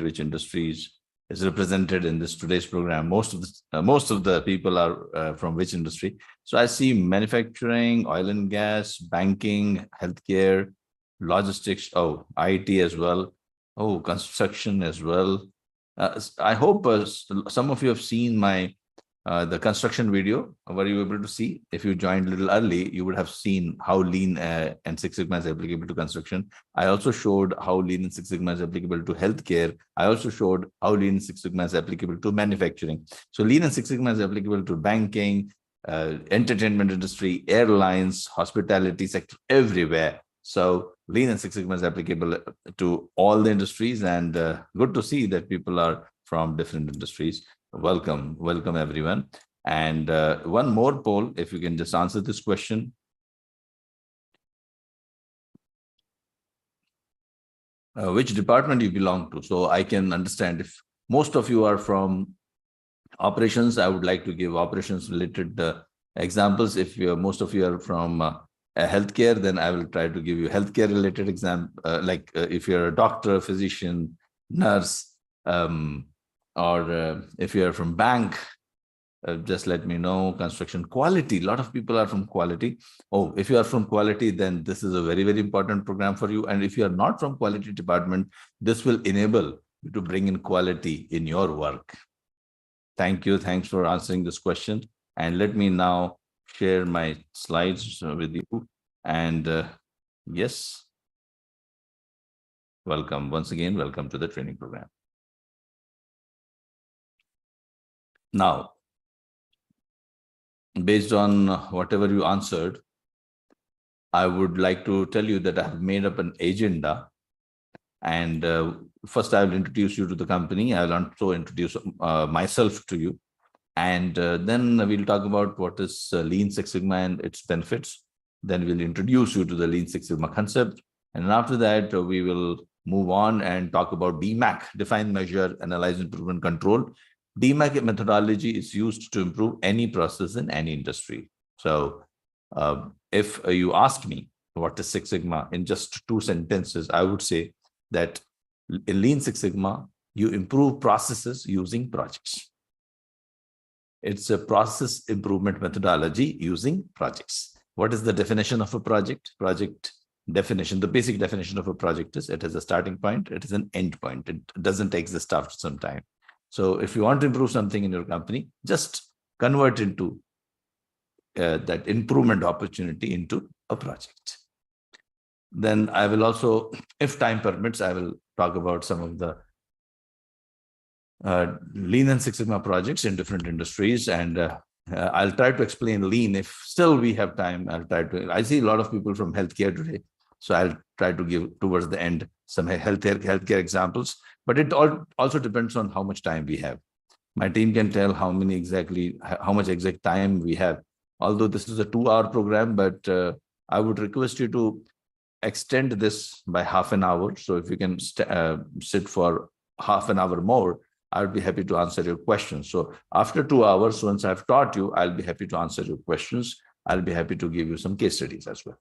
which industries is represented in this today's program. Most of the people are from which industry. So I see manufacturing, oil and gas, banking, healthcare, logistics, IT as well, construction as well. I hope some of you have seen my the construction video. Were you able to see? If you joined a little early, you would have seen how Lean and Six Sigma is applicable to construction. I also showed how Lean and Six Sigma is applicable to healthcare. I also showed how Lean and Six Sigma is applicable to manufacturing. So Lean and Six Sigma is applicable to banking, entertainment industry, airlines, hospitality sector, everywhere. So Lean and Six Sigma is applicable to all the industries, and good to see that people are from different industries. Welcome everyone. And one more poll, if you can just answer this question. Which department you belong to? So I can understand if most of you are from operations, I would like to give operations related examples. If most of you are from healthcare, then I will try to give you healthcare related example, like if you're a doctor, physician, nurse, or if you are from bank, just let me know. Construction, quality, a lot of people are from quality. If you are from quality, then this is a very, very important program for you. And if you are not from quality department, this will enable you to bring in quality in your work. Thank you. Thanks for answering this question. And let me now share my slides with you. And yes, welcome once again. Welcome to the training program. Now, based on whatever you answered, I would like to tell you that I have made up an agenda. And first, I will introduce you to the company. I will also introduce myself to you. And then we'll talk about what is Lean Six Sigma and its benefits. Then we'll introduce you to the Lean Six Sigma concept. And after that, we will move on and talk about DMAC, Define, Measure, Analyze, Improve, and Control. DMAC methodology is used to improve any process in any industry. So if you ask me what is Six Sigma in just 2 sentences, I would say that in Lean Six Sigma, you improve processes using projects. It's a process improvement methodology using projects. What is the definition of a project? Project definition, the basic definition of a project is it has a starting point, it is an end point. It doesn't exist after some time. So if you want to improve something in your company, just convert into that improvement opportunity into a project. Then I will also, if time permits, I will talk about some of the Lean and Six Sigma projects in different industries. And I'll try to explain Lean. If still we have time, I'll try to. I see a lot of people from healthcare today. So I'll try to give towards the end some healthcare examples. But it also depends on how much time we have. My team can tell how much exact time we have. Although this is a 2-hour program, but I would request you to extend this by half an hour. So if you can sit for half an hour more, I would be happy to answer your questions. So after 2 hours, once I've taught you, I'll be happy to answer your questions. I'll be happy to give you some case studies as well.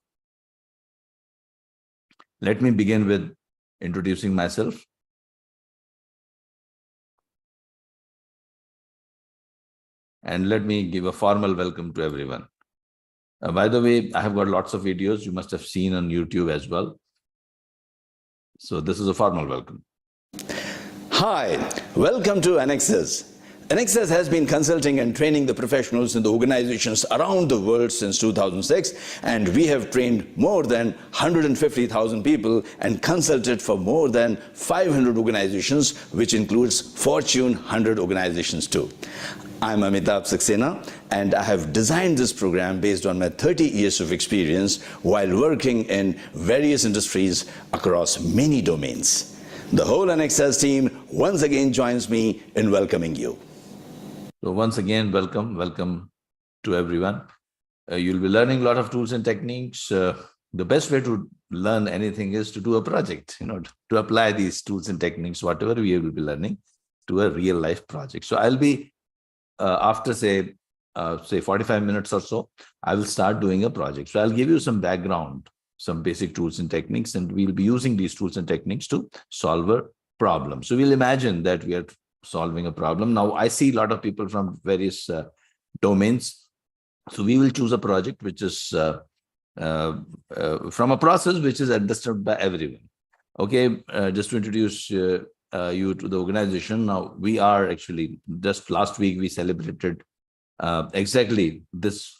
Let me begin with introducing myself. And let me give a formal welcome to everyone. By the way, I have got lots of videos you must have seen on YouTube as well. So this is a formal welcome. Hi, welcome to Anexas. Anexas has been consulting and training the professionals in the organizations around the world since 2006, and we have trained more than 150,000 people and consulted for more than 500 organizations, which includes Fortune 100 organizations too. I'm Amitabh Saxena, and I have designed this program based on my 30 years of experience while working in various industries across many domains. The whole Anexas team once again joins me in welcoming you. So once again, welcome to everyone. You'll be learning a lot of tools and techniques. The best way to learn anything is to do a project, to apply these tools and techniques, whatever we will be learning, to a real life project. So I'll be, after say 45 minutes or so, I will start doing a project. So I'll give you some background, some basic tools and techniques, and we'll be using these tools and techniques to solve a problem. So we'll imagine that we are solving a problem. Now, I see a lot of people from various domains. So we will choose a project which is from a process which is understood by everyone. Okay, just to introduce you to the organization. Now, we are actually, just last week, we celebrated exactly this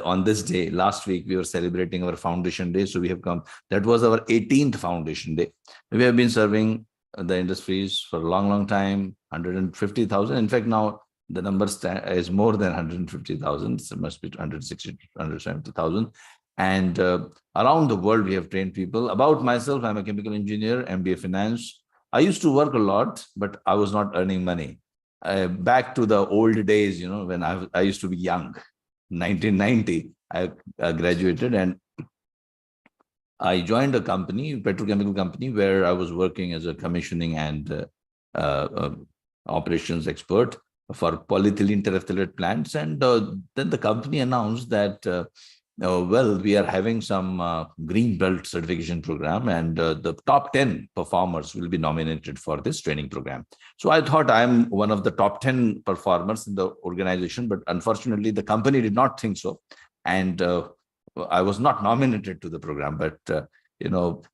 on this day. Last week, we were celebrating our foundation day. So we have come, that was our 18th foundation day. We have been serving the industries for a long, long time, 150,000. In fact, now the number is more than 150,000. It must be 160, 170,000. And around the world, we have trained people. About myself, I'm a chemical engineer, MBA finance. I used to work a lot, but I was not earning money. Back to the old days, when I used to be young, 1990, I graduated and I joined a company, petrochemical company, where I was working as a commissioning and operations expert for polyethylene terephthalate plants. And then the company announced that, well, we are having some green belt certification program, and the top 10 performers will be nominated for this training program. So I thought I'm one of the top 10 performers in the organization, but unfortunately, the company did not think so. And I was not nominated to the program, but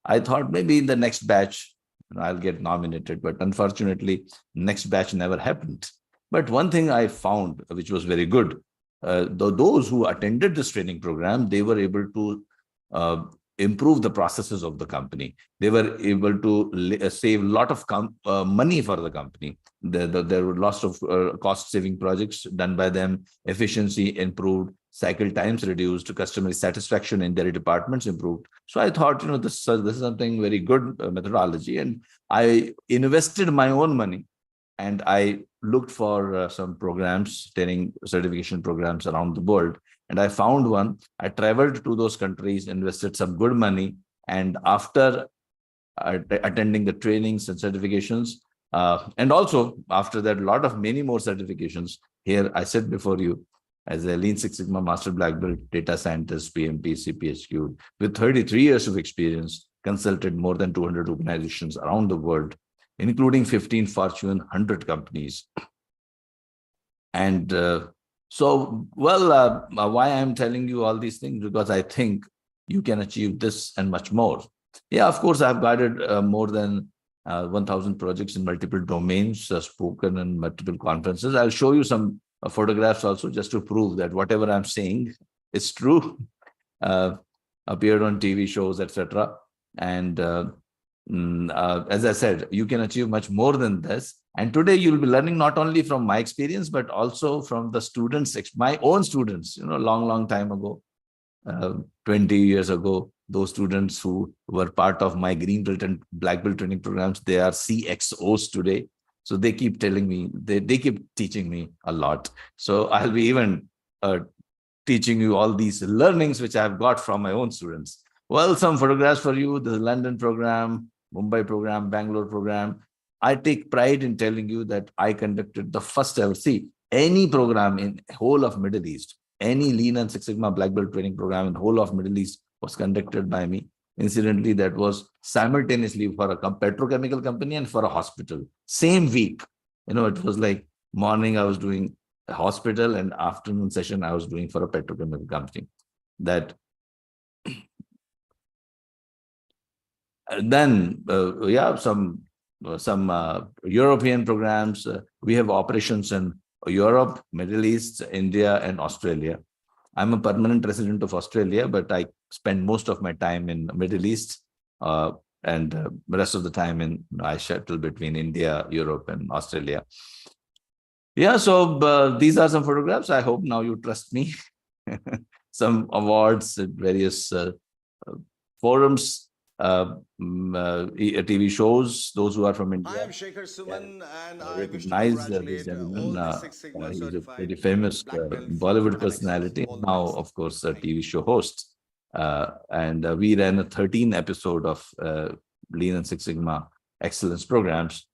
I thought maybe in the next batch I'll get nominated, but unfortunately, next batch never happened. But one thing I found, which was very good, those who attended this training program, they were able to improve the processes of the company. They were able to save a lot of money for the company. There were lots of cost-saving projects done by them. Efficiency improved, cycle times reduced, customer satisfaction in their departments improved. So I thought, this is something very good methodology, and I invested my own money, and I looked for some programs, training certification programs around the world, and I found one. I traveled to those countries, invested some good money, and after attending the trainings and certifications, and also after that, many more certifications, here I sit before you as a Lean Six Sigma Master Black Belt, data scientist, PMP, CPHQ, with 33 years of experience, consulted more than 200 organizations around the world, including 15 Fortune 100 companies. And why I'm telling you all these things? Because I think you can achieve this and much more. Yeah, of course, I've guided more than 1,000 projects in multiple domains, spoken in multiple conferences. I'll show you some photographs also, just to prove that whatever I'm saying is true. Appeared on TV shows, etc. And as I said, you can achieve much more than this. And today you'll be learning not only from my experience, but also from the students, my own students, long time ago, 20 years ago, those students who were part of my green belt and black belt training programs, they are CXOs today. So they keep telling me, they keep teaching me a lot. So I'll be even teaching you all these learnings which I've got from my own students. Well, some photographs for you, the London program, Mumbai program, Bangalore program. I take pride in telling you that I conducted the first ever, any program in whole of Middle East, any Lean and Six Sigma Black Belt training program in whole of Middle East was conducted by me. Incidentally, that was simultaneously for a petrochemical company and for a hospital. Same week, it was like morning I was doing a hospital, and afternoon session I was doing for a petrochemical company. That then, some European programs. We have operations in Europe, Middle East, India, and Australia. I'm a permanent resident of Australia, but I spend most of my time in Middle East, and the rest of the time I shuttle between India, Europe, and Australia. Yeah, so these are some photographs. I hope now you trust me. Some awards at various forums, TV shows. Those who are from India, I'm Shekhar Suman, and I wish to recognize this congratulate gentleman. all the Six Sigma He's a certified very famous black belts Bollywood of Anexas. personality. All the Now, best. of course, a TV show host. And we ran a 13 episode of Lean and Six Sigma excellence programs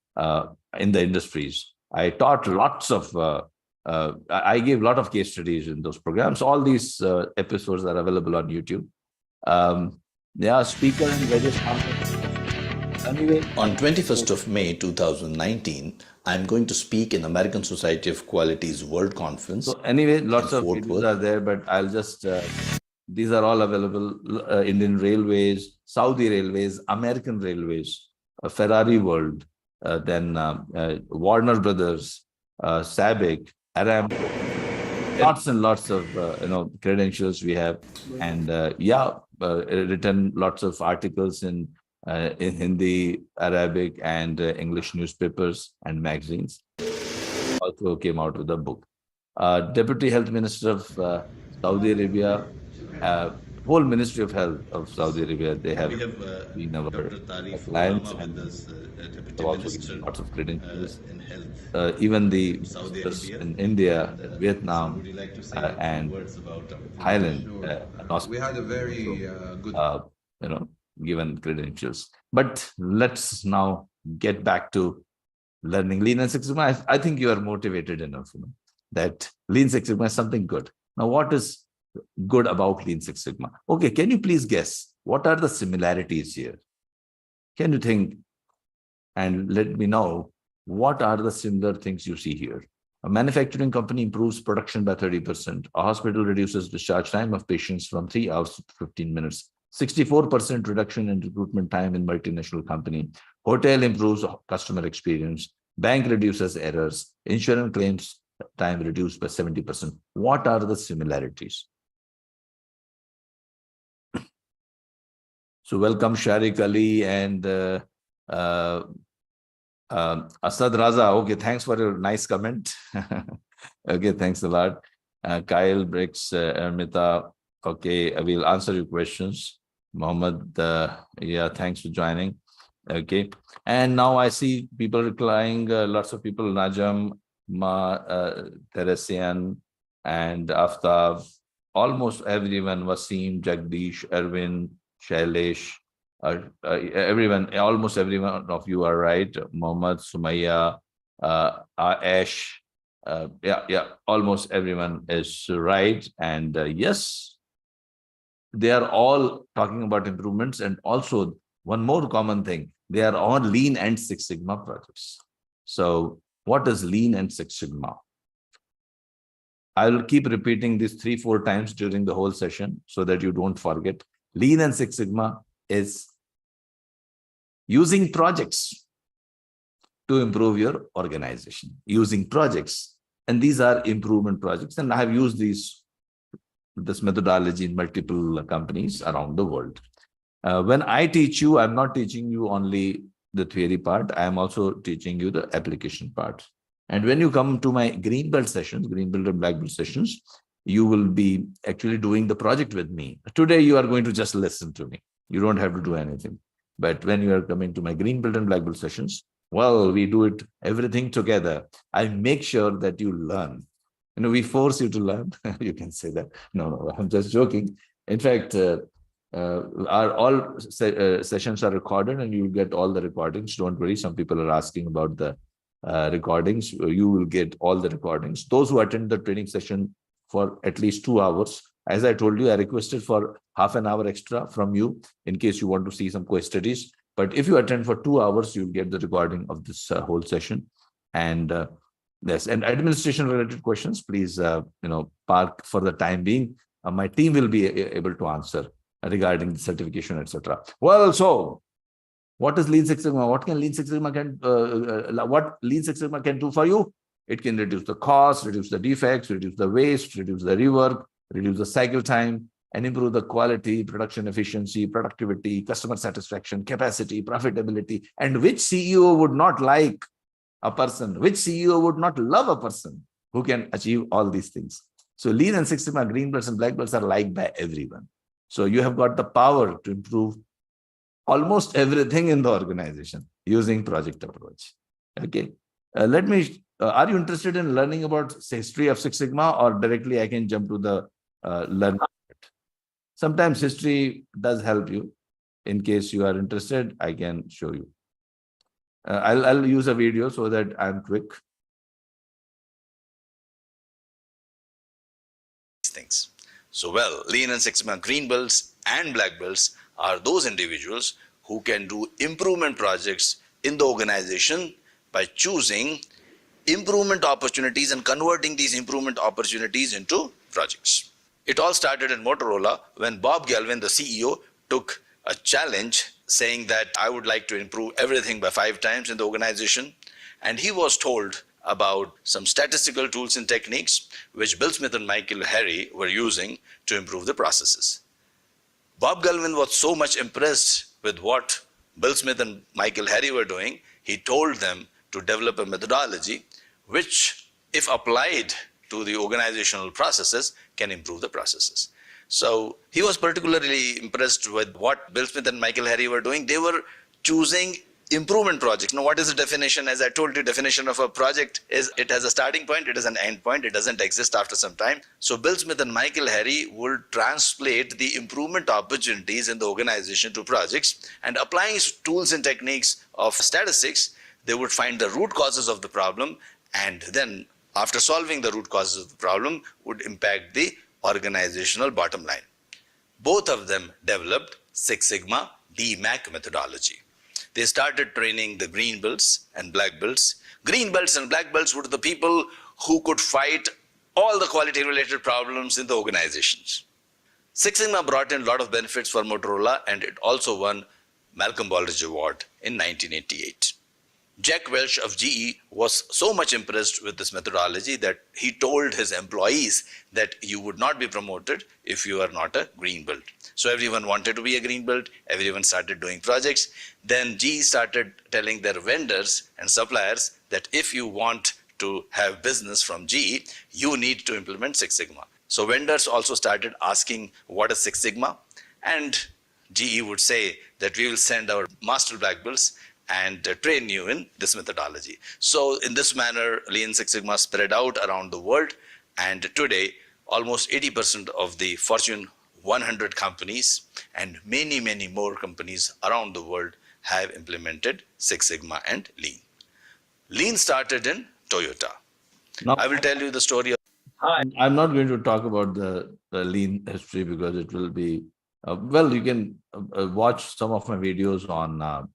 in the industries. I taught lots of, I gave a lot of case studies in those programs. All these episodes are available on YouTube. Yeah, speaker in various conferences. anyway, On 21st of May 2019, I'm going to speak in American Society of Quality's World Conference. So anyway, lots in of Fort videos Worth. are there, but I'll just, these are all available. Indian Railways, Saudi Railways, American Railways, Ferrari World, then Warner Brothers, SABIC, Aramco, lots and lots of credentials we have, and written lots of articles in Hindi, Arabic, and English newspapers and magazines. Also came out with a book. Deputy Health Minister of Saudi Arabia, whole Ministry of Health of Saudi Arabia, they have been our clients and have also given lots of credentials. Even the ministers in India, Vietnam, and Thailand, and We had a very good. given credentials. But let's now get back to learning Lean and Six Sigma. I think you are motivated enough, that Lean Six Sigma is something good. Now, what is good about Lean Six Sigma? Okay, can you please guess what are the similarities here? Can you think and let me know what are the similar things you see here? A manufacturing company improves production by 30%. A hospital reduces discharge time of patients from 3 hours to 15 minutes. 64% reduction in recruitment time in multinational company. Hotel improves customer experience. Bank reduces errors. Insurance claims time reduced by 70%. What are the similarities? So welcome Sharik Ali and Asad Raza. Okay, thanks for your nice comment. Okay, thanks a lot. Kyle Bricks, Ermita. Okay, I will answer your questions. Mohammed, yeah, thanks for joining. Okay, and now I see people replying, lots of people, Najam, Teresian, and Aftab, almost everyone, Wasim, Jagdish, Erwin, Shailesh, everyone, almost everyone of you are right. Mohammed, Sumaya, Ash, almost everyone is right. And yes, they are all talking about improvements. And also one more common thing, they are all Lean and Six Sigma projects. So what is Lean and Six Sigma? I will keep repeating this 3-4 times during the whole session so that you don't forget. Lean and Six Sigma is using projects to improve your organization, using projects. And these are improvement projects. And I have used this methodology in multiple companies around the world. When I teach you, I'm not teaching you only the theory part. I am also teaching you the application part. And when you come to my green belt sessions, green belt and black belt sessions, you will be actually doing the project with me. Today, you are going to just listen to me. You don't have to do anything. But when you are coming to my green belt and black belt sessions, well, we do it everything together. I make sure that you learn. We force you to learn. You can say that. No, I'm just joking. In fact, all sessions are recorded and you will get all the recordings. Don't worry. Some people are asking about the recordings. You will get all the recordings. Those who attend the training session for at least 2 hours, as I told you, I requested for half an hour extra from you in case you want to see some case studies. But if you attend for 2 hours, you'll get the recording of this whole session. And yes, and administration related questions, please, park for the time being. My team will be able to answer regarding the certification, etc. Well, so what is Lean Six Sigma? What can Lean Six Sigma what Lean Six Sigma can do for you? It can reduce the cost, reduce the defects, reduce the waste, reduce the rework, reduce the cycle time, and improve the quality, production efficiency, productivity, customer satisfaction, capacity, profitability. And which CEO would not like a person? Which CEO would not love a person who can achieve all these things? So Lean and Six Sigma, green belts and black belts are liked by everyone. So you have got the power to improve almost everything in the organization using project approach. Okay. Are you interested in learning about history of Six Sigma, or directly I can jump to the learning? Sometimes history does help you. In case you are interested, I can show you. I'll use a video so that I'm quick. Things. So, well, Lean and Six Sigma green belts and black belts are those individuals who can do improvement projects in the organization by choosing improvement opportunities and converting these improvement opportunities into projects. It all started in Motorola when Bob Galvin, the CEO, took a challenge saying that I would like to improve everything by 5 times in the organization. And he was told about some statistical tools and techniques which Bill Smith and Michael Harry were using to improve the processes. Bob Galvin was so much impressed with what Bill Smith and Michael Harry were doing, he told them to develop a methodology which, if applied to the organizational processes, can improve the processes. So he was particularly impressed with what Bill Smith and Michael Harry were doing. They were choosing improvement projects. Now, what is the definition? As I told you, definition of a project is it has a starting point, it has an end point, it doesn't exist after some time. So Bill Smith and Michael Harry would translate the improvement opportunities in the organization to projects, and applying tools and techniques of statistics, they would find the root causes of the problem, and then after solving the root causes of the problem would impact the organizational bottom line. Both of them developed Six Sigma DMAC methodology. They started training the green belts and black belts. Green belts and black belts were the people who could fight all the quality related problems in the organizations. Six Sigma brought in a lot of benefits for Motorola, and it also won Malcolm Baldrige Award in 1988. Jack Welch of GE was so much impressed with this methodology that he told his employees that you would not be promoted if you are not a green belt. So everyone wanted to be a green belt, everyone started doing projects. Then GE started telling their vendors and suppliers that if you want to have business from GE, you need to implement Six Sigma. So vendors also started asking what is Six Sigma, and GE would say that we will send our master black belts and train you in this methodology. So in this manner, Lean Six Sigma spread out around the world, and today almost 80% of the Fortune 100 companies and many, many more companies around the world have implemented Six Sigma and Lean. Lean started in Toyota. Now, I will tell you the story. I'm not going to talk about the lean history because it will be, well, you can watch some of my videos on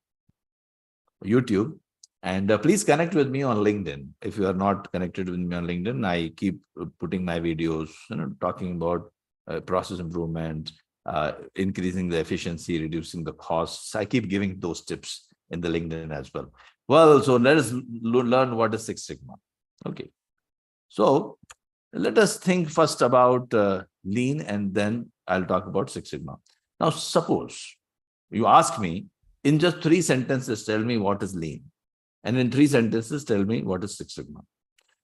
YouTube, and please connect with me on LinkedIn. If you are not connected with me on LinkedIn, I keep putting my videos, talking about process improvement, increasing the efficiency, reducing the costs. I keep giving those tips in the LinkedIn as well. Well, so let us learn what is Six Sigma. Okay. So let us think first about Lean, and then I'll talk about Six Sigma. Now, suppose you ask me, in just 3 sentences, tell me what is Lean. And in 3 sentences, tell me what is Six Sigma.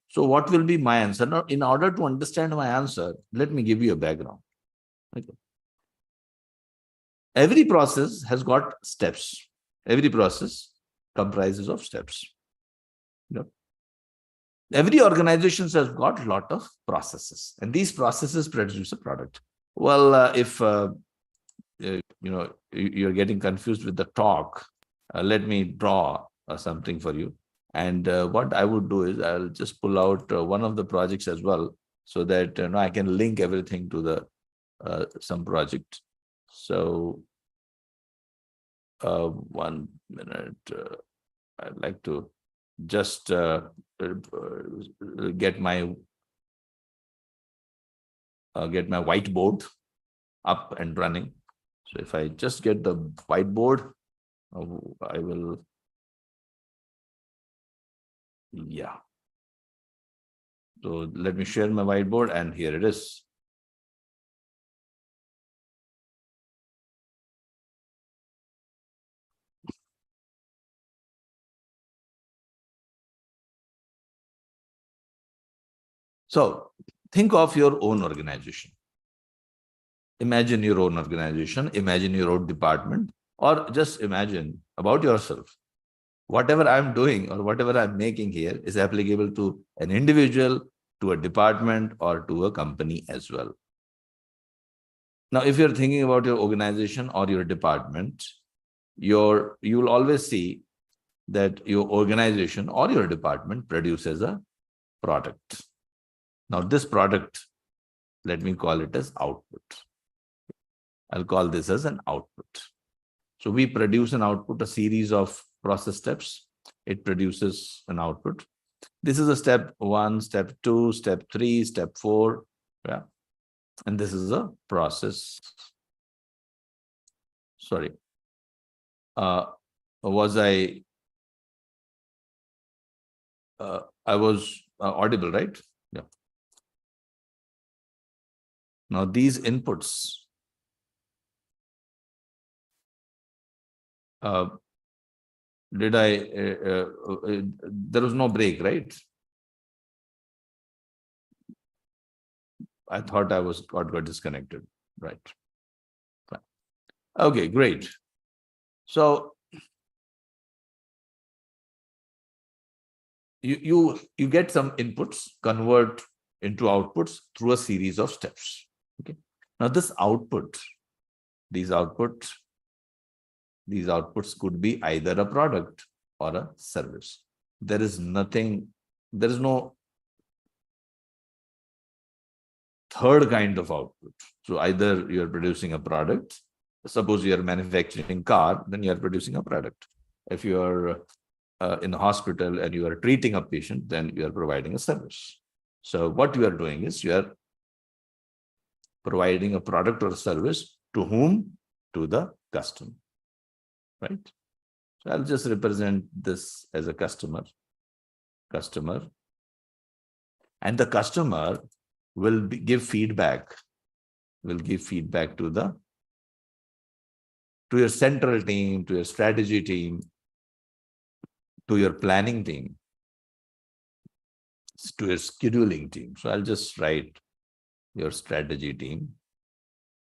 So what will be my answer? Now, in order to understand my answer, let me give you a background. Okay. Every process has got steps. Every process comprises of steps. Every organization has got a lot of processes, and these processes produce a product. Well, if you're getting confused with the talk, let me draw something for you. And what I would do is I'll just pull out one of the projects as well, so that I can link everything to the some project. So 1 minute, I'd like to just get my whiteboard up and running. So if I just get the whiteboard, I will, yeah. So let me share my whiteboard, and here it is. So think of your own organization. Imagine your own organization, imagine your own department, or just imagine about yourself. Whatever I'm doing or whatever I'm making here is applicable to an individual, to a department, or to a company as well. Now, if you're thinking about your organization or your department, you will always see that your organization or your department produces a product. Now, this product, let me call it as output. I'll call this as an output. So we produce an output, a series of process steps. It produces an output. This is a step 1, step 2, step 3, step 4. Yeah. And this is a process. Sorry. Was I was audible, right? Yeah. Now these inputs, there was no break, right? I thought I was got disconnected, right? Fine. Okay, great. So you get some inputs, convert into outputs through a series of steps. Okay. Now this output, these outputs could be either a product or a service. There is no third kind of output. So either you're producing a product, suppose you're manufacturing car, then you're producing a product. If you're in a hospital and you are treating a patient, then you are providing a service. So what you are doing is you are providing a product or a service to whom? To the customer, right? So I'll just represent this as a customer, and the customer will give feedback to your central team, to your strategy team, to your planning team, to your scheduling team. So I'll just write your strategy team,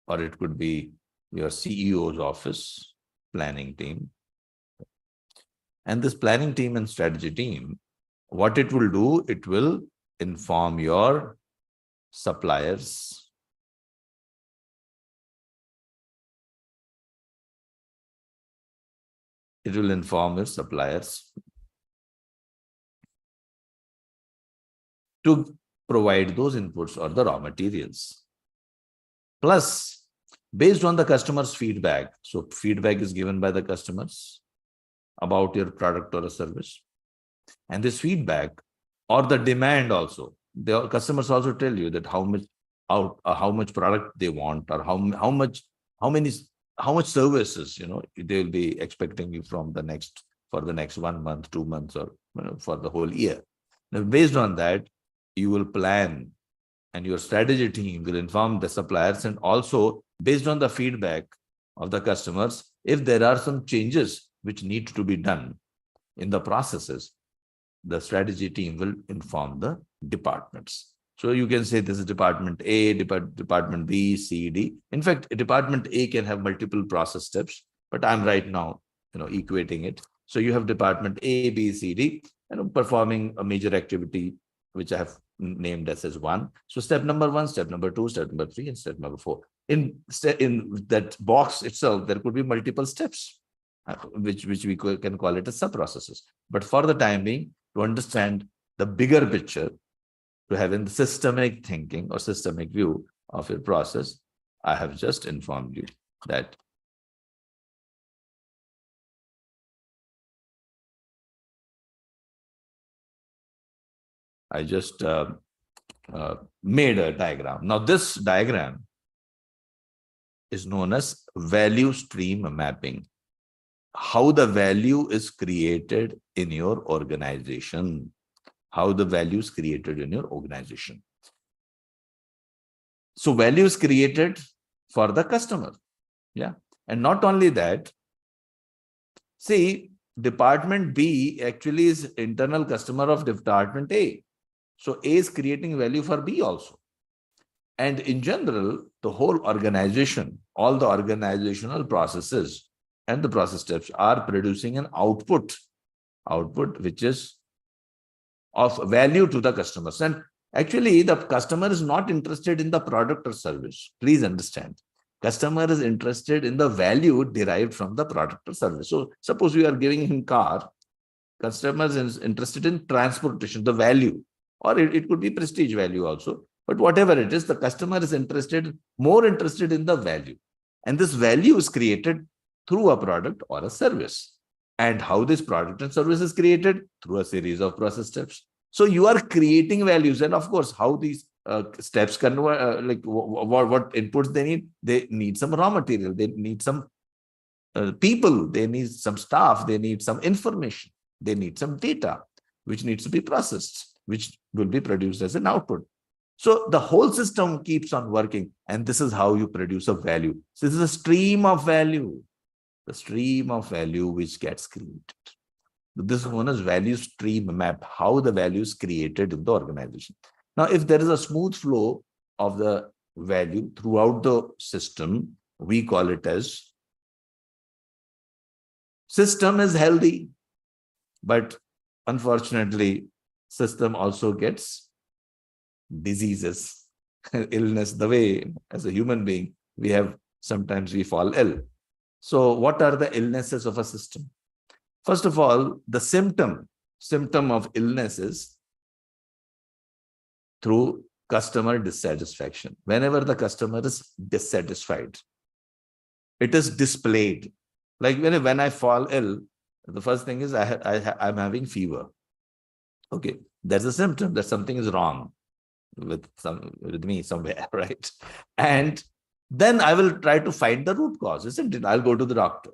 or it could be your CEO's office, planning team. And this planning team and strategy team, what it will do, it will inform your suppliers. It will inform your suppliers to provide those inputs or the raw materials. Plus, based on the customer's feedback, so feedback is given by the customers about your product or a service. And this feedback or the demand also, the customers also tell you that how much product they want, or how much services they will be expecting you for the next 1 month, 2 months, or for the whole year. Now, based on that, you will plan, and your strategy team will inform the suppliers, and also based on the feedback of the customers, if there are some changes which need to be done in the processes, the strategy team will inform the departments. So you can say this is department A, department B, C, D. In fact, department A can have multiple process steps, but I'm right now, equating it. So you have department A, B, C, D, performing a major activity, which I have named as 1. So step number 1, step number 2, step number 3, and step number 4. In that box itself, there could be multiple steps, which we can call it as sub-processes. But for the time being, to understand the bigger picture, to having the systemic thinking or systemic view of your process, I have just informed you that I just made a diagram. Now, this diagram is known as value stream mapping. How the value is created in your organization. How the value is created in your organization. So value is created for the customer. Yeah. And not only that, see, department B actually is internal customer of department A. So A is creating value for B also. And in general, the whole organization, all the organizational processes and the process steps are producing an output which is of value to the customers. And actually, the customer is not interested in the product or service. Please understand. Customer is interested in the value derived from the product or service. So suppose we are giving him car, customer is interested in transportation, the value, or it could be prestige value also. But whatever it is, the customer is more interested in the value. And this value is created through a product or a service. And how this product and service is created? Through a series of process steps. So you are creating values, and of course, how these steps convert, what inputs they need? They need some raw material, they need some people, they need some staff, they need some information, they need some data, which needs to be processed, which will be produced as an output. So the whole system keeps on working, and this is how you produce a value. So this is a stream of value, the stream of value which gets created. This is known as value stream map, how the value is created in the organization. Now, if there is a smooth flow of the value throughout the system, we call it as system is healthy. But unfortunately, system also gets diseases, illness. The way as a human being, sometimes we fall ill. So what are the illnesses of a system? First of all, the symptom of illness is through customer dissatisfaction. Whenever the customer is dissatisfied, it is displayed. Like when I fall ill, the first thing is I'm having fever. Okay, that's a symptom that something is wrong with me somewhere, right? And then I will try to find the root cause, isn't it? I'll go to the doctor.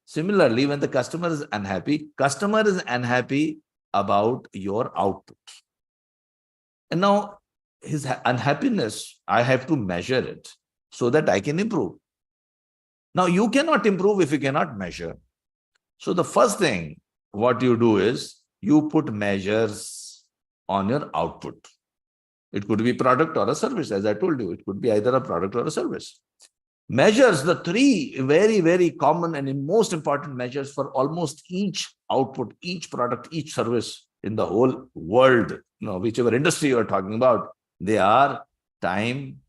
Similarly, when the customer is unhappy about your output. And now his unhappiness, I have to measure it so that I can improve. Now, you cannot improve if you cannot measure. So the first thing, what you do is you put measures on your output. It could be product or a service, as I told you. It could be either a product or a service. Measures, the three very, very common and most important measures for almost each output, each product, each service in the whole world, whichever industry you are talking about, they are time,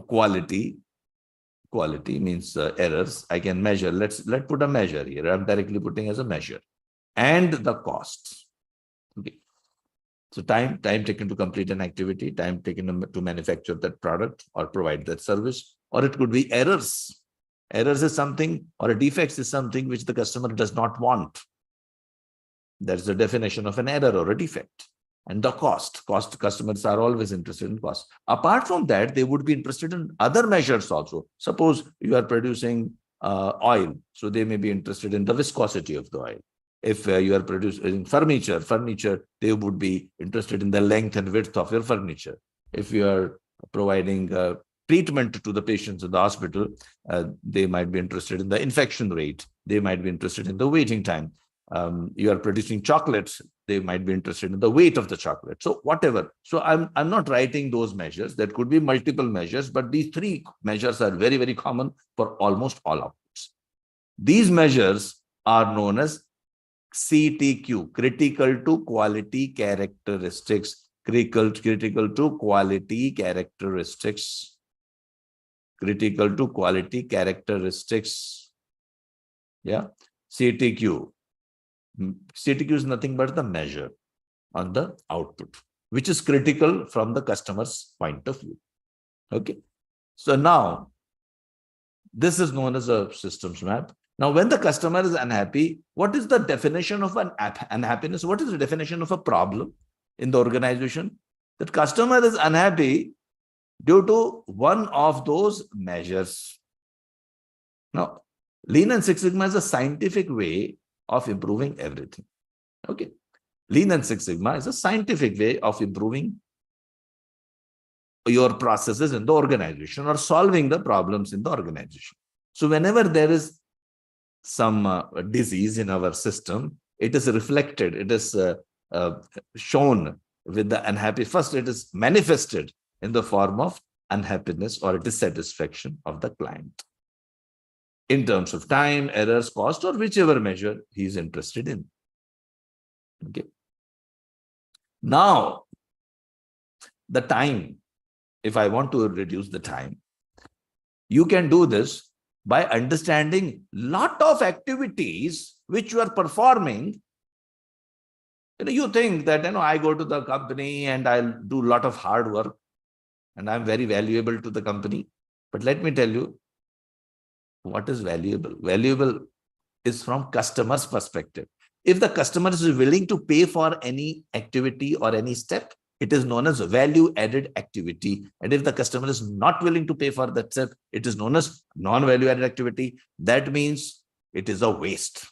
quality. Quality means errors. I can measure. Let's put a measure here. I'm directly putting as a measure. And the costs. Okay. So time taken to complete an activity, time taken to manufacture that product or provide that service, or it could be errors. Errors is something, or a defects is something which the customer does not want. That's the definition of an error or a defect. And the cost. Customers are always interested in cost. Apart from that, they would be interested in other measures also. Suppose you are producing oil, so they may be interested in the viscosity of the oil. If you are producing furniture, they would be interested in the length and width of your furniture. If you are providing treatment to the patients in the hospital, they might be interested in the infection rate. They might be interested in the waiting time. You are producing chocolates, they might be interested in the weight of the chocolate. So whatever. So I'm not writing those measures. There could be multiple measures, but these three measures are very, very common for almost all outputs. These measures are known as CTQ, critical to quality characteristics. Critical to quality characteristics. Critical to quality characteristics. Yeah. CTQ. CTQ is nothing but the measure on the output, which is critical from the customer's point of view. Okay. So now, this is known as a systems map. Now, when the customer is unhappy, what is the definition of an unhappiness? What is the definition of a problem in the organization? That customer is unhappy due to one of those measures. Now, Lean and Six Sigma is a scientific way of improving everything. Okay. Lean and Six Sigma is a scientific way of improving your processes in the organization or solving the problems in the organization. So whenever there is some disease in our system, it is reflected, it is shown with the unhappy. First, it is manifested in the form of unhappiness or dissatisfaction of the client, in terms of time, errors, cost, or whichever measure he is interested in. Okay. Now, the time, if I want to reduce the time, you can do this by understanding lot of activities which you are performing. You think that, I go to the company and I'll do a lot of hard work and I'm very valuable to the company. But let me tell you, what is valuable? Valuable is from customer's perspective. If the customer is willing to pay for any activity or any step, it is known as value added activity. And if the customer is not willing to pay for that step, it is known as non-value added activity. That means it is a waste.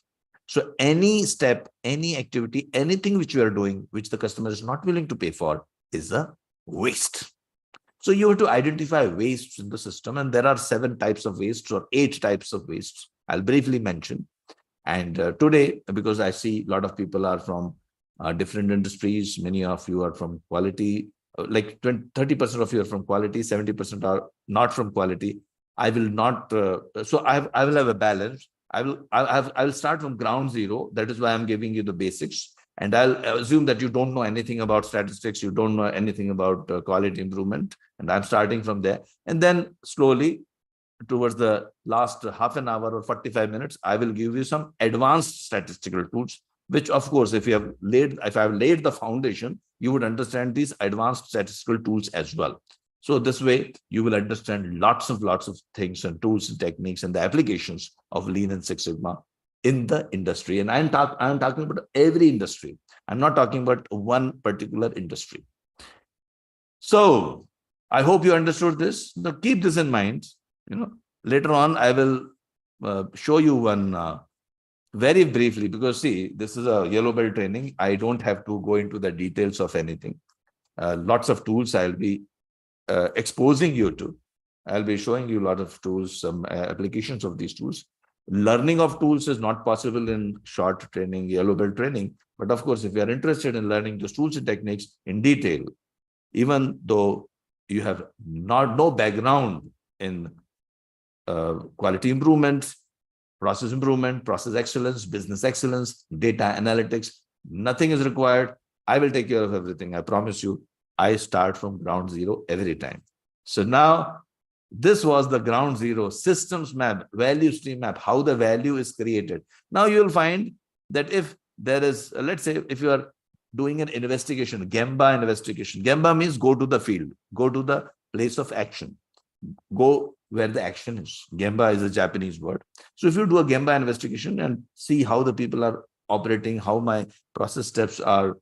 So any step, any activity, anything which you are doing, which the customer is not willing to pay for, is a waste. So you have to identify wastes in the system. And there are 7 types of wastes or 8 types of wastes. I'll briefly mention. And today, because I see a lot of people are from different industries, many of you are from quality, like 30% of you are from quality, 70% are not from quality. I will not, so I will have a balance. I will start from ground zero. That is why I'm giving you the basics. And I'll assume that you don't know anything about statistics, you don't know anything about quality improvement. And I'm starting from there. And then slowly, towards the last half an hour or 45 minutes, I will give you some advanced statistical tools, which of course, if I've laid the foundation, you would understand these advanced statistical tools as well. So this way, you will understand lots of things and tools and techniques and the applications of Lean and Six Sigma in the industry. And I'm talking about every industry. I'm not talking about one particular industry. So I hope you understood this. Now keep this in mind. Later on, I will show you one very briefly, because see, this is a yellow belt training. I don't have to go into the details of anything. Lots of tools I'll be exposing you to. I'll be showing you a lot of tools, some applications of these tools. Learning of tools is not possible in short training, yellow belt training. But of course, if you are interested in learning those tools and techniques in detail, even though you have no background in quality improvement, process excellence, business excellence, data analytics, nothing is required. I will take care of everything. I promise you, I start from ground zero every time. So now this was the ground zero systems map, value stream map, how the value is created. Now you'll find that if there is, let's say, if you are doing an investigation, Gemba investigation, Gemba means go to the field, go to the place of action, go where the action is. Gemba is a Japanese word. So if you do a Gemba investigation and see how the people are operating, how my process steps are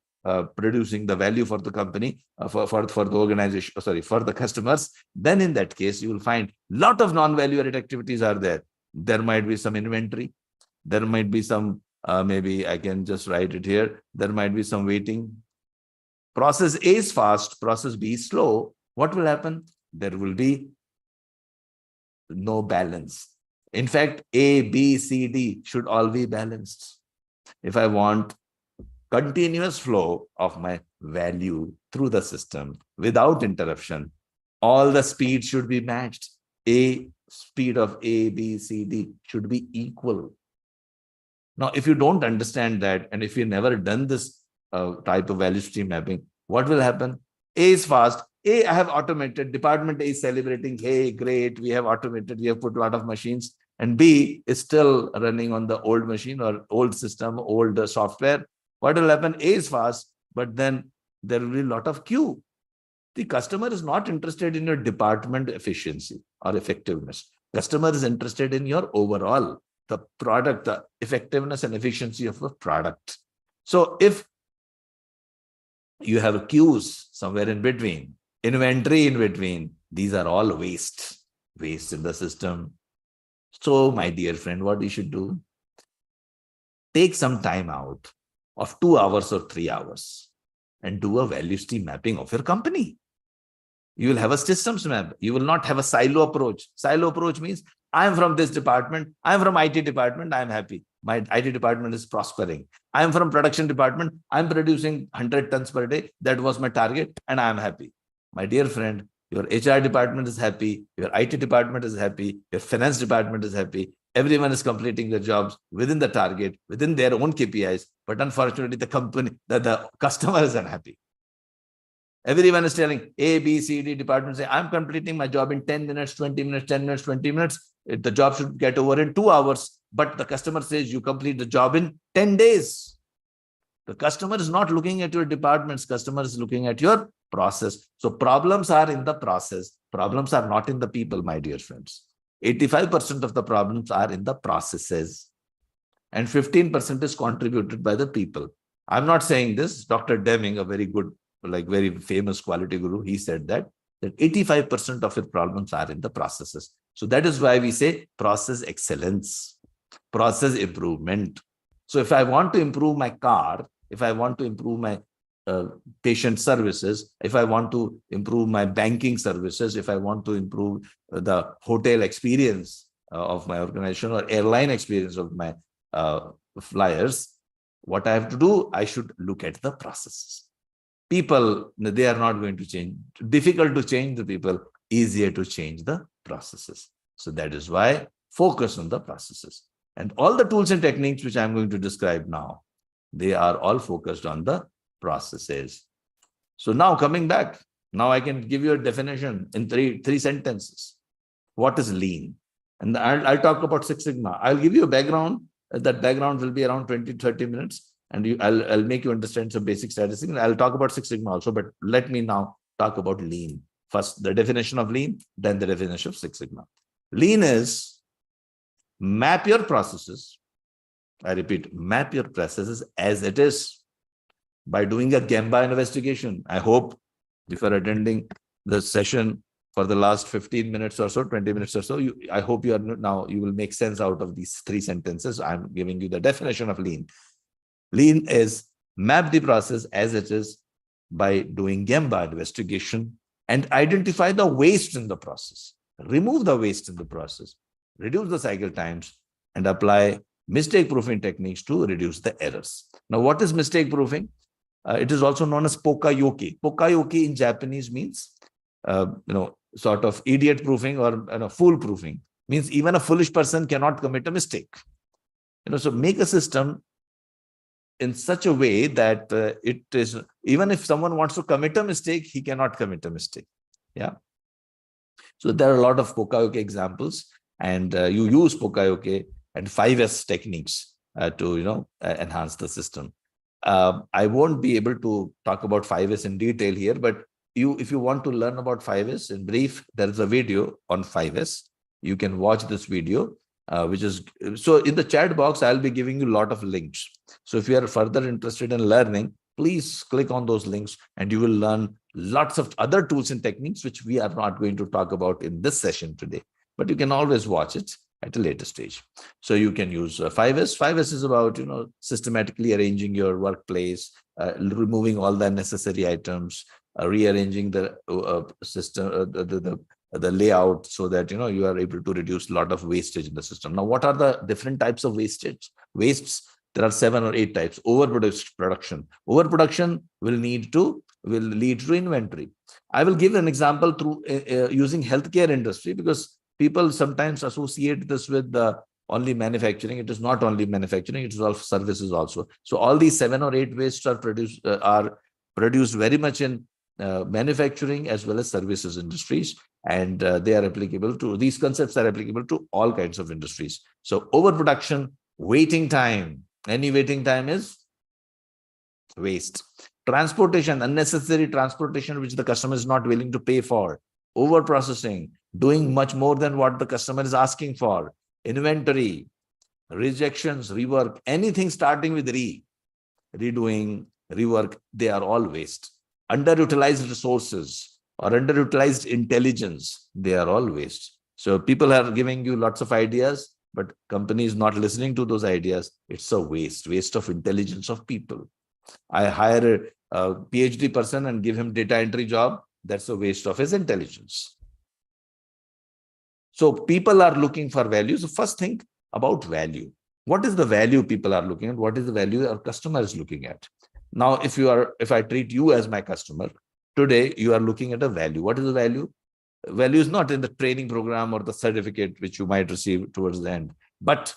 producing the value for the company, for the organization, for the customers, then in that case, you will find a lot of non-value added activities are there. There might be some inventory. There might be some, maybe I can just write it here. There might be some waiting. Process A is fast, process B is slow. What will happen? There will be no balance. In fact, A, B, C, D should all be balanced. If I want continuous flow of my value through the system without interruption, all the speed should be matched. Speed of A, B, C, D should be equal. Now, if you don't understand that, and if you've never done this type of value stream mapping, what will happen? A is fast. I have automated. Department A is celebrating. Hey, great. We have automated. We have put a lot of machines. And B is still running on the old machine or old system, old software. What will happen? A is fast, but then there will be a lot of queue. The customer is not interested in your department efficiency or effectiveness. Customer is interested in your overall, the product, the effectiveness and efficiency of the product. So if you have queues somewhere in between, inventory in between, these are all waste in the system. So my dear friend, what you should do, take some time out of 2 hours or 3 hours and do a value stream mapping of your company. You will have a systems map. You will not have a silo approach. Silo approach means I am from this department. I am from IT department. I am happy. My IT department is prospering. I am from production department. I am producing 100 tons per day. That was my target and I am happy. My dear friend, your HR department is happy. Your IT department is happy. Your finance department is happy. Everyone is completing their jobs within the target, within their own KPIs. But unfortunately, the customer is unhappy. Everyone is telling A, B, C, D department say, I'm completing my job in 10 minutes, 20 minutes, 10 minutes, 20 minutes. The job should get over in 2 hours. But the customer says you complete the job in 10 days. The customer is not looking at your departments. Customer is looking at your process. So problems are in the process. Problems are not in the people, my dear friends. 85% of the problems are in the processes, and 15% is contributed by the people. I'm not saying this. Dr. Deming, a very good, very famous quality guru, he said that 85% of your problems are in the processes. So that is why we say process excellence, process improvement. So if I want to improve my car, if I want to improve my patient services, if I want to improve my banking services, if I want to improve the hotel experience of my organization or airline experience of my flyers, what I have to do, I should look at the processes. People, they are not going to change. Difficult to change the people, easier to change the processes. So that is why focus on the processes. And all the tools and techniques which I'm going to describe now, they are all focused on the processes. So now coming back, now I can give you a definition in three sentences. What is lean? And I'll talk about Six Sigma. I'll give you a background. That background will be around 20-30 minutes. And I'll make you understand some basic statistics. And I'll talk about Six Sigma also. But let me now talk about lean. First, the definition of lean, then the definition of Six Sigma. Lean is map your processes. I repeat, map your processes as it is by doing a Gemba investigation. I hope before attending the session for the last 15 minutes or so, 20 minutes or so, I hope you will make sense out of these three sentences. I'm giving you the definition of lean. Lean is map the process as it is by doing Gemba investigation and identify the waste in the process. Remove the waste in the process, reduce the cycle times, and apply mistake proofing techniques to reduce the errors. Now, what is mistake proofing? It is also known as pokayoke. Pokayoke in Japanese means, sort of idiot proofing or fool proofing. Means even a foolish person cannot commit a mistake. So make a system in such a way that it is, even if someone wants to commit a mistake, he cannot commit a mistake. Yeah. So there are a lot of pokayoke examples, and you use pokayoke and 5S techniques to enhance the system. I won't be able to talk about 5S in detail here, but if you want to learn about 5S in brief, there is a video on 5S. You can watch this video, so in the chat box, I'll be giving you a lot of links. So if you are further interested in learning, please click on those links and you will learn lots of other tools and techniques, which we are not going to talk about in this session today, but you can always watch it at a later stage. So you can use 5S. 5S is about, systematically arranging your workplace, removing all the unnecessary items, rearranging the system, the layout, so that, you are able to reduce a lot of wastage in the system. Now, what are the different types of wastes? There are 7 or 8 types. Overproduction. Overproduction will lead to inventory. I will give an example through using healthcare industry, because people sometimes associate this with the only manufacturing. It is not only manufacturing, it is all services also. So all these 7 or 8 wastes are produced very much in manufacturing as well as services industries, and these concepts are applicable to all kinds of industries. So overproduction, waiting time. Any waiting time is waste. Transportation, unnecessary transportation which the customer is not willing to pay for. Overprocessing, doing much more than what the customer is asking for. Inventory, rejections, rework, anything starting with redoing, rework, they are all waste. Underutilized resources or underutilized intelligence, they are all waste. So people are giving you lots of ideas, but companies not listening to those ideas. It's a waste of intelligence of people. I hire a PhD person and give him data entry job. That's a waste of his intelligence. So people are looking for value. So first think about value. What is the value people are looking at? What is the value our customer is looking at? Now, if I treat you as my customer, today you are looking at a value. What is the value? Value is not in the training program or the certificate which you might receive towards the end, but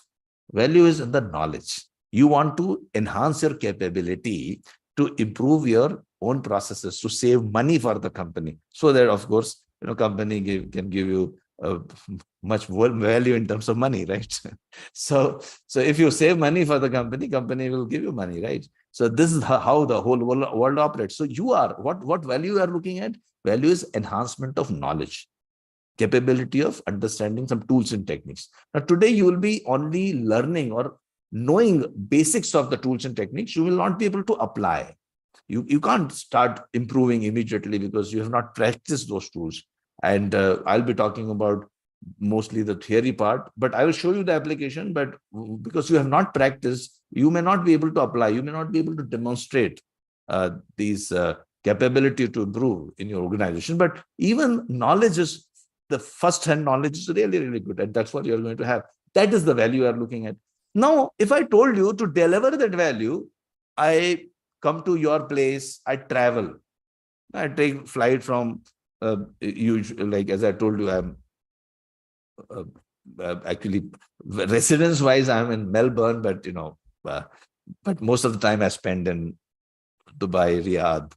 value is in the knowledge. You want to enhance your capability to improve your own processes, to save money for the company, so that, of course, company can give you much more value in terms of money, right? So if you save money for the company will give you money, right? So this is how the whole world operates. So you are, what value you are looking at? Value is enhancement of knowledge. capability of understanding some tools and techniques. Now, today you will be only learning or knowing basics of the tools and techniques. You will not be able to apply. You can't start improving immediately because you have not practiced those tools. And I'll be talking about mostly the theory part, but I will show you the application. But because you have not practiced, you may not be able to apply. You may not be able to demonstrate these capability to improve in your organization. But even knowledge is, the first-hand knowledge is really, really good. And that's what you're going to have. That is the value you are looking at. Now, if I told you to deliver that value, I come to your place, I travel. I take flight from, like as I told you, I'm actually residence-wise, I'm in Melbourne, but but most of the time I spend in Dubai, Riyadh,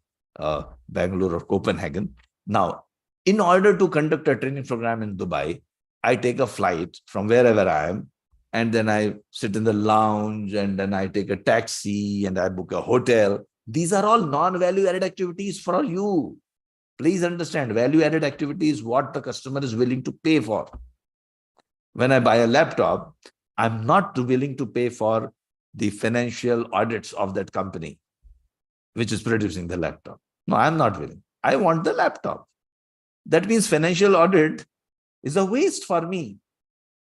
Bangalore, or Copenhagen. Now, in order to conduct a training program in Dubai, I take a flight from wherever I am, and then I sit in the lounge, and then I take a taxi, and I book a hotel. These are all non-value-added activities for you. Please understand, value-added activity is what the customer is willing to pay for. When I buy a laptop, I'm not willing to pay for the financial audits of that company which is producing the laptop. No, I'm not willing. I want the laptop. That means financial audit is a waste for me.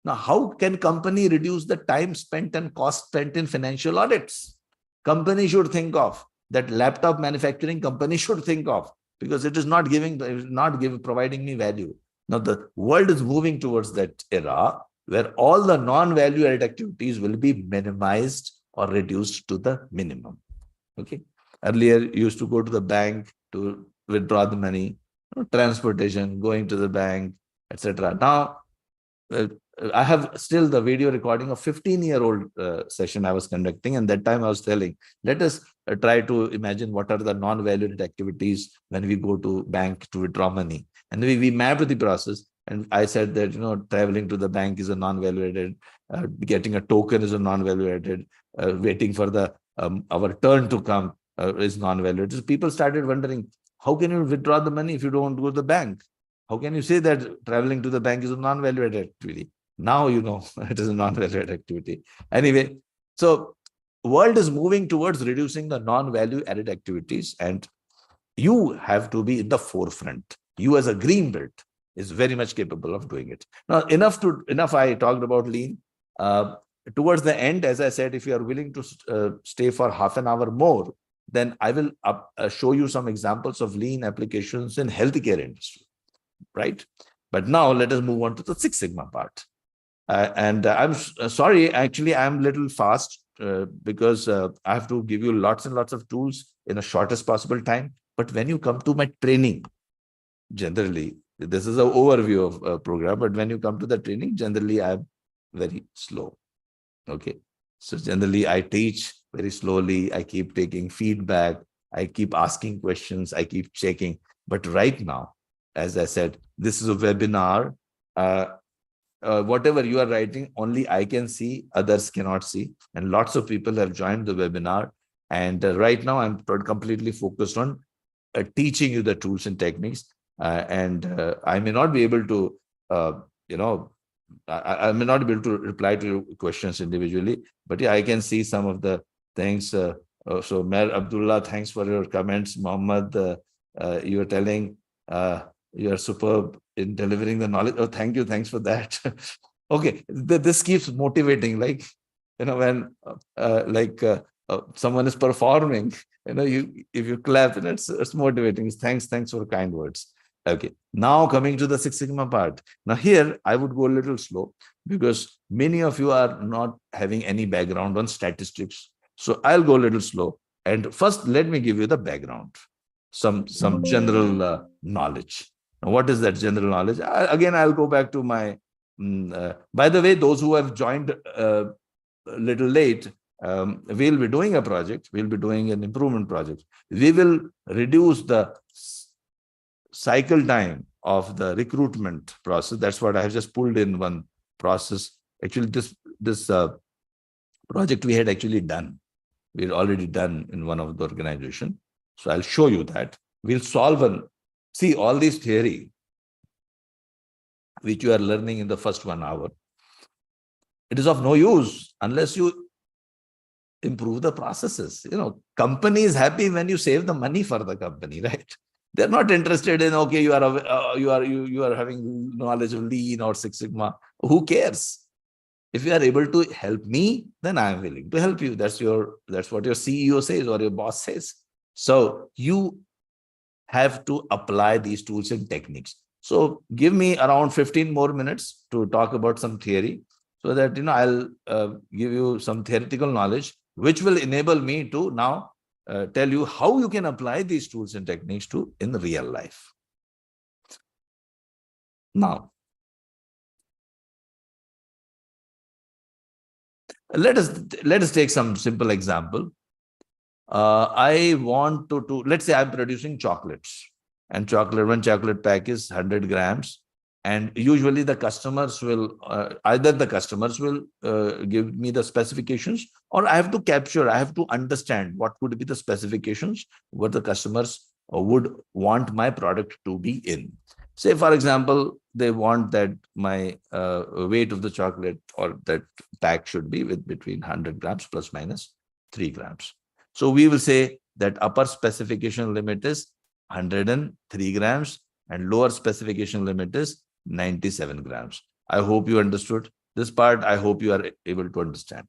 Now, how can company reduce the time spent and cost spent in financial audits? Company should think of that. Laptop manufacturing company should think of, because it is not providing me value. Now, the world is moving towards that era where all the non-value added activities will be minimized or reduced to the minimum. Okay. Earlier, you used to go to the bank to withdraw the money, transportation, going to the bank, etc. Now, I have still the video recording of 15-year-old session I was conducting. And that time I was telling, let us try to imagine what are the non-valued activities when we go to bank to withdraw money. And we mapped the process. And I said that, traveling to the bank is a non-value-added, getting a token is a non-value-added, waiting for our turn to come is non-value-added. So people started wondering, how can you withdraw the money if you don't go to the bank? How can you say that traveling to the bank is a non-value-added activity? Now you know it is a non-value-added activity. Anyway, so world is moving towards reducing the non-value-added activities, and you have to be in the forefront. You as a green belt is very much capable of doing it. Now, enough I talked about lean. Towards the end, as I said, if you are willing to stay for half an hour more, then I will show you some examples of lean applications in healthcare industry, right? But now let us move on to the Six Sigma part. And I'm sorry, actually, I'm a little fast because I have to give you lots and lots of tools in the shortest possible time. But when you come to my training, generally, this is an overview of a program, but when you come to the training, generally, I'm very slow. Okay. So generally, I teach very slowly. I keep taking feedback. I keep asking questions. I keep checking. But right now, as I said, this is a webinar. Whatever you are writing, only I can see, others cannot see. And lots of people have joined the webinar. And right now, I'm completely focused on teaching you the tools and techniques. I may not be able to, I may not be able to reply to your questions individually, but yeah, I can see some of the things. So Mer Abdullah, thanks for your comments. Mohammed, you were telling you are superb in delivering the knowledge. Oh, thank you. Thanks for that. Okay. This keeps motivating. Like, when someone is performing, if you clap, and it's motivating. Thanks for kind words. Okay. Now coming to the Six Sigma part. Now here, I would go a little slow because many of you are not having any background on statistics. So I'll go a little slow. And first, let me give you the background, some general knowledge. Now, what is that general knowledge? Again, I'll go back to my, by the way, those who have joined a little late, we'll be doing a project. We'll be doing an improvement project. We will reduce the cycle time of the recruitment process. That's what I have just pulled in one process. Actually, this project we had actually done. We had already done in one of the organization. So I'll show you that. We'll solve see all this theory. which you are learning in the first 1 hour, it is of no use unless you improve the processes. Company is happy when you save the money for the company, right? They're not interested in, okay, you are having knowledge of Lean or Six Sigma. Who cares? If you are able to help me, then I am willing to help you. That's what your CEO says or your boss says. So you have to apply these tools and techniques. So give me around 15 more minutes to talk about some theory, so that I'll give you some theoretical knowledge, which will enable me to now tell you how you can apply these tools and techniques in real life. Now, let us take some simple example. I want to let's say I'm producing chocolates, and one chocolate pack is 100 grams. And usually the customers will, either the customers will give me the specifications, or I have to understand what would be the specifications, what the customers would want my product to be in. Say, for example, they want that my weight of the chocolate or that pack should be with between 100 grams plus minus 3 grams. So we will say that upper specification limit is 103 grams and lower specification limit is 97 grams. I hope you understood this part. I hope you are able to understand.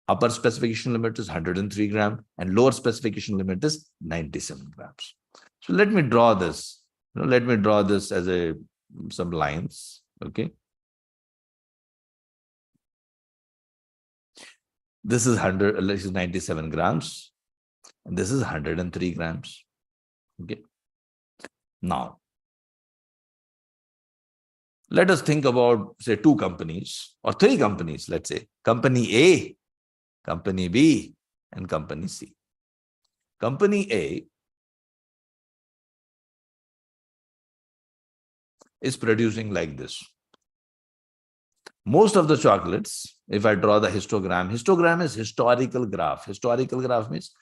Upper specification limit is 103 grams and lower specification limit is 97 grams. So let me draw this. Let me draw this as some lines. Okay. This is 97 grams, and this is 103 grams. Okay. Now, let us think about, say, 2 companies or 3 companies. Let's say company A, company B, and company C. Company A is producing like this. Most of the chocolates, if I draw the histogram is historical graph. Historical graph means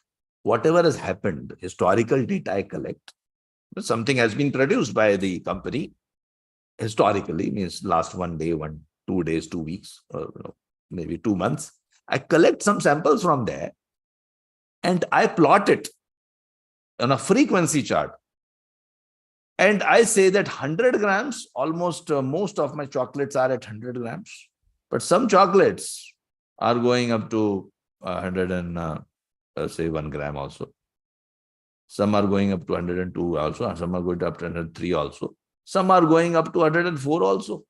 whatever has happened, historical data I collect. Something has been produced by the company historically, means last 1 day, 2 days, 2 weeks, or maybe 2 months. I collect some samples from there and I plot it on a frequency chart. And I say that 100 grams, almost most of my chocolates are at 100 grams. But some chocolates are going up to 100 and say 1 gram also. Some are going up to 102 also, and some are going up to 103 also. Some are going up to 104 also,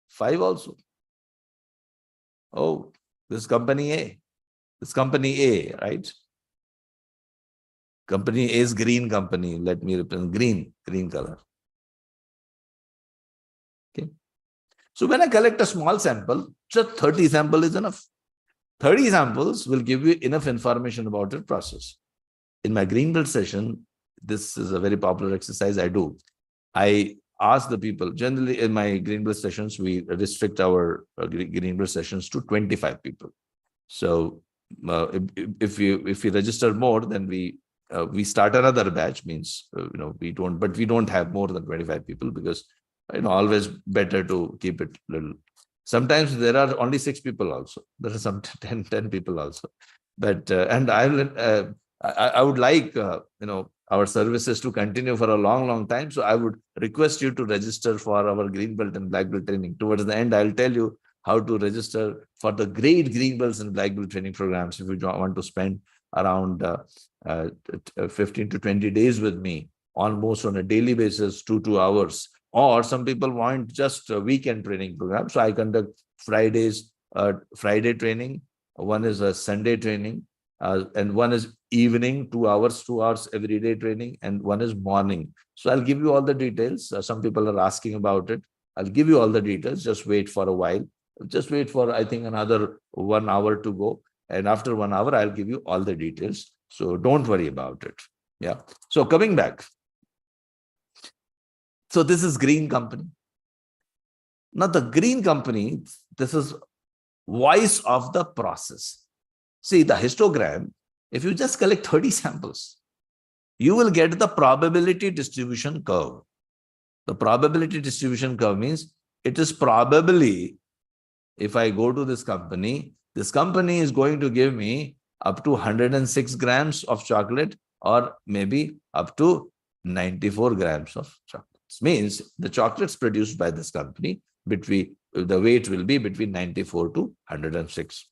5 also. Oh, this company A. This company A, right? Company A is green company. Let me represent green color. Okay. So when I collect a small sample, just 30 samples is enough. 30 samples will give you enough information about your process. In my green belt session, this is a very popular exercise I do. I ask the people, generally in my green belt sessions, we restrict our green belt sessions to 25 people. So if we register more, then we start another batch, means we don't have more than 25 people, because always better to keep it little. Sometimes there are only 6 people also. There are some 10 people also. But and I would like our services to continue for a long time. So I would request you to register for our green belt and black belt training. Towards the end, I'll tell you how to register for the great green belts and black belt training programs. If you want to spend around 15 to 20 days with me, almost on a daily basis, 2 hours. Or some people want just a weekend training program. So I conduct Fridays, Friday training. One is a Sunday training. And one is evening, 2 hours every day training, and one is morning. So I'll give you all the details. Some people are asking about it. I'll give you all the details. Just wait for a while. Just wait for, I think, another 1 hour to go. And after 1 hour, I'll give you all the details. So don't worry about it. Yeah. So coming back. So this is green company. Now the green company, this is voice of the process. See, the histogram, if you just collect 30 samples, you will get the probability distribution curve. The probability distribution curve means it is probably, if I go to this company is going to give me up to 106 grams of chocolate, or maybe up to 94 grams of chocolate. Means the chocolates produced by this company, between the weight will be between 94 to 106.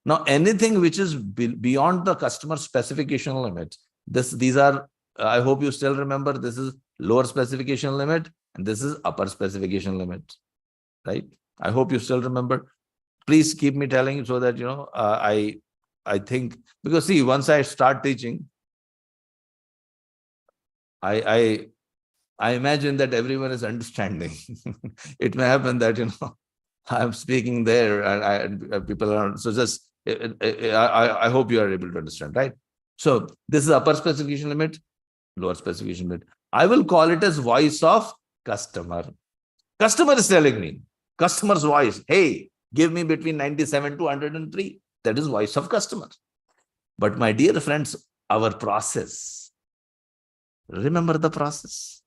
Now, anything which is beyond the customer specification limit, these are, I hope you still remember, this is lower specification limit and this is upper specification limit, right? I hope you still remember. Please keep me telling so that, I think, because see, once I start teaching, I imagine that everyone is understanding. It may happen that, I'm speaking there and people are, so just, I hope you are able to understand, right? So this is upper specification limit, lower specification limit. I will call it as voice of customer. Customer is telling me, customer's voice, hey, give me between 97 to 103. That is voice of customer. But my dear friends, our process, remember the process.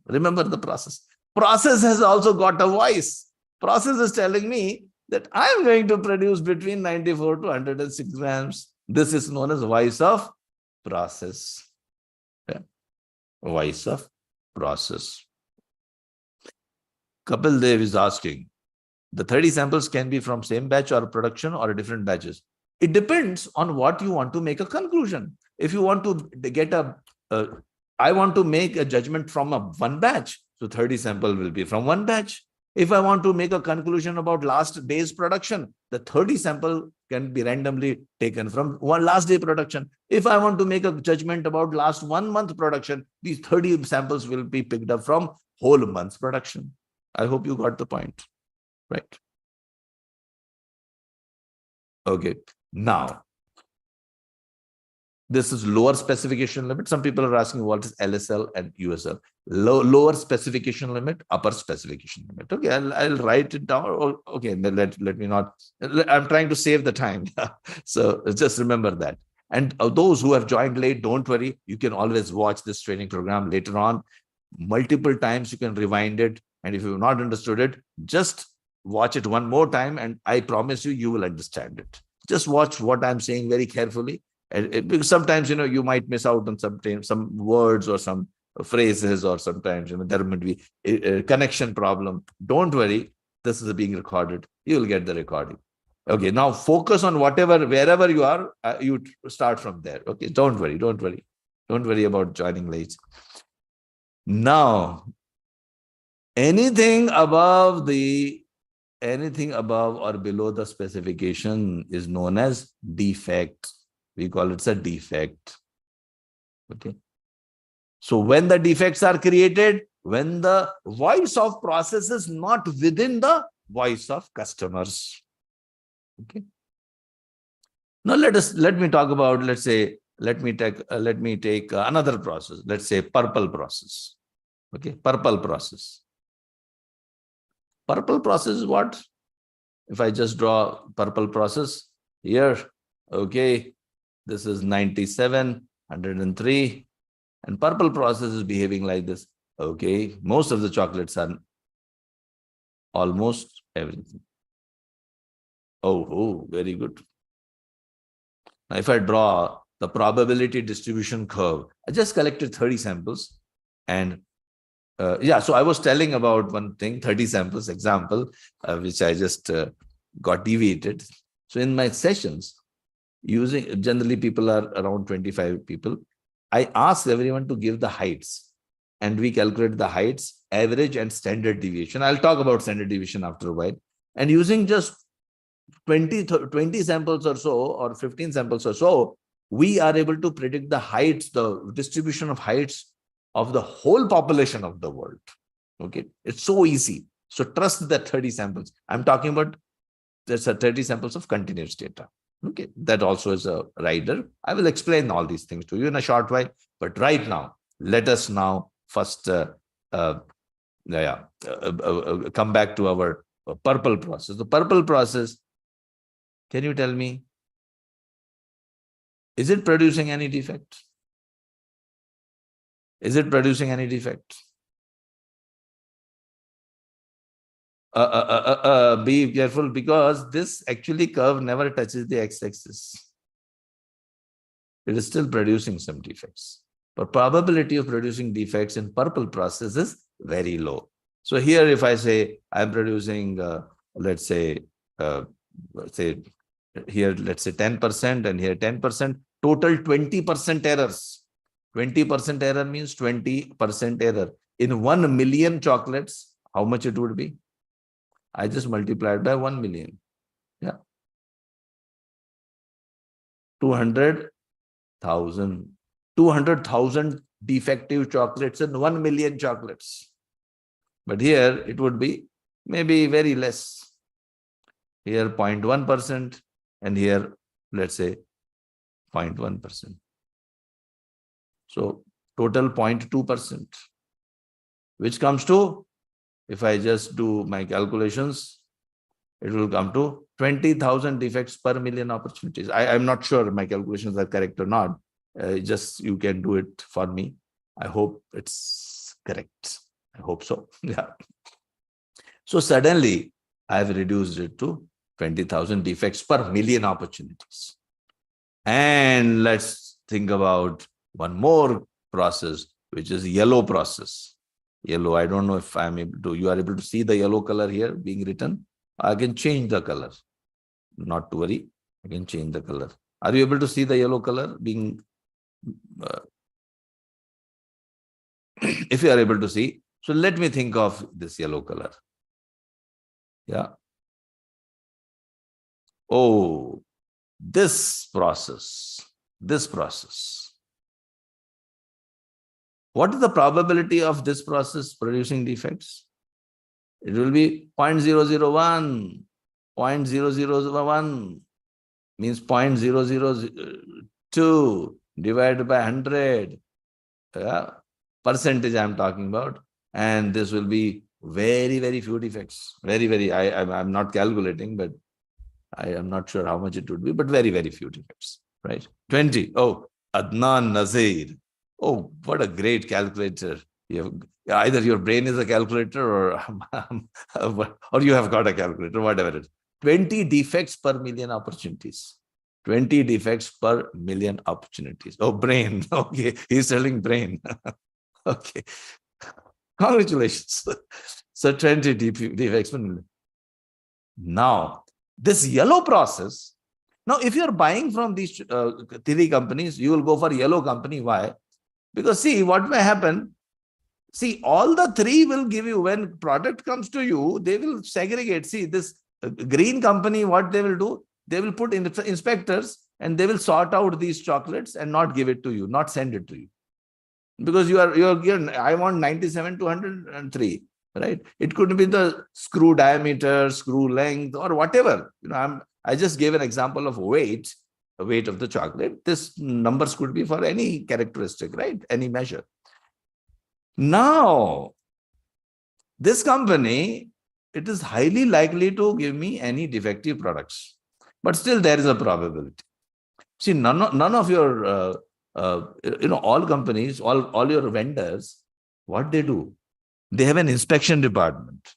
Remember the process. Process has also got a voice. Process is telling me that I'm going to produce between 94 to 106 grams. This is known as voice of process. Yeah. Voice of process. Kapil Dev is asking, the 30 samples can be from same batch or production or different batches. It depends on what you want to make a conclusion. If you want to get I want to make a judgment from one batch, so 30 sample will be from one batch. If I want to make a conclusion about last day's production, the 30 sample can be randomly taken from one last day production. If I want to make a judgment about last 1 month production, these 30 samples will be picked up from whole month's production. I hope you got the point, right? Okay, now, this is lower specification limit. Some people are asking what is LSL and USL. Lower specification limit, upper specification limit. Okay, I'll write it down. Okay, let me not. I'm trying to save the time. So just remember that. And those who have joined late, don't worry. You can always watch this training program later on. Multiple times you can rewind it. And if you've not understood it, just watch it one more time. And I promise you, you will understand it. Just watch what I'm saying very carefully. Because sometimes, you might miss out on some words or some phrases, or sometimes, there might be a connection problem. Don't worry. This is being recorded. You will get the recording. Okay. Now focus on wherever you are, you start from there. Okay. Don't worry. Don't worry about joining late. Now, anything above or below the specification is known as defect. We call it a defect. Okay. So when the defects are created, when the voice of process is not within the voice of customers. Okay. Now let me talk about, let's say, let me take another process. Let's say purple process. Okay. Purple process. Purple process is what? If I just draw purple process here, okay. This is 97, 103, and purple process is behaving like this. Okay, most of the chocolates are almost everything. Oh, very good. Now, if I draw the probability distribution curve, I just collected 30 samples. And yeah, so I was telling about one thing, 30 samples example, which I just got deviated. So in my sessions, generally people are around 25 people. I ask everyone to give the heights, and we calculate the heights, average and standard deviation. I'll talk about standard deviation after a while. And using just 20 samples or so, or 15 samples or so, we are able to predict the heights, the distribution of heights of the whole population of the world. Okay, it's so easy. So trust that 30 samples. I'm talking about there's 30 samples of continuous data. Okay, that also is a rider. I will explain all these things to you in a short while. But right now, let us now first come back to our purple process. The purple process, can you tell me, is it producing any defect? Is it producing any defect? Be careful, because this actually curve never touches the x-axis. It is still producing some defects. But probability of producing defects in purple process is very low. So here, if I say I'm producing, let's say here, let's say 10% and here 10%, total 20% errors. 20% error means 20% error. In 1 million chocolates, how much it would be? I just multiplied by 1 million. Yeah. 200,000. 200,000 defective chocolates in 1 million chocolates. But here it would be maybe very less. Here 0.1% and here, let's say 0.1%. So total 0.2%, which comes to, if I just do my calculations, it will come to 20,000 defects per million opportunities. I'm not sure my calculations are correct or not. Just you can do it for me. I hope it's correct. I hope so. Yeah. So suddenly I've reduced it to 20,000 defects per million opportunities. And let's think about one more process, which is yellow process. Yellow, I don't know if I'm able to, you are able to see the yellow color here being written. I can change the color. Not to worry, I can change the color. Are you able to see the yellow color being, if you are able to see, so let me think of this yellow color. Yeah. Oh, this process. What is the probability of this process producing defects? It will be 0.001. 0.001 means 0.002 divided by 100. Yeah. Percentage I'm talking about. And this will be very, very few defects. Very, I'm not calculating, but I am not sure how much it would be, but very, very few defects, right? 20. Oh, Adnan Nazir. Oh, what a great calculator. You have, either your brain is a calculator or you have got a calculator, whatever it is. 20 defects per million opportunities. 20 defects per million opportunities. Oh, brain. Okay, he's telling brain. Okay. Congratulations. So 20 defects per million. Now, this yellow process, now if you're buying from these three companies, you will go for yellow company. Why? Because see, what may happen, see, all the three will give you, when product comes to you, they will segregate. See, this green company, what they will do, they will put in inspectors and they will sort out these chocolates and not give it to you, not send it to you. Because you're given, I want 97 to 103, right? It could be the screw diameter, screw length, or whatever. You know, I just gave an example of weight of the chocolate. This numbers could be for any characteristic, right? Any measure. Now, this company, it is highly likely to give me any defective products, but still there is a probability. See, none of your all companies, all your vendors, what they do, they have an inspection department.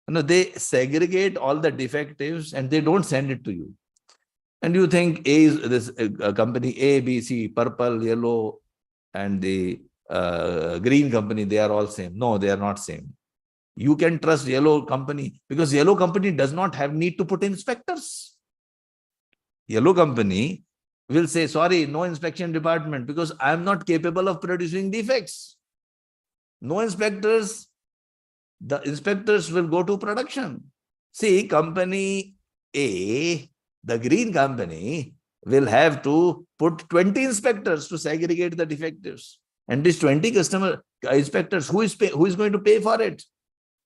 You know, they segregate all the defectives and they don't send it to you. And you think A is this company A, B, C, purple, yellow, and the green company, they are all same. No, they are not same. You can trust yellow company because yellow company does not have need to put inspectors. Yellow company will say, sorry, no inspection department because I am not capable of producing defects. No inspectors, the inspectors will go to production. See, company A, the green company, will have to put 20 inspectors to segregate the defectives. And these 20 customer inspectors, who is going to pay for it?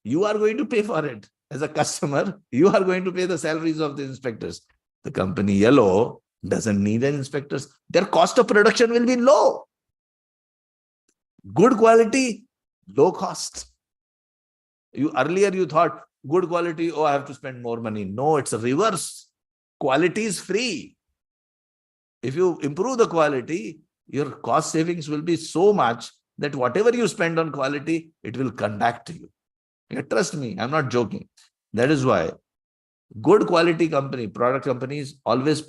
You are going to pay for it. As a customer, you are going to pay the salaries of the inspectors. The company yellow doesn't need any inspectors. Their cost of production will be low. Good quality, low cost. Earlier you thought good quality, oh, I have to spend more money. No, it's a reverse. Quality is free. If you improve the quality, your cost savings will be so much that whatever you spend on quality, it will come back to you. Yeah, trust me, I'm not joking. That is why good quality product companies always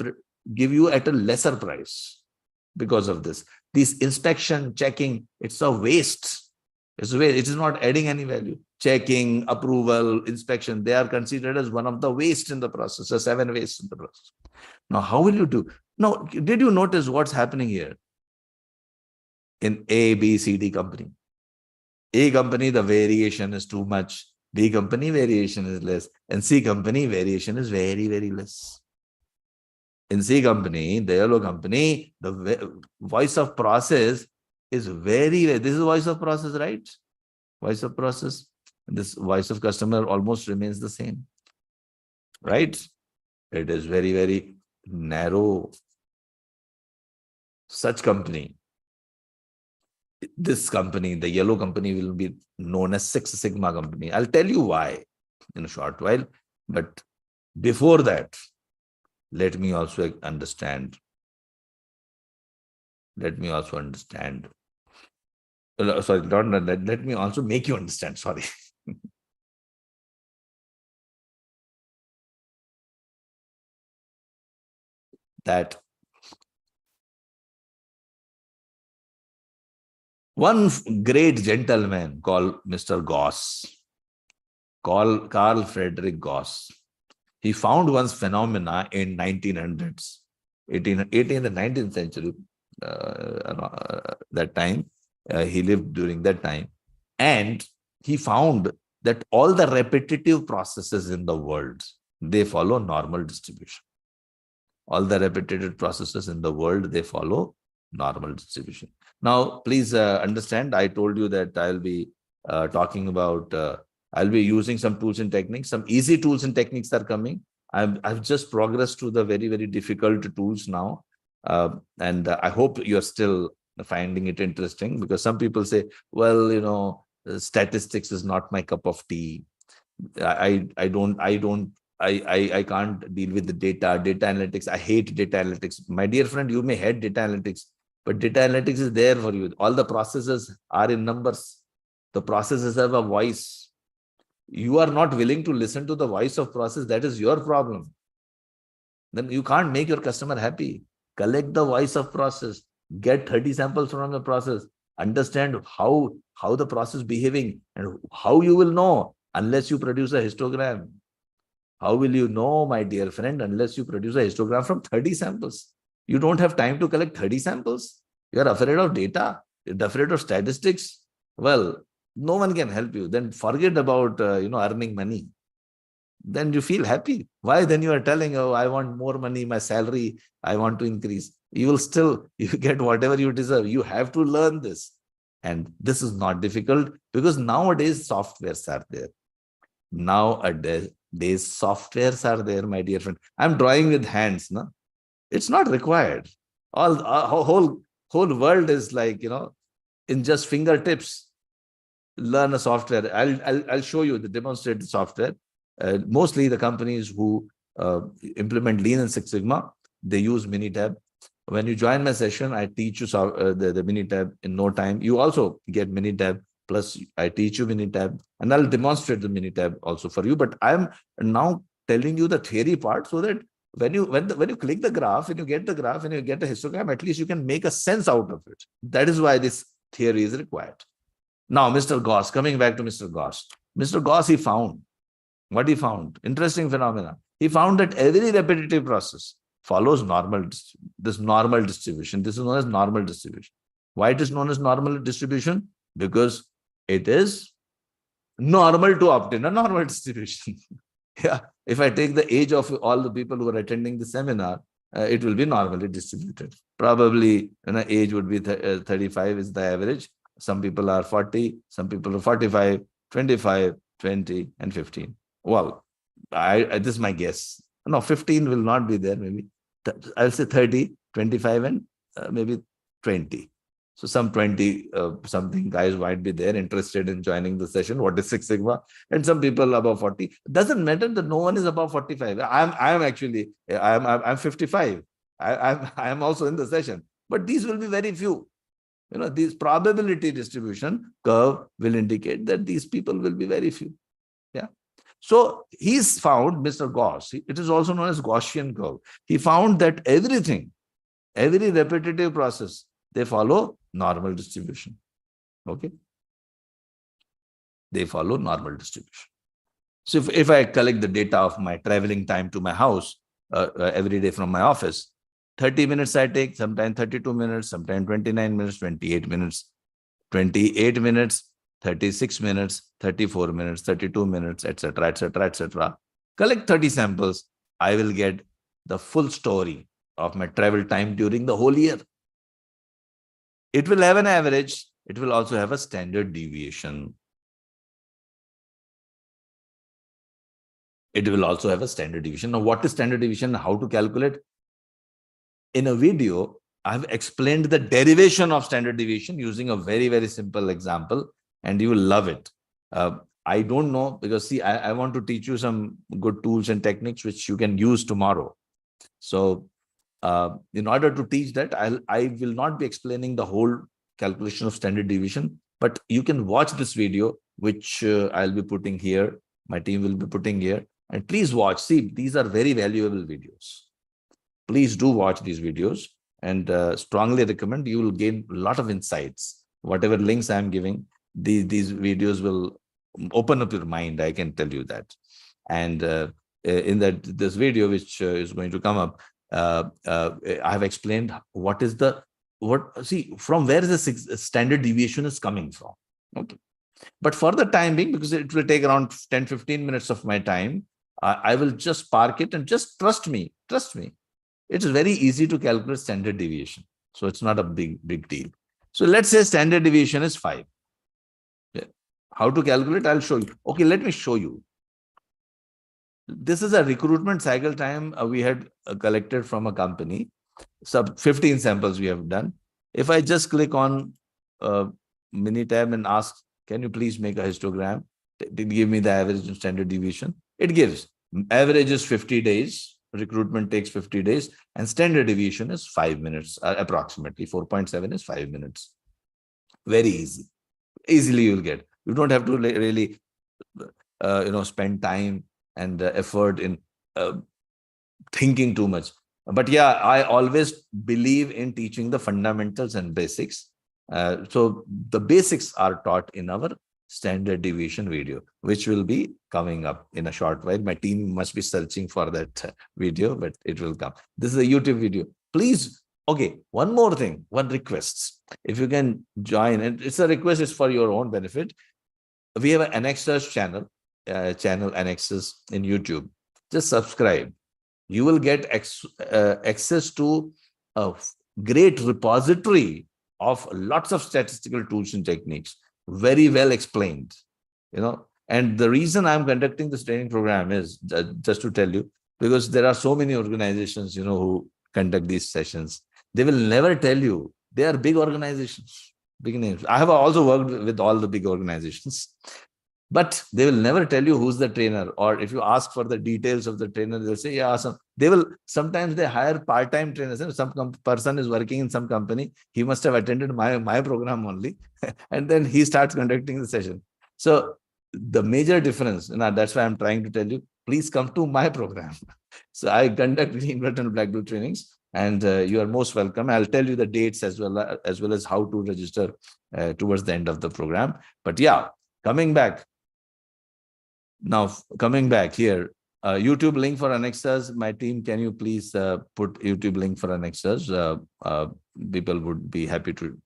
give you at a lesser price because of this. This inspection, checking, it's a waste. It's a waste. It is not adding any value. Checking, approval, inspection, they are considered as one of the waste in the process, the 7 wastes in the process. Now, how will you do? Now, did you notice what's happening here? In A, B, C, D company. A company, the variation is too much. B company, variation is less. And C company, variation is very, very less. In C company, the yellow company, the voice of process is this is voice of process, right? Voice of process. This voice of customer almost remains the same, right? It is very, very narrow. Such company, this company, the yellow company, will be known as Six Sigma company. I'll tell you why in a short while. But before that, let me also understand. Let me also understand. Sorry, let me also make you understand. Sorry. That one great gentleman called Mr. Gauss, Carl Friedrich Gauss, he found one phenomena in 1900s, 18th and 19th century, that time. He lived during that time. And he found that all the repetitive processes in the world, they follow normal distribution. All the repetitive processes in the world, they follow normal distribution. Now, please understand, I told you that I'll be talking about, I'll be using some tools and techniques. Some easy tools and techniques are coming. I've just progressed to the very, very difficult tools now. And I hope you're still finding it interesting, because some people say, well, statistics is not my cup of tea. I can't deal with the data analytics. I hate data analytics. My dear friend, you may hate data analytics, but data analytics is there for you. All the processes are in numbers. The processes have a voice. You are not willing to listen to the voice of process. That is your problem. Then you can't make your customer happy. Collect the voice of process. Get 30 samples from the process. Understand how the process behaving, and how you will know unless you produce a histogram. How will you know, my dear friend, unless you produce a histogram from 30 samples? You don't have time to collect 30 samples. You're afraid of data. You're afraid of statistics. Well, no one can help you. Then forget about earning money. Then you feel happy. Why? Then you are telling, oh, I want more money, my salary, I want to increase. You will still, you get whatever you deserve. You have to learn this. And this is not difficult, because nowadays softwares are there. Nowadays softwares are there, my dear friend. I'm drawing with hands, no? It's not required. Whole world is like, in just fingertips. Learn a software. I'll show you the demonstrated software. Mostly the companies who implement Lean and Six Sigma, they use Minitab. When you join my session, I teach you the Minitab in no time. You also get Minitab. Plus, I teach you Minitab, and I'll demonstrate the Minitab also for you. But I'm now telling you the theory part, so that when you click the graph and you get the graph and you get a histogram, at least you can make a sense out of it. That is why this theory is required. Now, Mr. Gauss, coming back to Mr. Gauss. Mr. Gauss, he found what he found. Interesting phenomena. He found that every repetitive process follows normal distribution. This is known as normal distribution. Why it is known as normal distribution? Because it is normal to obtain a normal distribution. Yeah. If I take the age of all the people who are attending the seminar, it will be normally distributed. Probably age would be 35 is the average. Some people are 40, some people are 45, 25, 20, and 15. Well, this is my guess. No, 15 will not be there. Maybe I'll say 30, 25, and maybe 20. So some 20 something guys might be there interested in joining the session. What is Six Sigma? And some people above 40. It doesn't matter that no one is above 45. I'm 55. I'm also in the session. But these will be very few. This probability distribution curve will indicate that these people will be very few. Yeah. So he's found, Mr. Gauss, it is also known as Gaussian curve. He found that every repetitive process, they follow normal distribution. Okay. They follow normal distribution. So if I collect the data of my traveling time to my house every day from my office, 30 minutes I take, sometimes 32 minutes, sometimes 29 minutes, 28 minutes, 28 minutes, 36 minutes, 34 minutes, 32 minutes, etc., etc., etc. Collect 30 samples, I will get the full story of my travel time during the whole year. It will have an average. It will also have a standard deviation. It will also have a standard deviation. Now, what is standard deviation? How to calculate? In a video, I've explained the derivation of standard deviation using a very, very simple example, and you will love it. I don't know, because see, I want to teach you some good tools and techniques which you can use tomorrow. So in order to teach that, I will not be explaining the whole calculation of standard deviation, but you can watch this video, which I'll be putting here. My team will be putting here. And please watch. See, these are very valuable videos. Please do watch these videos, and strongly recommend. You will gain a lot of insights. Whatever links I'm giving, these videos will open up your mind. I can tell you that. And in this video, which is going to come up, I have explained from where the standard deviation is coming from. Okay. But for the time being, because it will take around 10-15 minutes of my time, I will just park it and just trust me. It's very easy to calculate standard deviation. So it's not a big deal. So let's say standard deviation is 5. Yeah. How to calculate? I'll show you. Okay, let me show you. This is a recruitment cycle time we had collected from a company. 15 samples we have done. If I just click on mini tab and ask, can you please make a histogram? It give me the average and standard deviation. It gives average is 50 days. Recruitment takes 50 days, and standard deviation is 5 minutes, approximately 4.7 is 5 minutes. Very easy. Easily you'll get. You don't have to really, spend time and effort in thinking too much. But yeah, I always believe in teaching the fundamentals and basics. So the basics are taught in our standard deviation video, which will be coming up in a short while. My team must be searching for that video, but it will come. This is a YouTube video. Please, okay, one more thing, one request. If you can join, and it's a request, it's for your own benefit. We have an Anexas channel Anexas in YouTube. Just subscribe. You will get access to a great repository of lots of statistical tools and techniques, very well explained. And the reason I'm conducting this training program is just to tell you, because there are so many organizations, who conduct these sessions. They will never tell you. They are big organizations, big names. I have also worked with all the big organizations, but they will never tell you who's the trainer. Or if you ask for the details of the trainer, they'll say, yeah, sometimes they hire part-time trainers. Some person is working in some company. He must have attended my program only. And then he starts conducting the session. So the major difference, and that's why I'm trying to tell you, please come to my program. So I conduct green belt and black belt trainings, and you are most welcome. I'll tell you the dates as well as how to register towards the end of the program. But yeah, coming back here, YouTube link for Anexas. My team, can you please put YouTube link for Anexas? People would be happy to.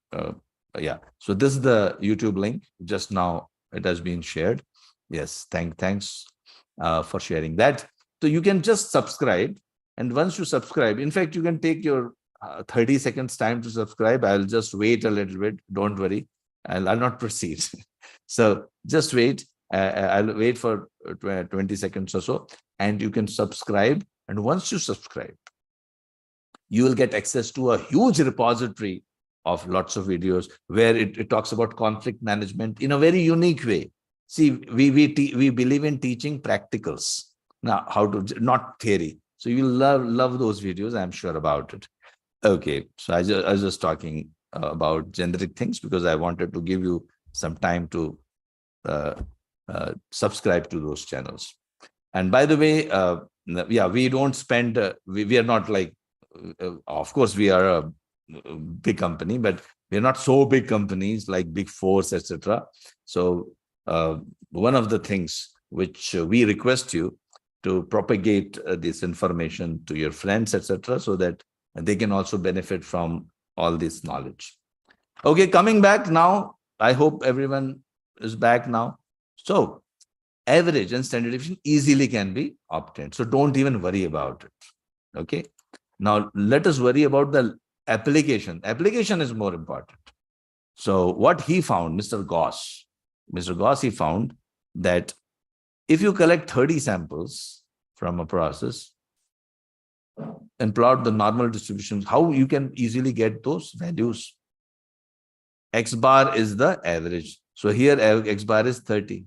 Yeah. So this is the YouTube link. Just now it has been shared. Yes. Thanks for sharing that. So you can just subscribe, and once you subscribe, in fact, you can take your 30 seconds time to subscribe. I'll just wait a little bit. Don't worry. I'll not proceed. So just wait. I'll wait for 20 seconds or so, and you can subscribe. And once you subscribe, you will get access to a huge repository of lots of videos where it talks about conflict management in a very unique way. See, we believe in teaching practicals. Now, how to, not theory. So you'll love those videos. I'm sure about it. Okay. So I was just talking about generic things because I wanted to give you some time to subscribe to those channels. And by the way, yeah, we don't spend, we are not like, of course, we are a big company, but we're not so big companies like Big Fours, etc. So one of the things which we request you to propagate this information to your friends, etc., so that they can also benefit from all this knowledge. Okay, coming back now, I hope everyone is back now. So average and standard deviation easily can be obtained. So don't even worry about it. Okay. Now let us worry about the application. Application is more important. So what he found, Mr. Gauss, he found that if you collect 30 samples from a process and plot the normal distributions, how you can easily get those values. X bar is the average. So here X bar is 30.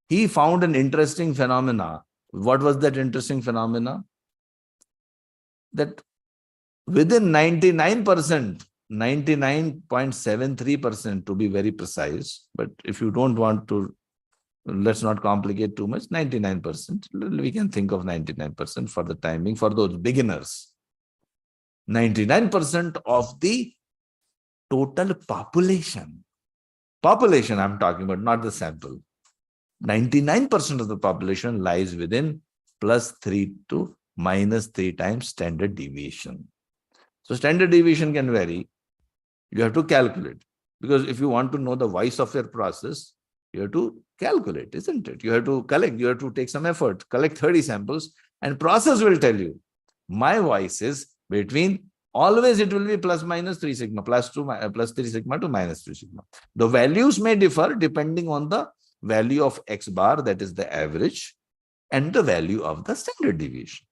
He found an interesting phenomena. What was that interesting phenomena? That within 99%, 99.73% to be very precise, but if you don't want to, let's not complicate too much, 99%, we can think of 99% for the timing for those beginners. 99% of the total population I'm talking about, not the sample. 99% of the population lies within +3 to -3 times standard deviation. So standard deviation can vary. You have to calculate, because if you want to know the voice of your process, you have to calculate, isn't it? You have to collect, you have to take some effort, collect 30 samples, and process will tell you, my voice is between, always it will be ±3 sigma, +3 sigma to -3 sigma. The values may differ depending on the value of X bar, that is the average, and the value of the standard deviation.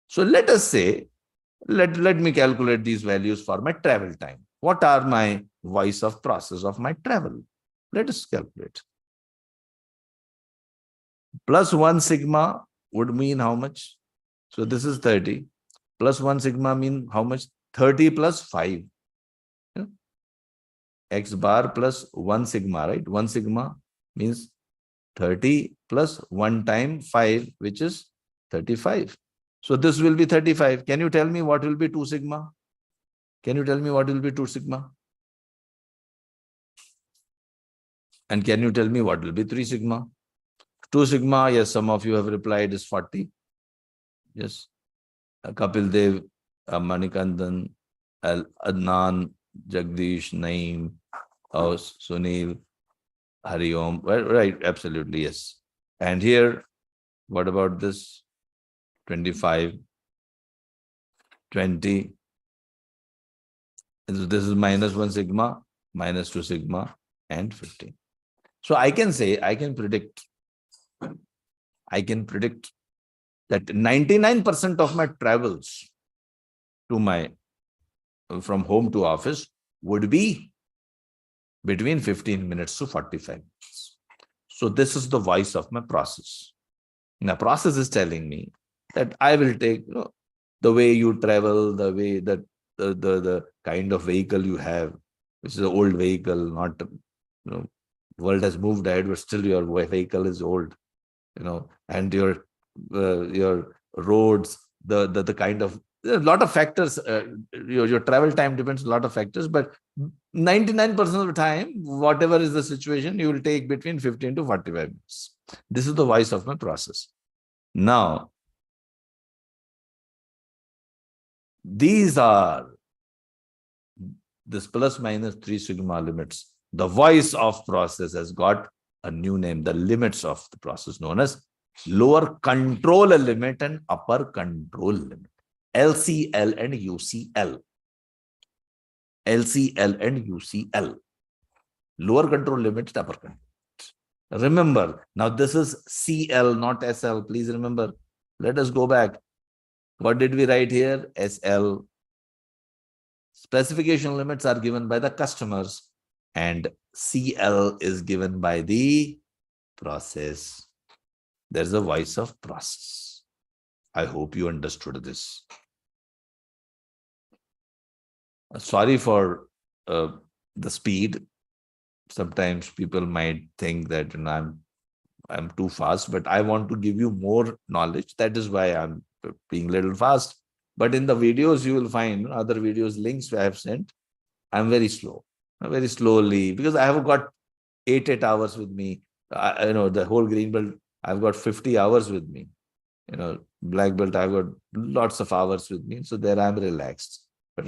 So let us say, let me calculate these values for my travel time. What are my voice of process of my travel? Let us calculate. +1 sigma would mean how much? So this is 30. +1 sigma mean how much? 30 plus 5. Yeah. X bar plus 1 sigma, right? 1 sigma means 30 plus 1 time 5, which is 35. So this will be 35. Can you tell me what will be 2 sigma? Can you tell me what will be 2 sigma? And can you tell me what will be 3 sigma? 2 sigma, yes, some of you have replied, is 40. Yes. Kapil Dev, Manikandan, Adnan, Jagdish, Naeem, Sunil, Hari Om. Right, absolutely, yes. And here, what about this? 25, 20. This is -1 sigma, -2 sigma, and 15. So I can say, I can predict that 99% of my travels to from home to office would be between 15 minutes to 45 minutes. So this is the voice of my process. Now, process is telling me that I will take, the way you travel, the way that the kind of vehicle you have, which is an old vehicle, not, world has moved ahead, but still your vehicle is old, and your roads, the kind of, there are a lot of factors. Your travel time depends on a lot of factors, but 99% of the time, whatever is the situation, you will take between 15 to 45 minutes. This is the voice of my process. Now, these are this +-3 sigma limits. The voice of process has got a new name, the limits of the process, known as lower control limit and upper control limit. LCL and UCL. LCL and UCL. Lower control limit, upper control limit. Remember, now this is CL, not SL. Please remember. Let us go back. What did we write here? SL. Specification limits are given by the customers, and CL is given by the process. There's a voice of process. I hope you understood this. Sorry for the speed. Sometimes people might think that I'm too fast, but I want to give you more knowledge. That is why I'm being a little fast. But in the videos, you will find other videos, links I have sent. I'm very slow, very slowly, because I have got 8 hours with me. The whole green belt, I've got 50 hours with me. Black belt, I've got lots of hours with me. So there I'm relaxed. But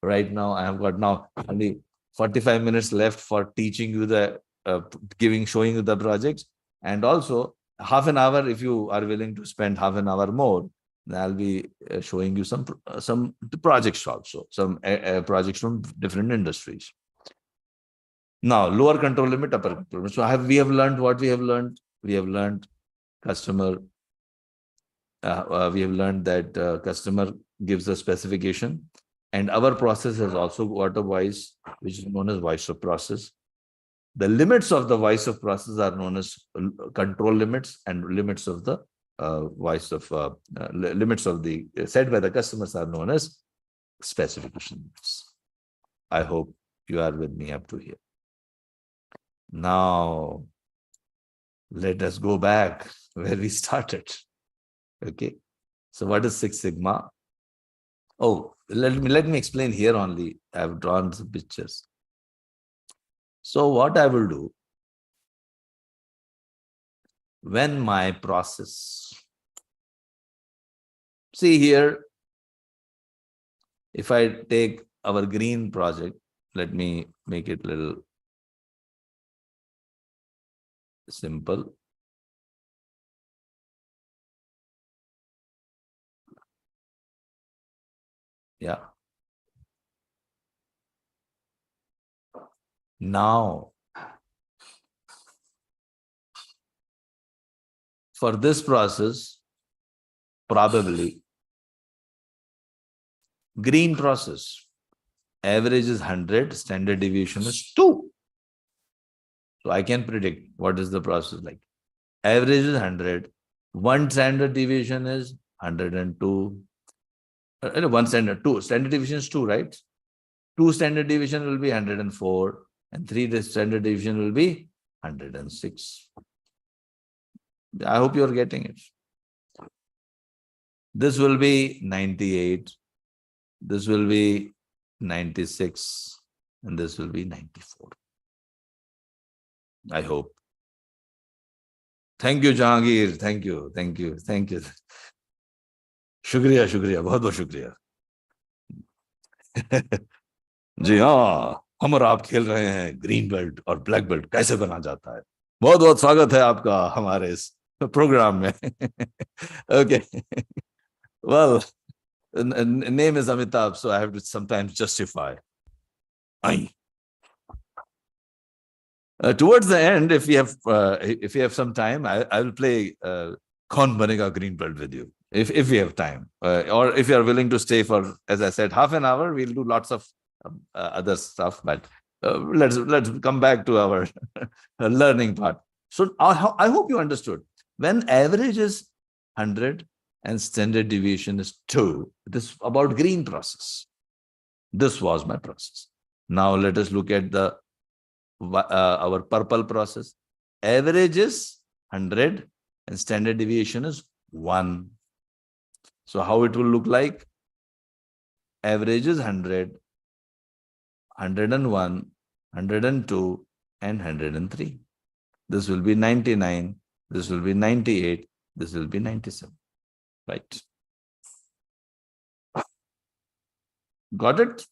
right now, I have got now only 45 minutes left for teaching you showing you the projects. And also half an hour, if you are willing to spend half an hour more, then I'll be showing you some projects also, some projects from different industries. Now, lower control limit, upper control limit. So we have learned what we have learned. We have learned customer. We have learned that customer gives a specification, and our process has also got a voice, which is known as voice of process. The limits of the voice of process are known as control limits, and limits of the limits of the set by the customers are known as specification limits. I hope you are with me up to here. Now, let us go back where we started. Okay. So what is Six Sigma? Oh, let me explain here only. I've drawn some pictures. So what I will do, when my process, see here, if I take our green project, let me make it a little simple. Yeah. Now, for this process, probably green process, average is 100, standard deviation is 2. So I can predict what is the process like. Average is 100. One standard deviation is 102. One standard, 2. Standard deviation is 2, right? 2 standard deviation will be 104. And 3 standard deviation will be 106. I hope you're getting it. This will be 98. This will be 96. And this will be 94. I hope. Thank you, Jahangir. Thank you. Thank you. Thank you. Shukriya, shukriya. बहुत बहुत शुक्रिया. जी हाँ, हम और आप खेल रहे हैं ग्रीन बेल्ट और ब्लैक बेल्ट कैसे बना जाता है. बहुत बहुत स्वागत है आपका हमारे इस प्रोग्राम में. Okay. Well, name is Amitabh, so I have to sometimes justify. Towards the end, if we have some time, I will play Kaun Banega Green Belt with you, if we have time, or if you are willing to stay for, as I said, half an hour. We'll do lots of other stuff, but let's come back to our learning part. So I hope you understood. When average is 100 and standard deviation is 2, this about green process. This was my process. Now let us look at the our purple process. Average is 100 and standard deviation is 1. So how it will look like? Average is 100, 101, 102, and 103. This will be 99. This will be 98. This will be 97. Right. Got it?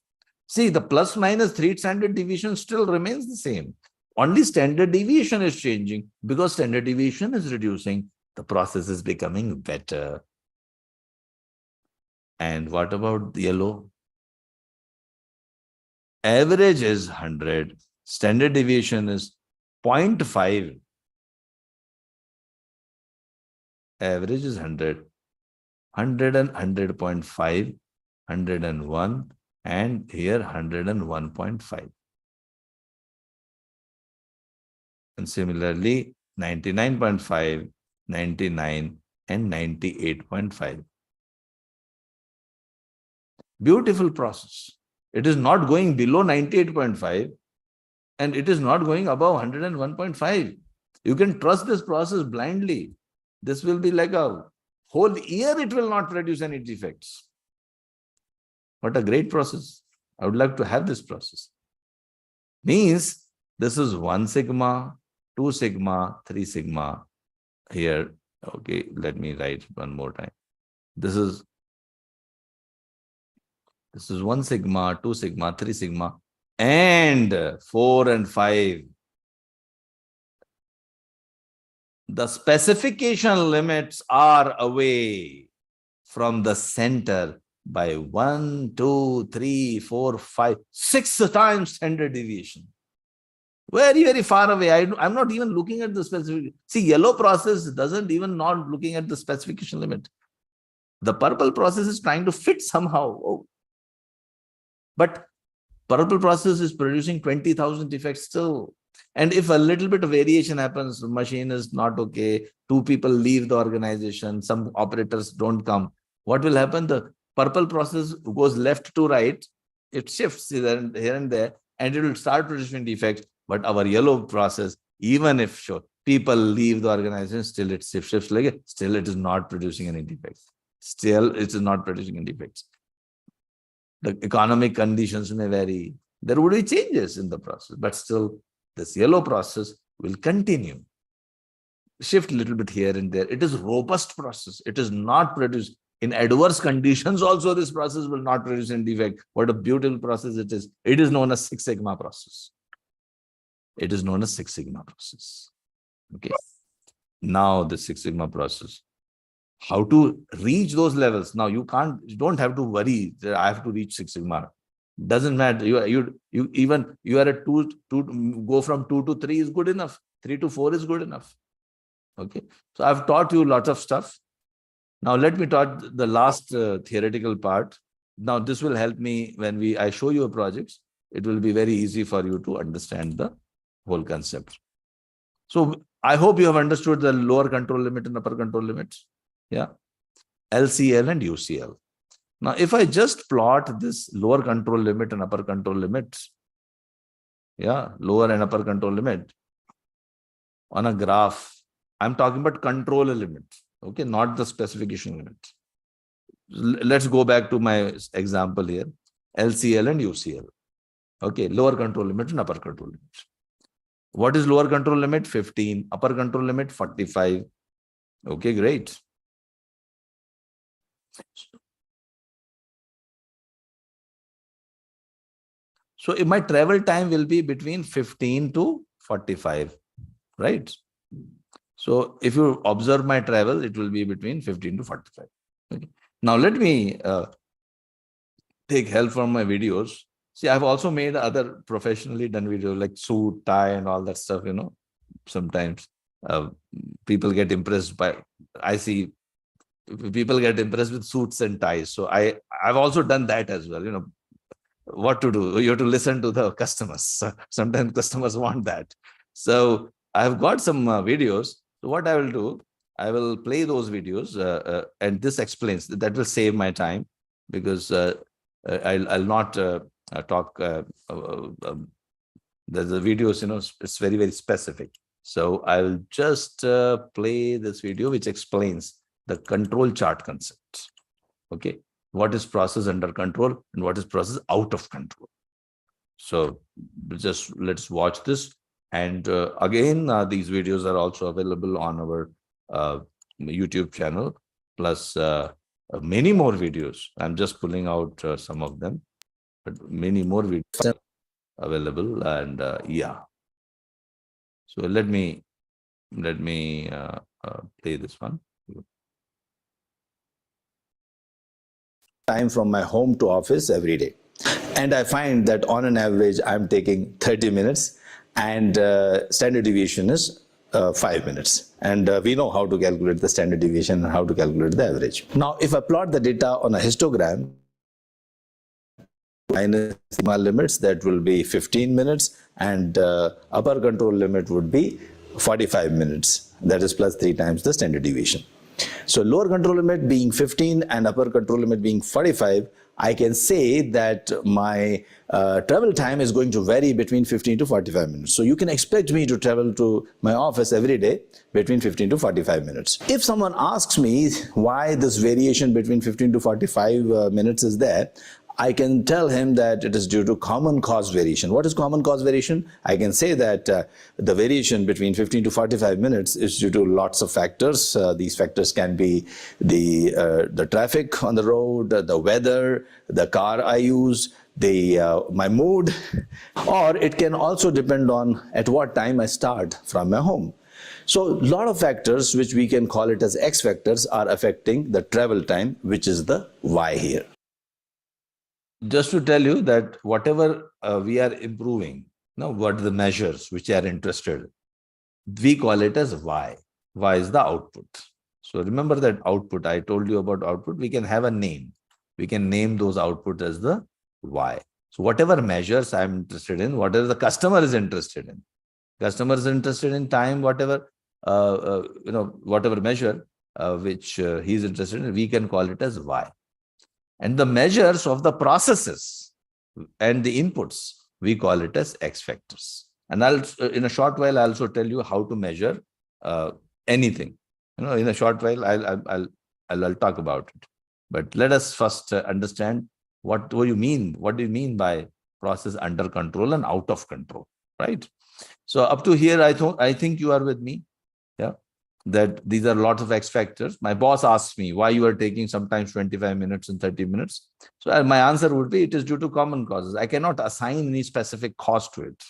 See, the plus minus 3 standard deviation still remains the same. Only standard deviation is changing. Because standard deviation is reducing, the process is becoming better. And what about the yellow? Average is 100. Standard deviation is 0.5. Average is 100. 100 and 100.5, 101, and here 101.5. And similarly, 99.5, 99, and 98.5. Beautiful process. It is not going below 98.5, and it is not going above 101.5. You can trust this process blindly. This will be like a whole year, it will not produce any defects. What a great process. I would like to have this process. Means this is 1 sigma, 2 sigma, 3 sigma here. Okay, let me write one more time. This is 1 sigma, 2 sigma, 3 sigma, and 4 and 5. The specification limits are away from the center by 1, 2, 3, 4, 5, 6 times standard deviation. Very, very far away. I'm not even looking at the specific. See, yellow process doesn't even not looking at the specification limit. The purple process is trying to fit somehow. Oh. But purple process is producing 20,000 defects still. And if a little bit of variation happens, the machine is not okay, 2 people leave the organization, some operators don't come, what will happen? The purple process goes left to right, it shifts here and there, and it will start producing defects. But our yellow process, even if people leave the organization, still it shifts like it, still it is not producing any defects. Still it is not producing any defects. The economic conditions may vary. There would be changes in the process, but still this yellow process will continue. Shift a little bit here and there. It is robust process. It is not produced in adverse conditions. Also, this process will not produce any defect. What a beautiful process it is. It is known as 6 sigma process. It is known as 6 sigma process. Okay. Now the 6 sigma process. How to reach those levels? Now you don't have to worry that I have to reach 6 sigma. Doesn't matter. You are at 2, go from 2 to 3 is good enough. 3 to 4 is good enough. Okay. So I've taught you lots of stuff. Now let me talk the last theoretical part. Now this will help me when I show you a project. It will be very easy for you to understand the whole concept. So I hope you have understood the lower control limit and upper control limit. Yeah. LCL and UCL. Now, if I just plot this lower control limit and upper control limit, yeah, lower and upper control limit on a graph, I'm talking about control limit, okay, not the specification limit. Let's go back to my example here, LCL and UCL. Okay, lower control limit and upper control limit. What is lower control limit? 15, upper control limit 45. Okay, great. So if my travel time will be between 15 to 45, right? So if you observe my travel, it will be between 15 to 45. Okay. Now let me take help from my videos. See, I've also made other professionally done videos like suit, tie, and all that stuff, you know. Sometimes people get impressed by, I see people get impressed with suits and ties. So I've also done that as well, you know. What to do? You have to listen to the customers. Sometimes customers want that. So I've got some videos. So what I will do, I will play those videos and this explains, that will save my time because I'll not talk, the videos, you know, it's very, very specific. So I'll just play this video which explains the control chart concept. Okay. What is process under control and what is process out of control. So just let's watch this. And again, these videos are also available on our YouTube channel, plus many more videos. I'm just pulling out some of them, but many more videos available. And yeah. So let me play this one. Time from my home to office every day, and I find that on an average I'm taking 30 minutes and standard deviation is 5 minutes, and we know how to calculate the standard deviation and how to calculate the average. Now if I plot the data on a histogram, minus sigma limits, that will be 15 minutes, and upper control limit would be 45 minutes, that is plus 3 times the standard deviation. So lower control limit being 15 and upper control limit being 45, I can say that my travel time is going to vary between 15 to 45 minutes. So you can expect me to travel to my office every day between 15 to 45 minutes. If someone asks me why this variation between 15 to 45 minutes is there, I can tell him that it is due to common cause variation. What is common cause variation? I can say that the variation between 15 to 45 minutes is due to lots of factors. These factors can be the traffic on the road, the weather, the car I use, my mood, or it can also depend on at what time I start from my home. So a lot of factors, which we can call it as X factors, are affecting the travel time, which is the Y here. Just to tell you that whatever we are improving, what are the measures which are interested, we call it as Y. Y is the output. So remember that output, I told you about output, we can have a name. We can name those output as the Y. So whatever measures I'm interested in, whatever the customer is interested in, customer is interested in time, whatever, whatever measure which he's interested in, we can call it as Y. And the measures of the processes and the inputs, we call it as X factors. And in a short while, I'll also tell you how to measure anything. In a short while, I'll talk about it. But let us first understand what do you mean? What do you mean by process under control and out of control, right? So up to here, I think you are with me. Yeah. That these are lots of X factors. My boss asks me why you are taking sometimes 25 minutes and 30 minutes. So my answer would be, it is due to common causes. I cannot assign any specific cause to it.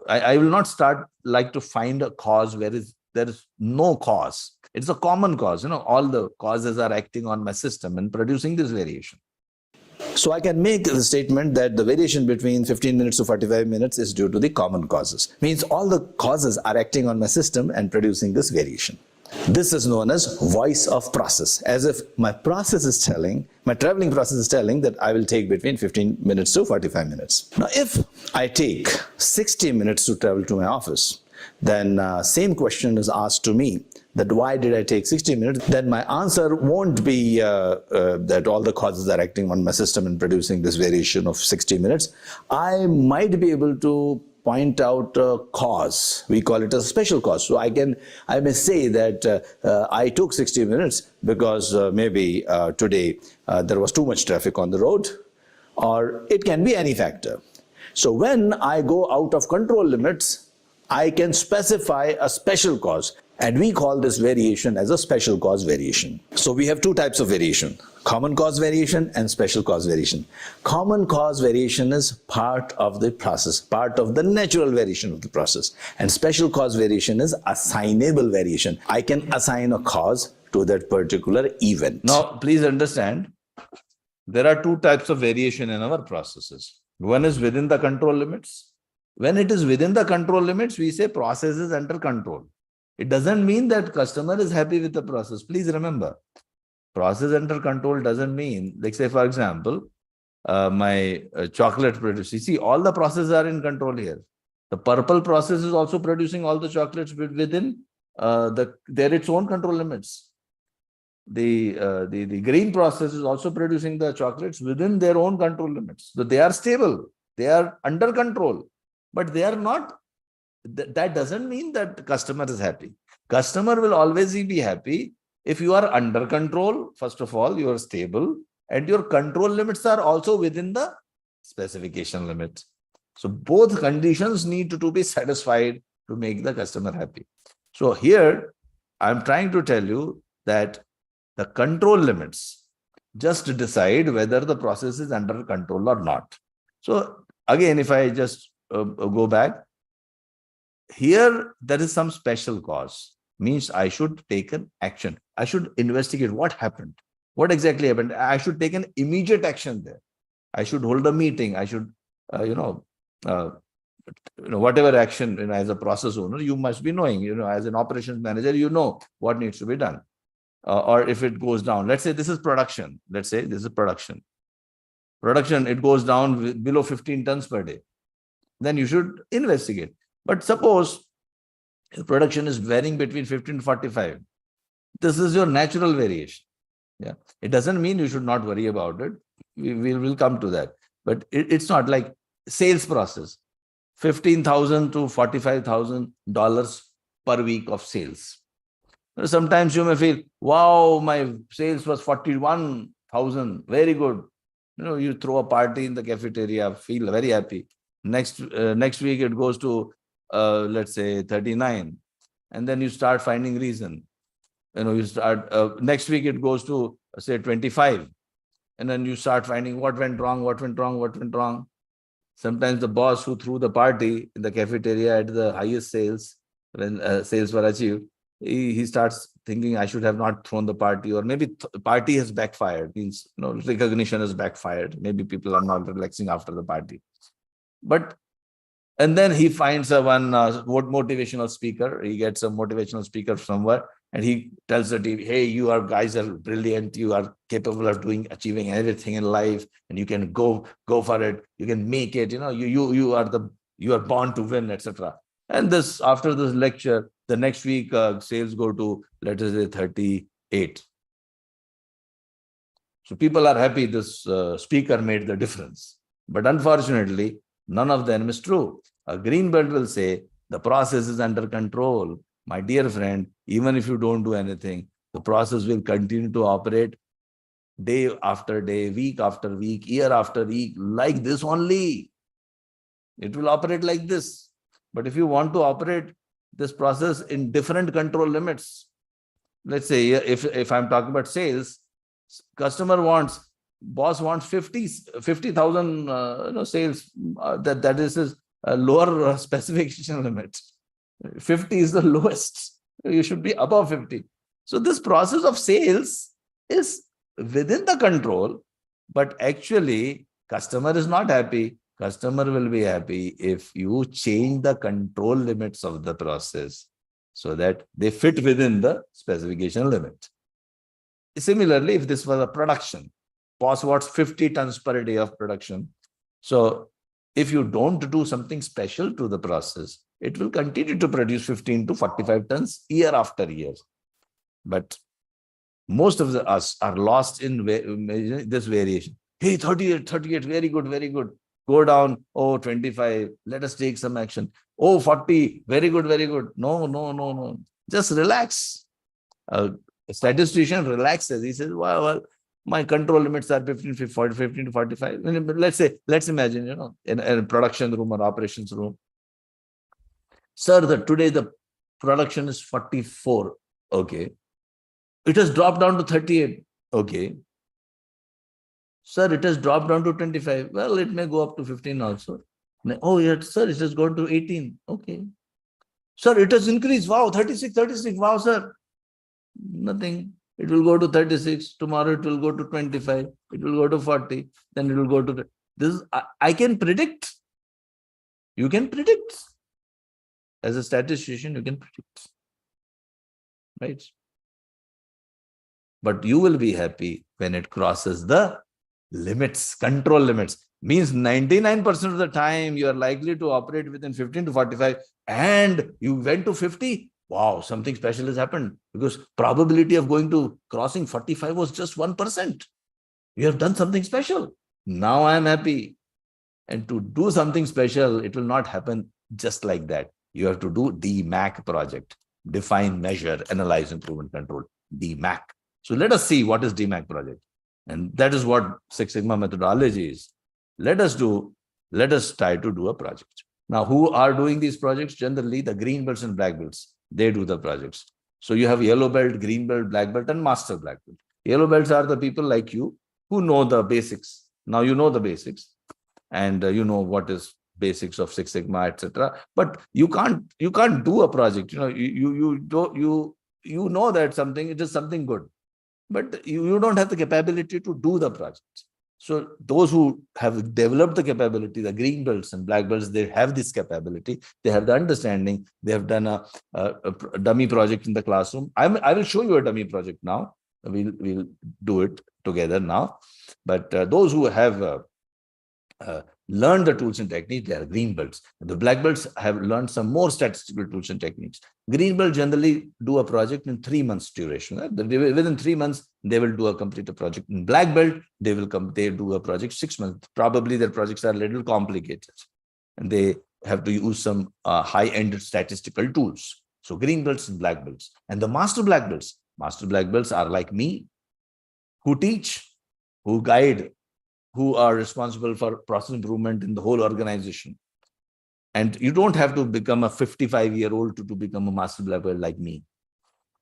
I will not start like to find a cause where there is no cause. It's a common cause. All the causes are acting on my system and producing this variation. So I can make the statement that the variation between 15 minutes to 45 minutes is due to the common causes. Means all the causes are acting on my system and producing this variation. This is known as voice of process, as if my process is telling, my traveling process is telling that I will take between 15 minutes to 45 minutes. Now, if I take 60 minutes to travel to my office, then same question is asked to me, that why did I take 60 minutes? Then my answer won't be that all the causes are acting on my system and producing this variation of 60 minutes. I might be able to point out a cause. We call it a special cause. So I may say that I took 60 minutes because maybe today there was too much traffic on the road, or it can be any factor. So when I go out of control limits, I can specify a special cause, and we call this variation as a special cause variation. So we have two types of variation: common cause variation and special cause variation. Common cause variation is part of the process, part of the natural variation of the process, and special cause variation is assignable variation. I can assign a cause to that particular event. Now, please understand, there are two types of variation in our processes. One is within the control limits. When it is within the control limits, we say process is under control. It doesn't mean that customer is happy with the process. Please remember, process under control doesn't mean, like say for example, my chocolate produce. You see, all the processes are in control here. The purple process is also producing all the chocolates within its own control limits. The green process is also producing the chocolates within their own control limits. So they are stable. They are under control. But they are not, that doesn't mean that customer is happy. Customer will always be happy if you are under control. First of all, you are stable and your control limits are also within the specification limit. So both conditions need to be satisfied to make the customer happy. So here, I'm trying to tell you that the control limits just decide whether the process is under control or not. So again, if I just go back, here there is some special cause, means I should take an action. I should investigate what happened. What exactly happened? I should take an immediate action there. I should hold a meeting. I should, whatever action, as a process owner, you must be knowing, as an operations manager, you know what needs to be done. Or if it goes down, let's say this is production. Let's say this is production. Production, it goes down below 15 tons per day. Then you should investigate. But suppose the production is varying between 15 to 45. This is your natural variation. Yeah, it doesn't mean you should not worry about it. We will come to that. But it's not like sales process. $15,000 to $45,000 per week of sales. Sometimes you may feel, wow, my sales was 41,000, very good. You throw a party in the cafeteria, feel very happy. Next week it goes to let's say 39, and then you start finding reason. You start next week it goes to say 25, and then you start finding what went wrong. Sometimes the boss who threw the party in the cafeteria at the highest sales, when sales were achieved, he starts thinking, I should have not thrown the party, or maybe party has backfired, means recognition has backfired. Maybe people are not relaxing after the party. And then he finds one motivational speaker. He gets a motivational speaker somewhere, and he tells the team, hey, guys are brilliant. You are capable of achieving everything in life, and you can go for it. You can make it. You are born to win, etc. And after this lecture, the next week sales go to, let us say, 38. So people are happy this speaker made the difference. But unfortunately, none of them is true. A green belt will say, the process is under control. My dear friend, even if you don't do anything, the process will continue to operate day after day, week after week, year after week, like this only. It will operate like this. But if you want to operate this process in different control limits, let's say if I'm talking about sales, boss wants 50,000 sales. That is his lower specification limit. 50 is the lowest. You should be above 50. So this process of sales is within the control, but actually customer is not happy. Customer will be happy if you change the control limits of the process so that they fit within the specification limit. Similarly, if this was a production, boss wants 50 tons per day of production. So if you don't do something special to the process, it will continue to produce 15 to 45 tons year after year. But most of us are lost in this variation. Hey, 38, very good, very good. Go down, oh, 25, let us take some action. Oh, 40, very good, very good. No. Just relax. A statistician relaxes. He says, well, my control limits are 15 to 45. Let's imagine, in a production room or operations room. Sir, today the production is 44. Okay. It has dropped down to 38. Okay. Sir, it has dropped down to 25. Well, it may go up to 15 also. Oh, yes, sir, it has gone to 18. Okay. Sir, it has increased. Wow, 36. Wow, sir. Nothing. It will go to 36. Tomorrow it will go to 25. It will go to 40. Then it will go to this. I can predict. You can predict. As a statistician, you can predict. Right? But you will be happy when it crosses the limits, control limits. Means 99% of the time you are likely to operate within 15 to 45, and you went to 50. Wow, something special has happened, because probability of going to crossing 45 was just 1%. You have done something special. Now I am happy. And to do something special, it will not happen just like that. You have to do DMAC project. Define, measure, analyze, improve, and control. DMAC. So let us see what is DMAC project. And that is what Six Sigma methodology is. Let us try to do a project. Now, who are doing these projects? Generally, the green belts and black belts. They do the projects. So you have yellow belt, green belt, black belt, and master black belt. Yellow belts are the people like you who know the basics. Now you know the basics, and you know what is basics of Six Sigma, etc. But you can't do a project. You know that something, it is something good, but you don't have the capability to do the project. So those who have developed the capability, the green belts and black belts, they have this capability. They have the understanding. They have done a dummy project in the classroom. I will show you a dummy project now. We'll do it together now. But those who have learn the tools and techniques, they are green belts. The black belts have learned some more statistical tools and techniques. Green belt generally do a project in 3 months duration. Within 3 months, they will do a complete project. In black belt, they do a project 6 months. Probably their projects are a little complicated, and they have to use some high-end statistical tools. So green belts and black belts. And the master black belts are like me, who teach, who guide, who are responsible for process improvement in the whole organization. And you don't have to become a 55-year-old to become a master black belt like me.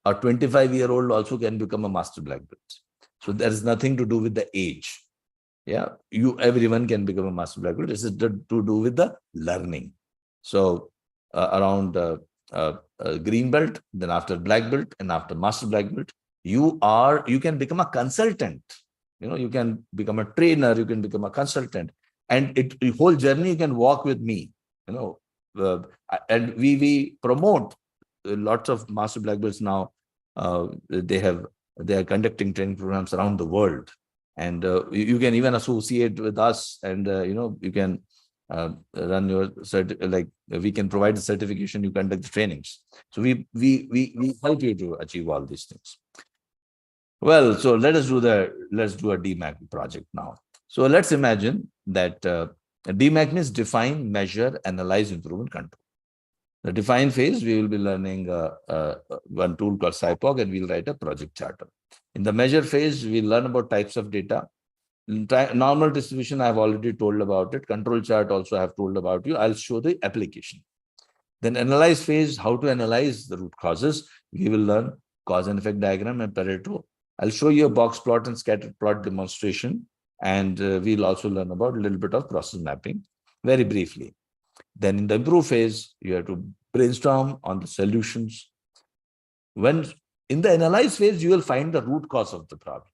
A 25-year-old also can become a master black belt. So there is nothing to do with the age. Yeah, everyone can become a master black belt. This is to do with the learning. So around green belt, then after black belt, and after master black belt, you can become a consultant. You can become a trainer, you can become a consultant, and the whole journey you can walk with me. And we promote lots of master black belts now. They are conducting training programs around the world, and you can even associate with us, and you can run your we can provide the certification, you conduct the trainings. So we help you to achieve all these things. Well, so let's do a DMAC project now. So let's imagine that DMAC means define, measure, analyze, improvement, control. The define phase, we will be learning one tool called SIPOC, and we'll write a project charter. In the measure phase, we'll learn about types of data. Normal distribution, I've already told about it. Control chart also I have told about you. I'll show the application. Then analyze phase, how to analyze the root causes. We will learn cause and effect diagram and Pareto. I'll show you a box plot and scatter plot demonstration. And we'll also learn about a little bit of process mapping very briefly. Then in the improve phase, you have to brainstorm on the solutions. When in the analyze phase, you will find the root cause of the problem.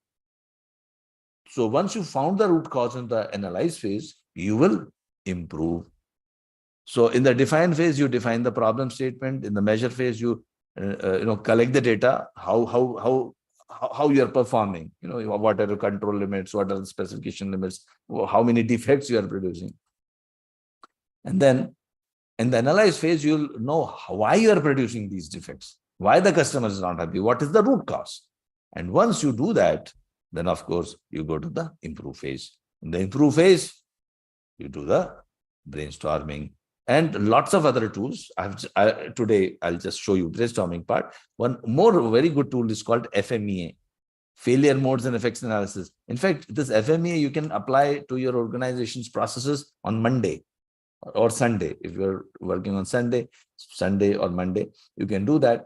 So once you found the root cause in the analyze phase, you will improve. So in the define phase, you define the problem statement. In the measure phase, you collect the data, how you are performing, what are the control limits, what are the specification limits, how many defects you are producing. And then in the analyze phase, you'll know why you are producing these defects, why the customer is not happy, what is the root cause. And once you do that, then of course you go to the improve phase. In the improve phase, you do the brainstorming and lots of other tools. Today I'll just show you brainstorming part. One more very good tool is called FMEA, failure modes and effects analysis. In fact, this FMEA you can apply to your organization's processes on Monday or Sunday. If you're working on Sunday or Monday, you can do that.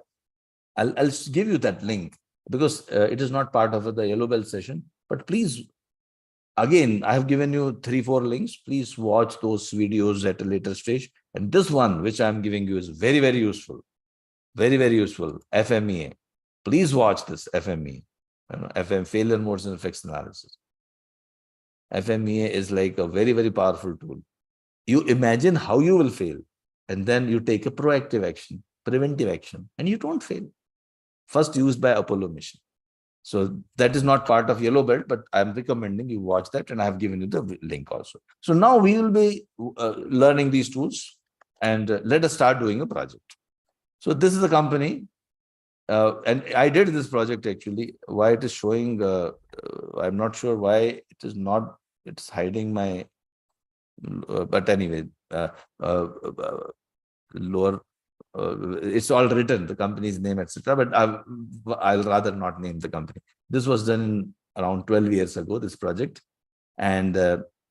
I'll give you that link because it is not part of the yellow belt session. But please, again, I have given you 3-4 links. Please watch those videos at a later stage. And this one, which I'm giving you, is very, very useful. Very, very useful. FMEA. Please watch this FMEA. FM, failure modes and effects analysis. FMEA is like a very, very powerful tool. You imagine how you will fail, and then you take a proactive action, preventive action, and you don't fail. First used by Apollo mission. So that is not part of yellow belt, but I'm recommending you watch that, and I have given you the link also. So now we will be learning these tools, and let us start doing a project. So this is a company, and I did this project actually. Why it is showing, I'm not sure why it is not, it's hiding my, but anyway, lower, it's all written, the company's name, etc. But I'll rather not name the company. This was done around 12 years ago, this project. And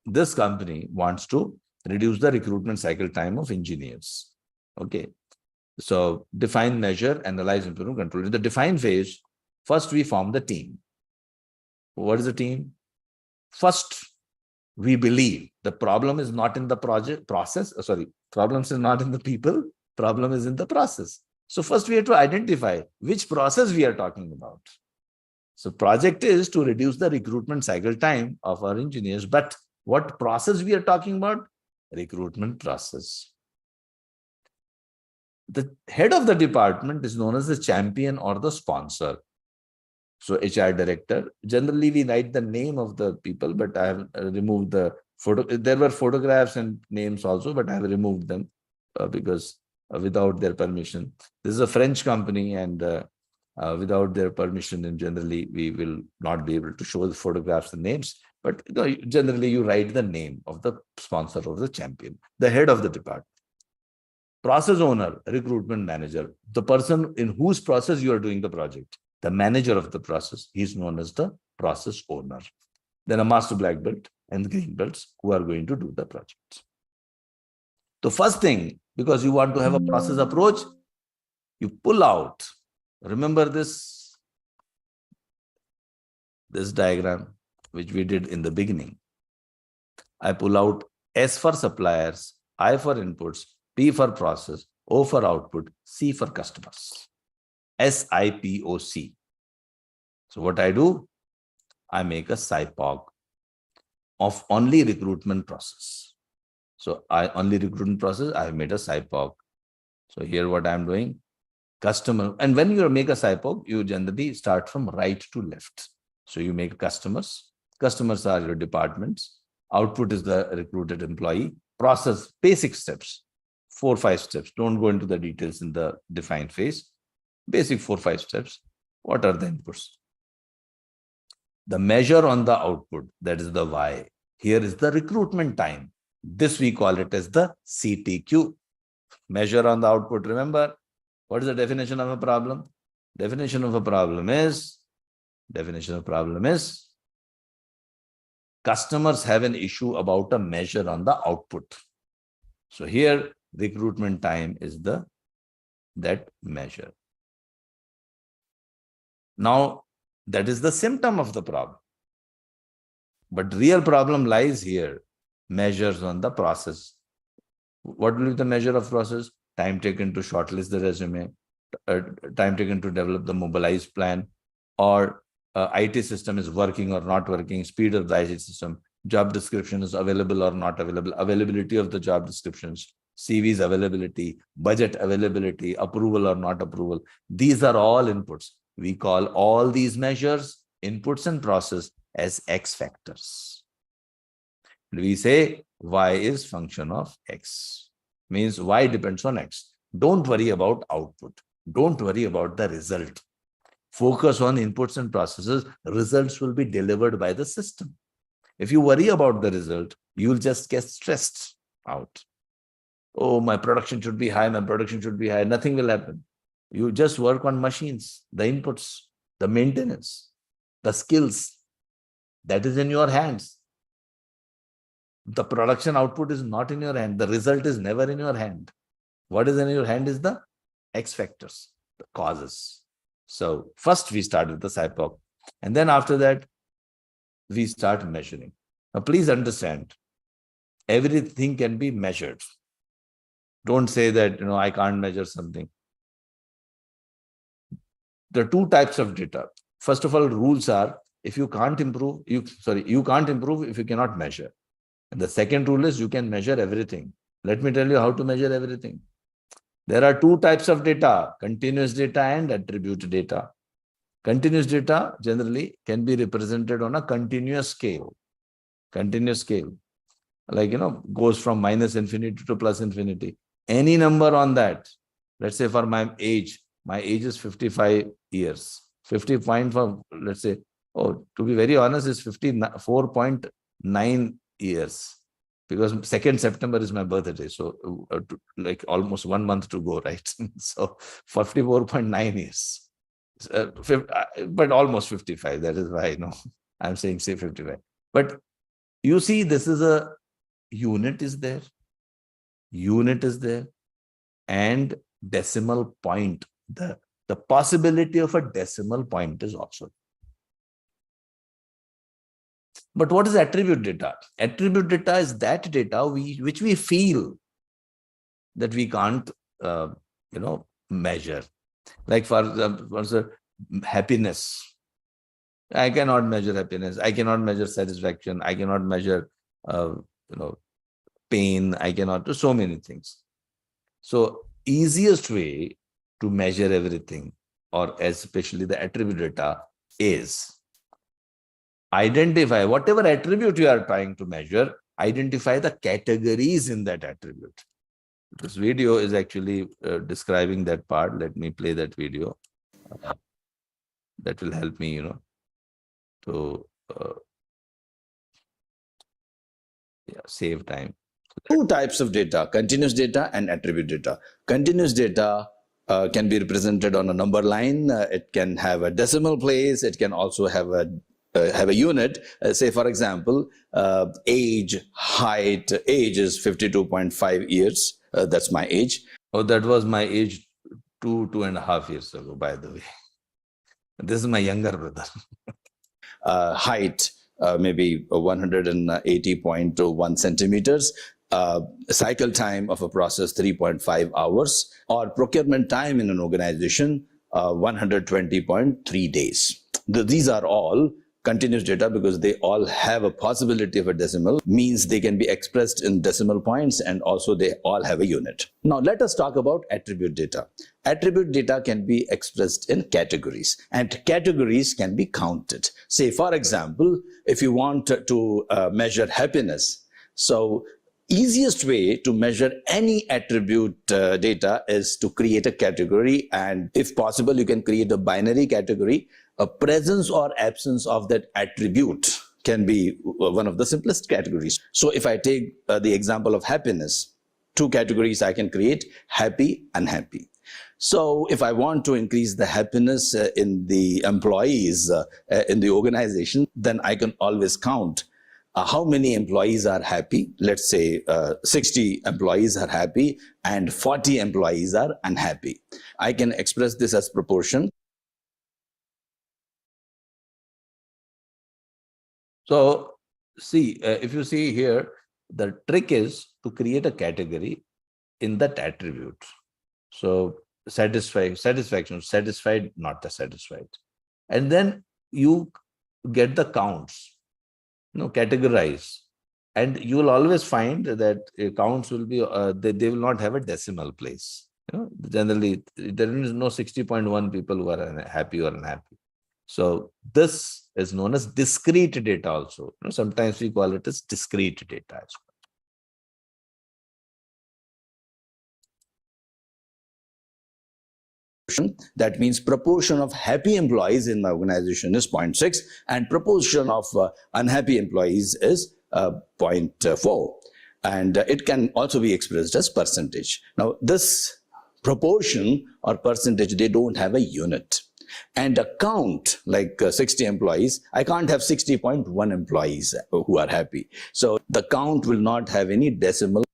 this company wants to reduce the recruitment cycle time of engineers. Okay. So define, measure, analyze, improve, control. In the define phase, first we form the team. What is the team? First, we believe the problem is not in the problems is not in the people, problem is in the process. So first we have to identify which process we are talking about. So project is to reduce the recruitment cycle time of our engineers, but what process we are talking about? Recruitment process. The head of the department is known as the champion or the sponsor. So HR director, generally we write the name of the people, but I have removed the There were photographs and names also, but I have removed them because without their permission. This is a French company, and without their permission, and generally we will not be able to show the photographs and names. But generally you write the name of the sponsor or the champion, the head of the department. Process owner, recruitment manager, the person in whose process you are doing the project, the manager of the process, he is known as the process owner. Then a master black belt and the green belts who are going to do the project. The first thing, because you want to have a process approach, you pull out. Remember this diagram, which we did in the beginning. I pull out S for suppliers, I for inputs, P for process, O for output, C for customers. SIPOC. So what I do, I make a SIPOC of only recruitment process. So only recruitment process, I have made a SIPOC. So here what I'm doing, customer. And when you make a SIPOC, you generally start from right to left. So you make customers. Customers are your departments. Output is the recruited employee. Process, basic steps, 4 or 5 steps. Don't go into the details in the define phase. Basic 4 or 5 steps. What are the inputs? The measure on the output, that is the Y. Here is the recruitment time. This we call it as the CTQ. Measure on the output. Remember, what is the definition of a problem? Definition of a problem is customers have an issue about a measure on the output. So here, recruitment time is that measure. Now, that is the symptom of the problem. But real problem lies here. Measures on the process. What will be the measure of process? Time taken to shortlist the resume, time taken to develop the mobilized plan, or IT system is working or not working, speed of the IT system, job description is available or not available, availability of the job descriptions, CV's availability, budget availability, approval or not approval. These are all inputs. We call all these measures, inputs and process, as X factors. We say Y is function of X. Means Y depends on X. Don't worry about output. Don't worry about the result. Focus on inputs and processes. Results will be delivered by the system. If you worry about the result, you'll just get stressed out. Oh, my production should be high, my production should be high. Nothing will happen. You just work on machines, the inputs, the maintenance, the skills. That is in your hands. The production output is not in your hand. The result is never in your hand. What is in your hand is the X factors, the causes. So first we start with the SIPOC, and then after that, we start measuring. Now, please understand, everything can be measured. Don't say that, I can't measure something. There are 2 types of data. First of all, rules are, if you can't improve, you can't improve if you cannot measure. And the second rule is you can measure everything. Let me tell you how to measure everything. There are 2 types of data, continuous data and attribute data. Continuous data generally can be represented on a continuous scale. Continuous scale. Like, goes from -infinity to +infinity. Any number on that, let's say for my age is 55 years. 50.5, let's say, to be very honest, is 54.9 years. Because 2nd September is my birthday. So like almost 1 month to go, right? So 54.9 years. But almost 55. That is why I'm saying say 55. But you see, this is a unit is there. Unit is there. And decimal point. The possibility of a decimal point is also. But what is attribute data? Attribute data is that data which we feel that we can't, measure. Like for example, happiness. I cannot measure happiness. I cannot measure satisfaction. I cannot measure, pain. I cannot do so many things. So easiest way to measure everything, or especially the attribute data, is identify whatever attribute you are trying to measure, identify the categories in that attribute. This video is actually describing that part. Let me play that video. That will help me, to save time. Two types of data, continuous data and attribute data. Continuous data can be represented on a number line. It can have a decimal place. It can also have a unit. Say, for example, age, height. Age is 52.5 years. That's my age. Oh, that was my age 2.5 years ago, by the way. This is my younger brother. Height, maybe 180.1 centimeters. Cycle time of a process 3.5 hours, or procurement time in an organization 120.3 days. These are all continuous data because they all have a possibility of a decimal, means they can be expressed in decimal points, and also they all have a unit. Now let us talk about attribute data. Attribute data can be expressed in categories, and categories can be counted. Say, for example, if you want to measure happiness, so easiest way to measure any attribute data is to create a category, and if possible you can create a binary category. A presence or absence of that attribute can be one of the simplest categories. So if I take the example of happiness, two categories I can create: happy, unhappy. So if I want to increase the happiness in the employees in the organization, then I can always count how many employees are happy. Let's say 60 employees are happy and 40 employees are unhappy. I can express this as proportion. So see, if you see here, the trick is to create a category in that attribute. So satisfaction, satisfied, not the satisfied. And then you get the counts, categorize. And you will always find that counts will be, they will not have a decimal place. Generally, there is no 60.1 people who are happy or unhappy. So this is known as discrete data also. Sometimes we call it as discrete data as well. That means proportion of happy employees in my organization is 0.6 and proportion of unhappy employees is 0.4. And it can also be expressed as percentage. Now this proportion or percentage, they don't have a unit. And a count like 60 employees, I can't have 60.1 employees who are happy. So the count will not have any decimal.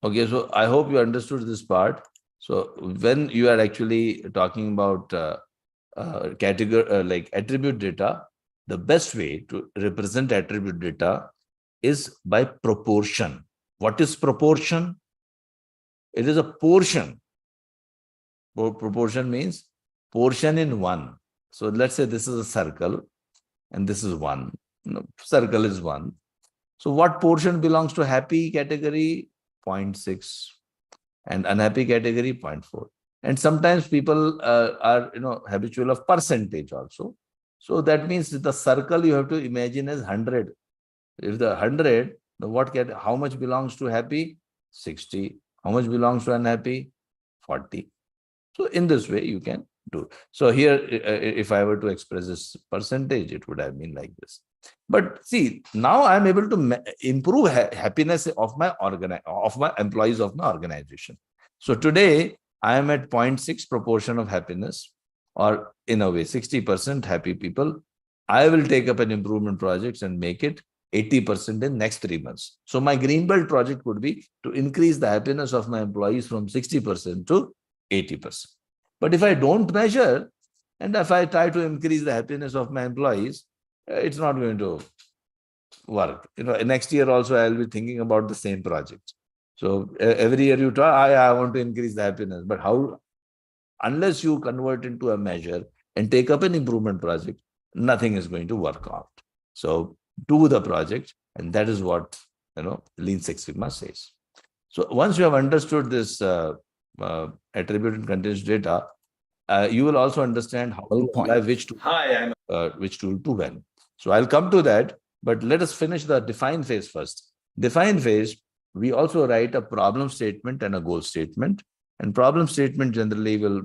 Okay, so I hope you understood this part. So when you are actually talking about category like attribute data, the best way to represent attribute data is by proportion. What is proportion? It is a portion. Proportion means portion in one. So let's say this is a circle and this is one. Circle is one. So what portion belongs to happy category? 0.6. And unhappy category 0.4. And sometimes people are habitual of percentage also. So that means the circle you have to imagine as 100. If the 100, how much belongs to happy? 60. How much belongs to unhappy? 40. So in this way you can do. So here, if I were to express this percentage, it would have been like this. But see, now I'm able to improve happiness of my employees of my organization. So today I am at 0.6 proportion of happiness, or in a way 60% happy people. I will take up an improvement project and make it 80% in next 3 months. So my green belt project would be to increase the happiness of my employees from 60% to 80%. But if I don't measure, and if I try to increase the happiness of my employees, it's not going to work. Next year also I'll be thinking about the same project. So every year you try, I want to increase the happiness. But how? Unless you convert into a measure and take up an improvement project, nothing is going to work out. So do the project, and that is what Lean Six Sigma says. So once you have understood this attribute and continuous data, you will also understand how to apply which tool to when. So I'll come to that, but let us finish the define phase first. Define phase, we also write a problem statement and a goal statement. And problem statement generally will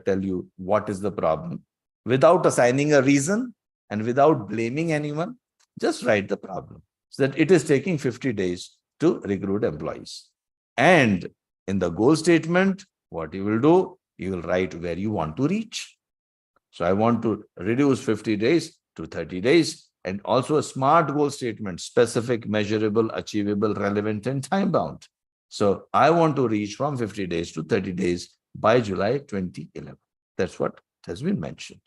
tell you what is the problem without assigning a reason and without blaming anyone. Just write the problem. So that it is taking 50 days to recruit employees. And in the goal statement, what you will do, you will write where you want to reach. So I want to reduce 50 days to 30 days, and also a SMART goal statement: specific, measurable, achievable, relevant, and time bound. So I want to reach from 50 days to 30 days by July 2011. That's what has been mentioned.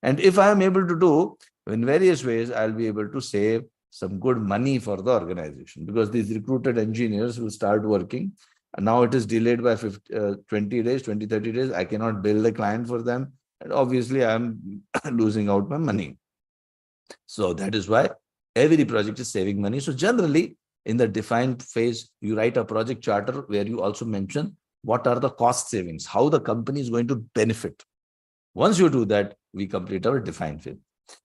And if I am able to do in various ways, I'll be able to save some good money for the organization, because these recruited engineers will start working. And now it is delayed by 20 days, 20, 30 days. I cannot bill the client for them. And obviously, I'm losing out my money. So that is why every project is saving money. So generally, in the defined phase, you write a project charter where you also mention what are the cost savings, how the company is going to benefit. Once you do that, we complete our defined phase.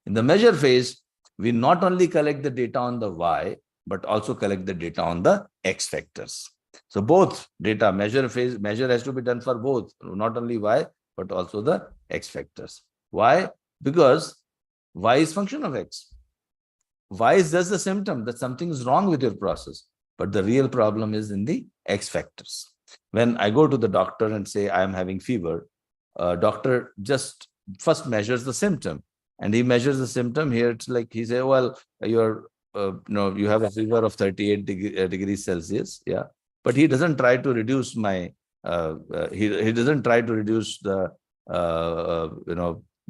In the measure phase, we not only collect the data on the Y, but also collect the data on the X factors. So both data measure phase, measure has to be done for both, not only Y, but also the X factors. Why? Because Y is function of X. Y is just the symptom that something is wrong with your process. But the real problem is in the X factors. When I go to the doctor and say, I am having fever, doctor just first measures the symptom. And he measures the symptom here. It's like he say, well, you're, you have a fever of 38 degrees Celsius. Yeah. But he doesn't try to reduce my, he doesn't try to reduce the,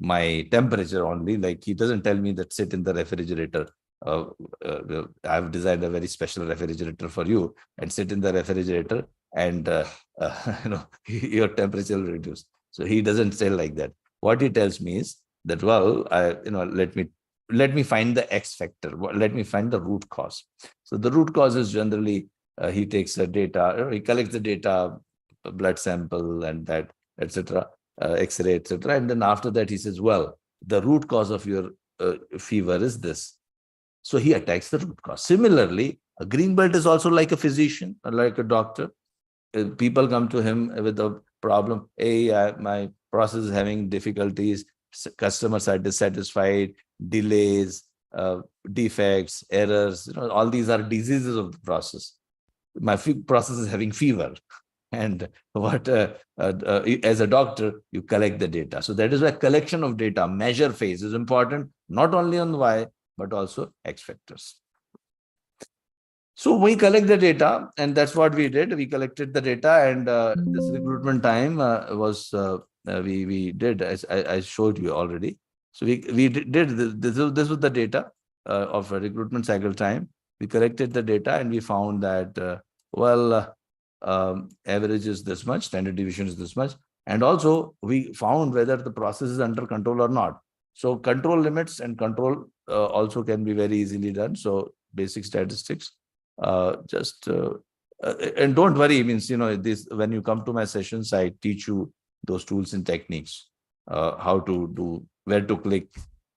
my temperature only. Like he doesn't tell me that sit in the refrigerator. I've designed a very special refrigerator for you, and sit in the refrigerator and, your temperature will reduce. So he doesn't say like that. What he tells me is that, well, let me find the X factor. Let me find the root cause. So the root cause is generally, he takes the data, he collects the data, blood sample and that, etc., X-ray, etc. And then after that, he says, well, the root cause of your fever is this. So he attacks the root cause. Similarly, a green belt is also like a physician, like a doctor. People come to him with a problem. Hey, my process is having difficulties. Customers are dissatisfied, delays, defects, errors. All these are diseases of the process. My process is having fever. And what, as a doctor, you collect the data. So that is why collection of data, measure phase is important, not only on Y, but also X factors. So we collect the data, and that's what we did. We collected the data, and this recruitment time was, we did, as I showed you already. So we did this was the data of a recruitment cycle time. We collected the data and we found that, average is this much, standard deviation is this much. And also we found whether the process is under control or not. So control limits and control also can be very easily done. So basic statistics, and don't worry, means, this, when you come to my sessions, I teach you those tools and techniques, how to do, where to click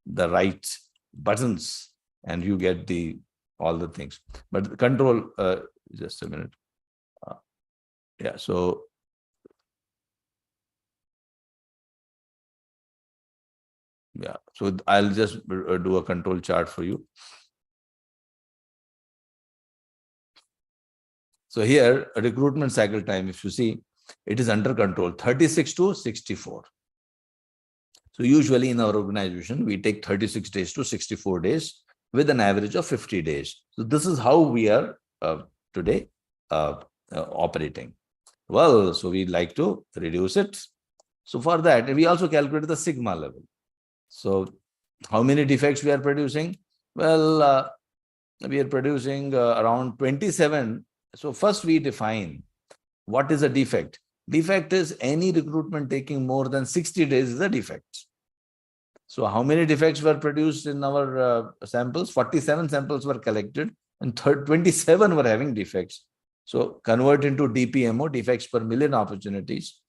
the right buttons, and you get all the things. But the control, just a minute. Yeah, so yeah, so I'll just do a control chart for you. So here, a recruitment cycle time, if you see, it is under control, 36 to 64. So usually in our organization, we take 36 days to 64 days with an average of 50 days. So this is how we are today operating. Well, so we like to reduce it. So for that, we also calculate the sigma level. So how many defects we are producing? Well, we are producing around 27. So first we define what is a defect. Defect is any recruitment taking more than 60 days is a defect. So how many defects were produced in our samples? 47 samples were collected and 27 were having defects. So convert into DPMO, defects per million opportunities,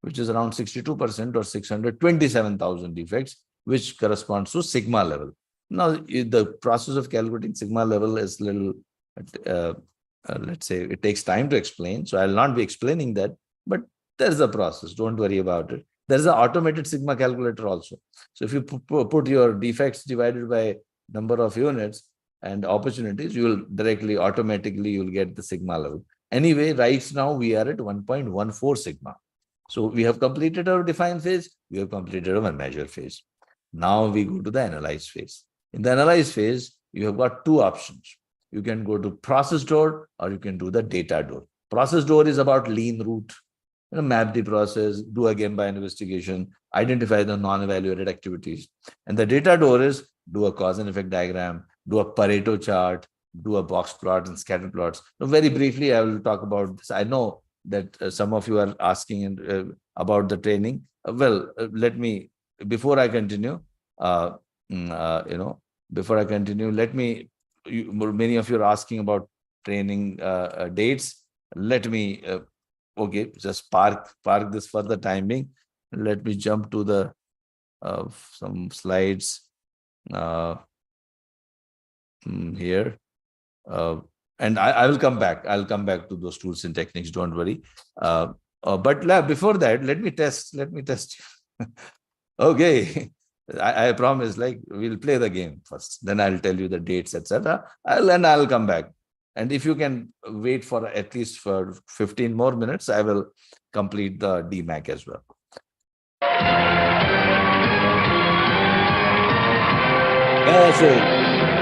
which is around 62% or 627,000 defects, which corresponds to sigma level. Now, the process of calculating sigma level is little let's say it takes time to explain. So I'll not be explaining that, but there's a process. Don't worry about it. There's an automated sigma calculator also. So if you put your defects divided by number of units and opportunities, you will directly, automatically, you'll get the sigma level. Anyway, right now we are at 1.14 sigma. So we have completed our define phase. We have completed our measure phase. Now we go to the analyze phase. In the analyze phase, you have got two options. You can go to process door or you can do the data door. Process door is about lean route, map the process, do a Gemba investigation, identify the non-evaluated activities. And the data door is do a cause and effect diagram, do a Pareto chart, do a box plot and scatter plots. So very briefly, I will talk about this. I know that some of you are asking about the training. Let me, before I continue, before I continue, let me, many of you are asking about training dates. Let me, okay, just park this for the time being. Let me jump to the some slides here. And I will come back. I'll come back to those tools and techniques. Don't worry. But before that, let me test you. Okay. I promise, like, we'll play the game first. Then I'll tell you the dates, etc. I'll come back. And if you can wait for at least for 15 more minutes, I will complete the DMAC as well. So,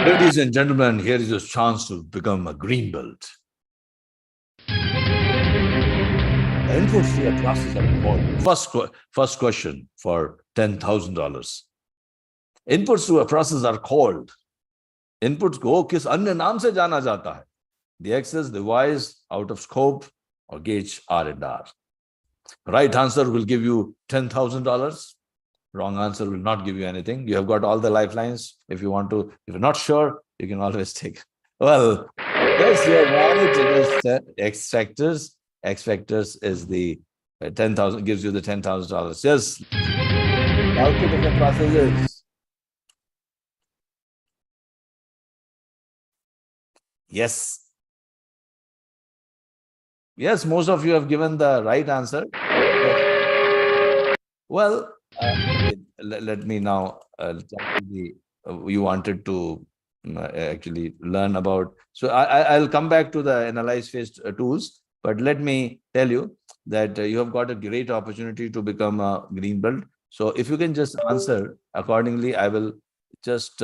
ladies and gentlemen, here is your chance to become a green belt. Inputs to a process are called. First question for $10,000. Inputs to a process are called. Inputs को किस अन्य नाम से जाना जाता है? The axis, the Y's, out of scope, or gauge R&R. Right answer will give you $10,000. Wrong answer will not give you anything. You have got all the lifelines. If you want to, if you're not sure, you can always take. Well, yes, you're right. It is X factors. X factors is the 10,000, gives you the $10,000. Yes. The output of the process is. Yes. Yes, most of you have given the right answer. Well, let me now you wanted to actually learn about. So I'll come back to the analyze phase tools, but let me tell you that you have got a great opportunity to become a green belt. So if you can just answer accordingly, I will just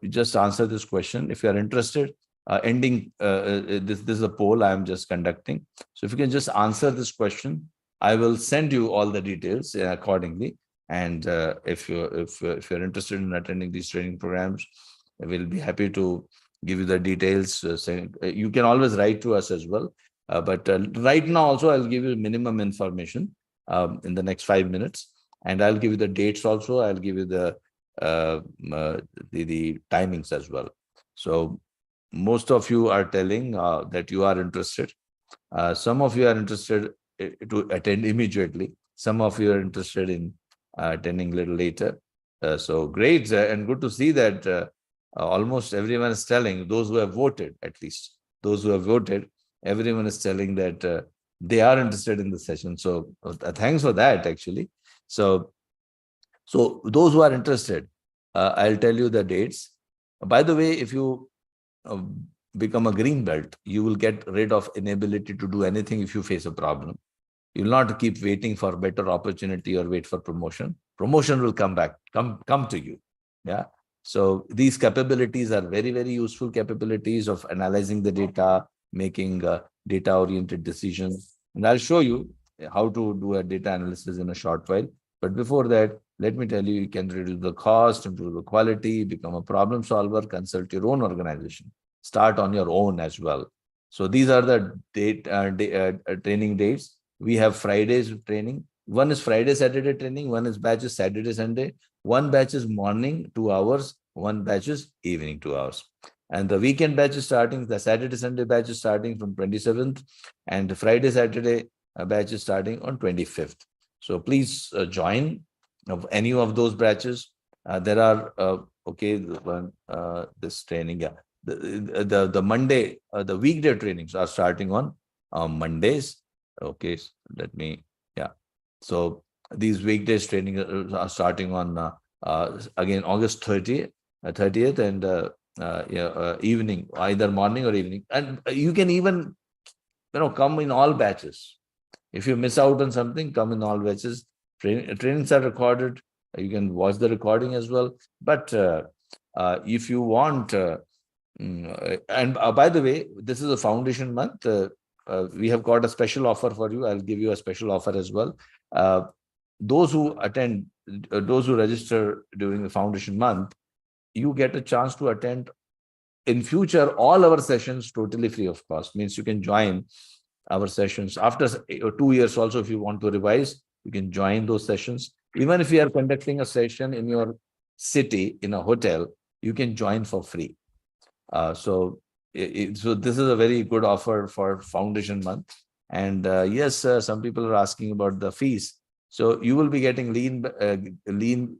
just answer this question if you are interested. This is a poll I am just conducting. So if you can just answer this question, I will send you all the details accordingly. And if you're interested in attending these training programs, we'll be happy to give you the details. You can always write to us as well. But right now also, I'll give you minimum information in the next 5 minutes. And I'll give you the dates also. I'll give you the timings as well. So most of you are telling that you are interested. Some of you are interested to attend immediately. Some of you are interested in attending a little later. So great and good to see that almost everyone is telling, those who have voted, at least those who have voted, everyone is telling that they are interested in the session. So thanks for that, actually. So those who are interested, I'll tell you the dates. By the way, if you become a green belt, you will get rid of inability to do anything if you face a problem. You'll not keep waiting for better opportunity or wait for promotion. Promotion will come back, come to you. Yeah. So these capabilities are very, very useful capabilities of analyzing the data, making data-oriented decisions. And I'll show you how to do a data analysis in a short while. But before that, let me tell you, you can reduce the cost, improve the quality, become a problem solver, consult your own organization, start on your own as well. So these are the training dates. We have Fridays training. One is Friday, Saturday training. One is batch is Saturday, Sunday. One batch is morning, 2 hours. One batch is evening, 2 hours. And the weekend batch is starting, the Saturday, Sunday batch is starting from 27th. And the Friday, Saturday batch is starting on 25th. So please join any of those batches. There are, this training. Yeah. the Monday, the weekday trainings are starting on Mondays. Okay, let me, yeah. So these weekdays training are starting on again August 30th and yeah, evening, either morning or evening. And you can even, come in all batches. If you miss out on something, come in all batches. Trainings are recorded. You can watch the recording as well. But if you want, and by the way, this is a foundation month. We have got a special offer for you. I'll give you a special offer as well. Those who attend, those who register during the foundation month, you get a chance to attend in future all our sessions totally free of cost. Means you can join our sessions after 2 years also. If you want to revise, you can join those sessions. Even if we are conducting a session in your city in a hotel, you can join for free. So this is a very good offer for foundation month. And yes, some people are asking about the fees. So you will be getting uh, lean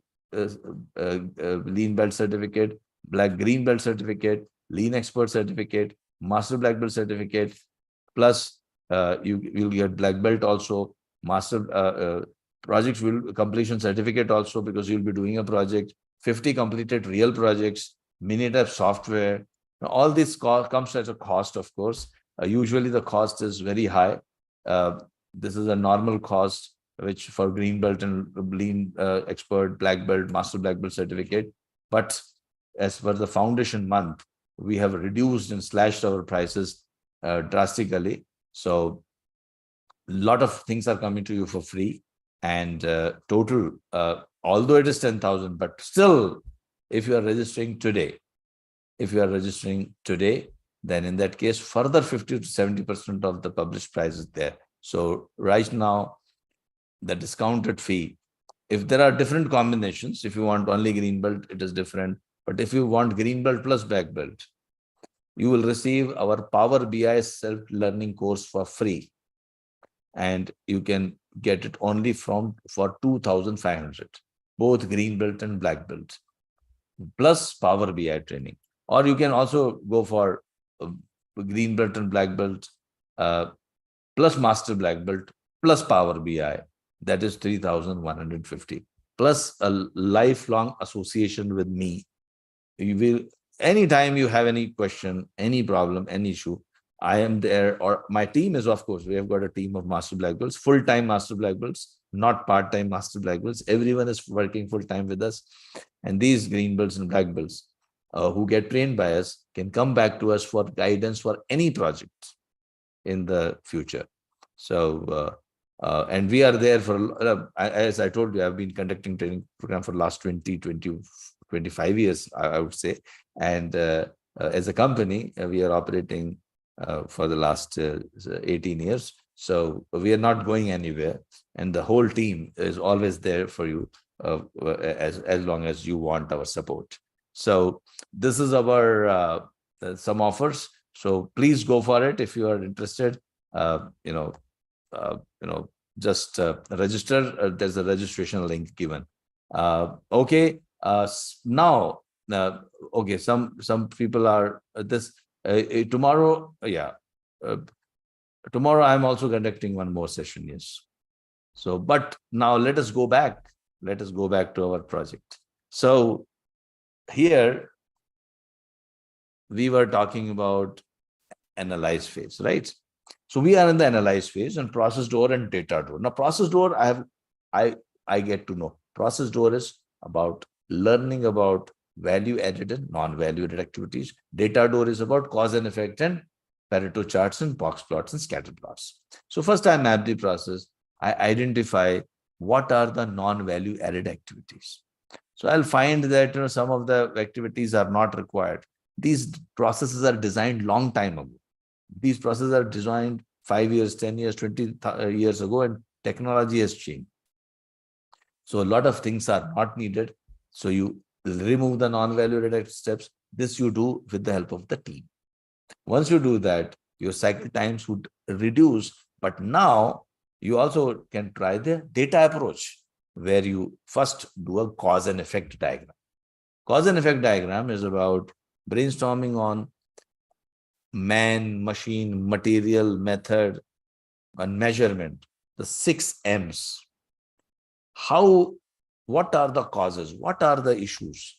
belt certificate, green belt certificate, lean expert certificate, master black belt certificate, plus you will get black belt also, master projects will completion certificate also, because you'll be doing a project, 50 completed real projects, Minitab software. Now, all this comes at a cost, of course. Usually the cost is very high. This is a normal cost, which for green belt and lean expert, black belt, master black belt certificate. But as per the foundation month, we have reduced and slashed our prices drastically. So a lot of things are coming to you for free. And total, although it is 10,000, but still, if you are registering today, then in that case, further 50 to 70% of the published price is there. So right now, the discounted fee, if there are different combinations, if you want only green belt, it is different. But if you want green belt plus black belt, you will receive our Power BI self-learning course for free. And you can get it only for 2,500, both green belt and black belt, plus Power BI training. Or you can also go for green belt and black belt, plus master black belt, plus Power BI. That is 3,150, plus a lifelong association with me. You will, anytime you have any question, any problem, any issue, I am there, or my team is, of course, we have got a team of master black belts, full-time master black belts, not part-time master black belts. Everyone is working full-time with us. And these green belts and black belts who get trained by us can come back to us for guidance for any project in the future. So, and we are there for, as I told you, I've been conducting training program for the last 25 years, I would say. And as a company, we are operating for the last 18 years. So we are not going anywhere. And the whole team is always there for you as long as you want our support. So this is our some offers. So please go for it if you are interested. Just register. There's a registration link given. Okay. Now, okay. Some people are tomorrow. Yeah. Tomorrow I'm also conducting one more session. Yes. So, but now let us go back. Let us go back to our project. So here we were talking about analyze phase, right? So we are in the analyze phase and process door and data door. Now, process door, I get to know. Process door is about learning about value added and non-value added activities. Data door is about cause and effect and Pareto charts and box plots and scatter plots. So first I map the process. I identify what are the non-value added activities. So I'll find that some of the activities are not required. These processes are designed long time ago. These processes are designed 5 years, 10 years, 20 years ago, and technology has changed. So a lot of things are not needed. So you remove the non-value added steps. This you do with the help of the team. Once you do that, your cycle times would reduce. But now you also can try the data approach, where you first do a cause and effect diagram. Cause and effect diagram is about brainstorming on man, machine, material, method, and measurement, the 6 M's. What are the causes? What are the issues?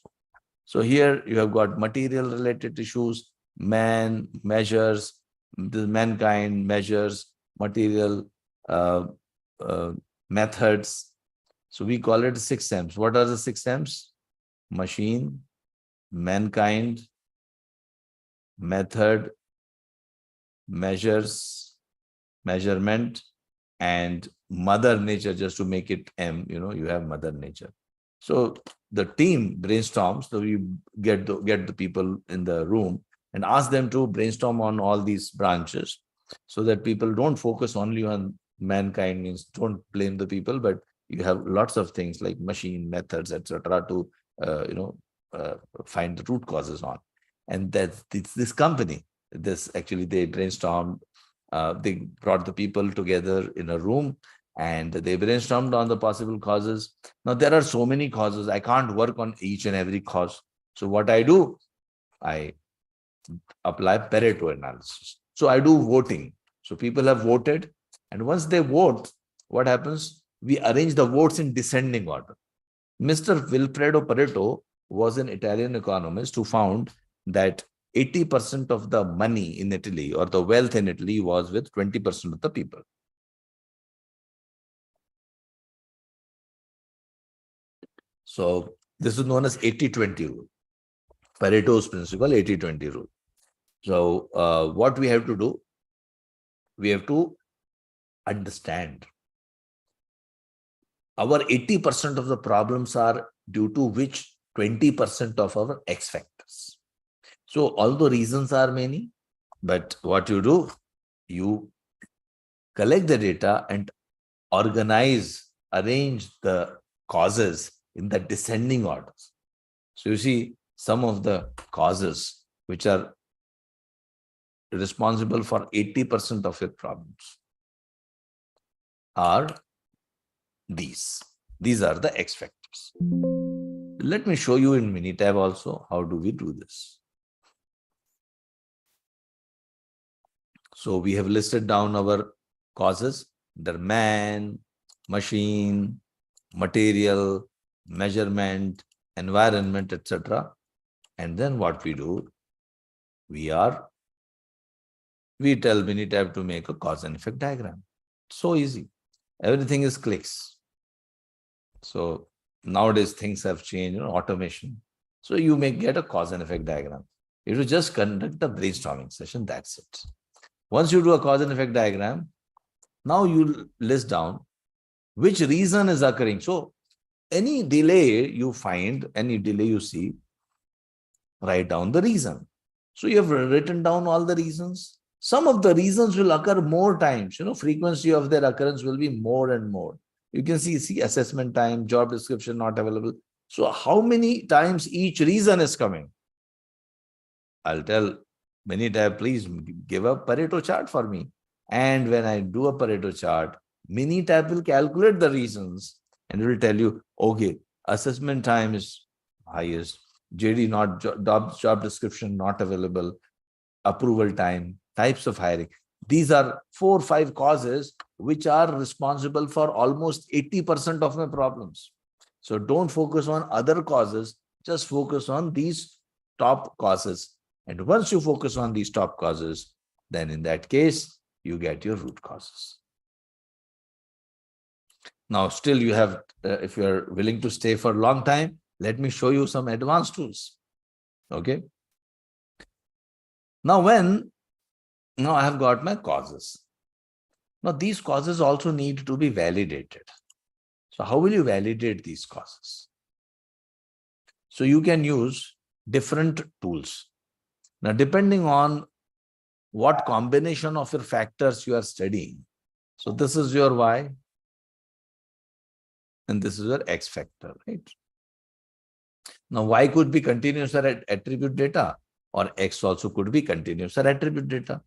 So here you have got material related issues, man measures, the mankind measures, material uh, uh, methods. So we call it 6 M's. What are the 6 M's? Machine, mankind, method, measures, measurement, and mother nature. Just to make it M, you have mother nature. So the team brainstorms. So you get the people in the room and ask them to brainstorm on all these branches, so that people don't focus only on mankind. Means don't blame the people, but you have lots of things like machine, methods, etc. to uh, you know find the root causes on. And that's this company. This actually they brainstormed. They brought the people together in a room and they brainstormed on the possible causes. Now, there are so many causes. I can't work on each and every cause. So what I do, I apply Pareto analysis. So I do voting. So people have voted. And once they vote, what happens? We arrange the votes in descending order. Mr. Vilfredo Pareto was an Italian economist who found that 80% of the money in Italy or the wealth in Italy was with 20% of the people. So this is known as 80-20 rule, Pareto's principle, 80-20 rule. So what we have to do, we have to understand our 80% of the problems are due to which 20% of our X factors. So although reasons are many, but what you do, you collect the data and arrange the causes in the descending orders. So you see some of the causes which are responsible for 80% of your problems are these. These are the X factors. Let me show you in Minitab also how do we do this. So we have listed down our causes: the man, machine, material, measurement, environment, etc. And then what we do, we tell Minitab to make a cause and effect diagram. So easy. Everything is clicks. So nowadays things have changed, automation. So you may get a cause and effect diagram. You will just conduct a brainstorming session. That's it. Once you do a cause and effect diagram, now you list down which reason is occurring. So any delay you find, any delay you see, write down the reason. So you have written down all the reasons. Some of the reasons will occur more times. Frequency of their occurrence will be more and more. You can see assessment time, job description not available. So how many times each reason is coming? I'll tell Minitab, please give a Pareto chart for me. And when I do a Pareto chart, Minitab will calculate the reasons and it will tell you, okay, assessment time is highest, JD not job description not available, approval time, types of hiring. These are 4 or 5 causes which are responsible for almost 80% of my problems. So don't focus on other causes, just focus on these top causes. And once you focus on these top causes, then in that case, you get your root causes. Now, still you have, if you're willing to stay for a long time, let me show you some advanced tools. Okay. Now I have got my causes. Now, these causes also need to be validated. So how will you validate these causes? So you can use different tools. Now, depending on what combination of your factors you are studying. So this is your Y and this is your X factor, right? Now, Y could be continuous or attribute data, or X also could be continuous or attribute data.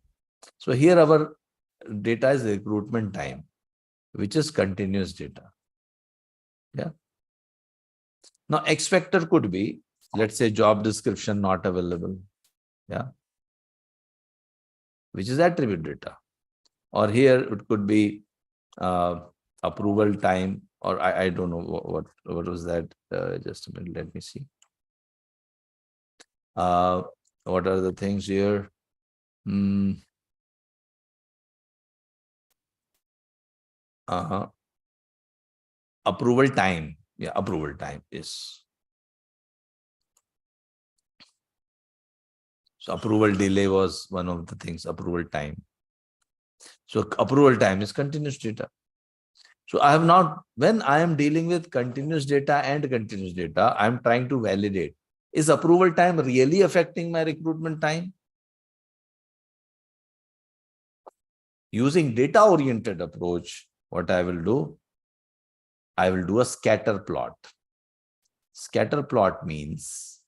So here our data is recruitment time, which is continuous data. Yeah. Now, X factor could be let's say job description not available. Yeah. Which is attribute data. Or here it could be approval time, or I don't know what was that. Just a minute, let me see. What are the things here? Approval time. Yeah, approval time is. So approval delay was one of the things, approval time. So approval time is continuous data. So I have not, when I am dealing with continuous data and continuous data, I'm trying to validate, is approval time really affecting my recruitment time? Using data-oriented approach, what I will do a scatter plot. Scatter plot means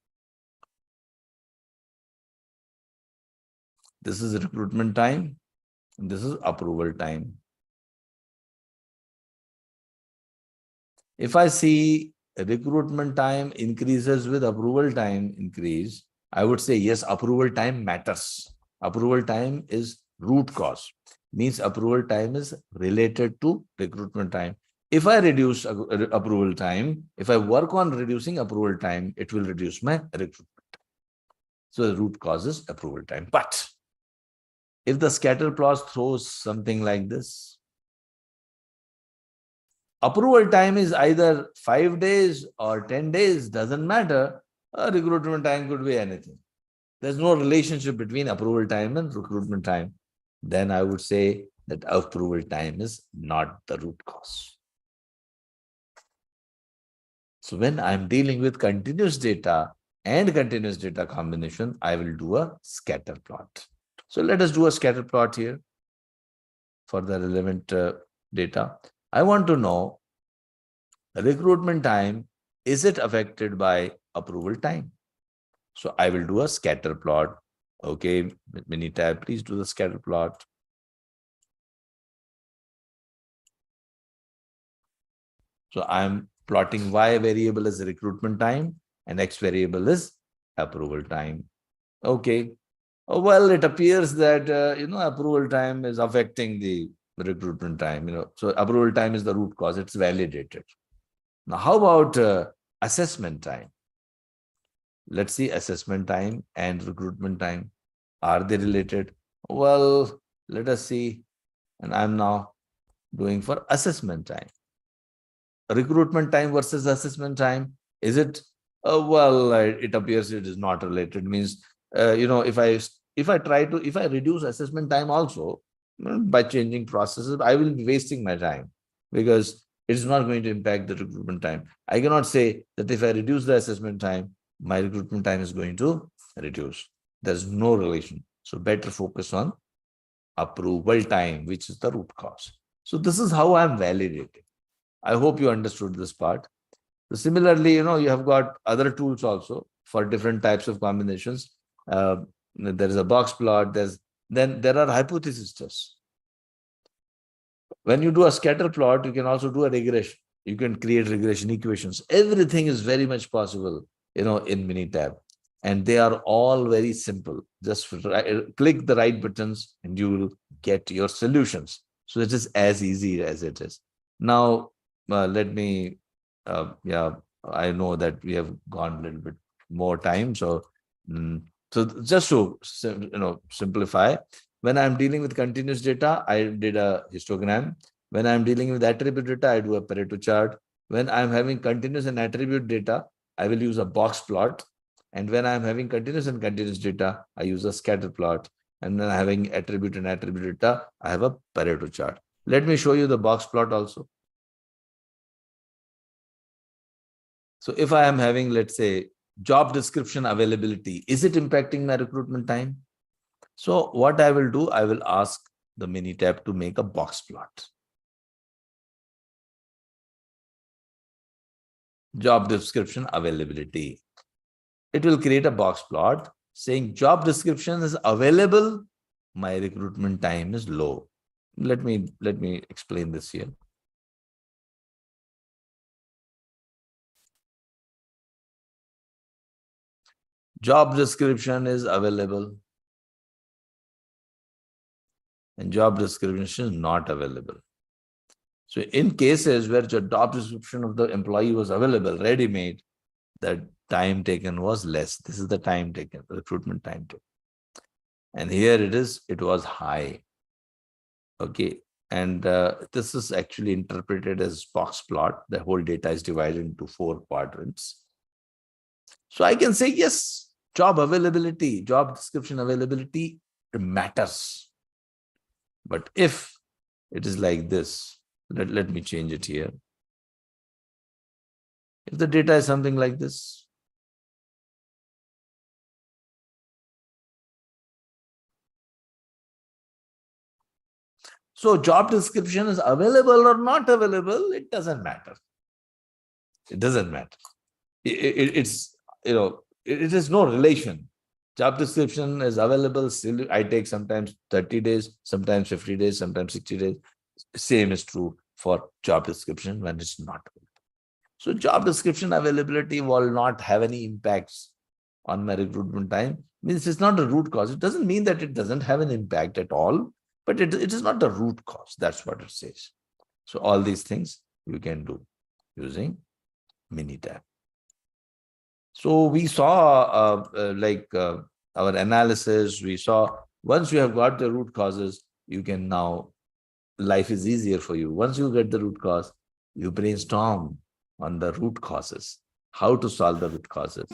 this is recruitment time, and this is approval time. If I see recruitment time increases with approval time increase, I would say, yes, approval time matters. Approval time is root cause. Means approval time is related to recruitment time. If I reduce approval time, if I work on reducing approval time, it will reduce my recruitment. So the root cause is approval time. But if the scatter plot throws something like this, approval time is either 5 days or 10 days, doesn't matter. Recruitment time could be anything. There's no relationship between approval time and recruitment time. Then I would say that approval time is not the root cause. So when I'm dealing with continuous data and continuous data combination, I will do a scatter plot. So let us do a scatter plot here for the relevant data. I want to know recruitment time, is it affected by approval time? So I will do a scatter plot. Okay, Minitab, please do the scatter plot. So I'm plotting Y variable as recruitment time and X variable is approval time. Okay. Well, it appears that, approval time is affecting the recruitment time, so approval time is the root cause, it's validated. Now, how about assessment time? Let's see assessment time and recruitment time. Are they related? Well, let us see. And I'm now doing for assessment time. Recruitment time versus assessment time. Is it? It appears it is not related. Means, if I reduce assessment time also by changing processes, I will be wasting my time because it is not going to impact the recruitment time. I cannot say that if I reduce the assessment time, my recruitment time is going to reduce. There's no relation. So better focus on approval time, which is the root cause. So this is how I'm validating. I hope you understood this part. So similarly, you have got other tools also for different types of combinations. There is a box plot. Then there are hypothesis tests. When you do a scatter plot, you can also do a regression. You can create regression equations. Everything is very much possible, in Minitab. And they are all very simple. Just click the right buttons and you will get your solutions. So it is as easy as it is. Now, let me, I know that we have gone a little bit more time. So, so just to, simplify, when I'm dealing with continuous data, I did a histogram. When I'm dealing with attribute data, I do a Pareto chart. When I'm having continuous and attribute data, I will use a box plot. And when I'm having continuous data, I use a scatter plot. And when I'm having attribute and attribute data, I have a Pareto chart. Let me show you the box plot also. So if I am having, let's say, job description availability, is it impacting my recruitment time? So what I will do, I will ask the Minitab to make a box plot. Job description availability. It will create a box plot saying job description is available, my recruitment time is low. Let me explain this here. Job description is available and job description is not available. So in cases where the job description of the employee was available, ready-made, the time taken was less. This is the time taken, recruitment time taken. And here it was high. Okay. And this is actually interpreted as box plot. The whole data is divided into 4 quadrants. So I can say, yes, job availability, job description availability matters. But if it is like this, let me change it here. If the data is something like this, so job description is available or not available, it doesn't matter. It doesn't matter. It's, it is no relation. Job description is available. Still, I take sometimes 30 days, sometimes 50 days, sometimes 60 days. Same is true for job description when it's not available. So job description availability will not have any impacts on my recruitment time. Means it's not a root cause. It doesn't mean that it doesn't have an impact at all, but it is not the root cause. That's what it says. So all these things you can do using Minitab. So we saw our analysis, we saw once you have got the root causes, you can now, life is easier for you. Once you get the root cause, you brainstorm on the root causes, how to solve the root causes.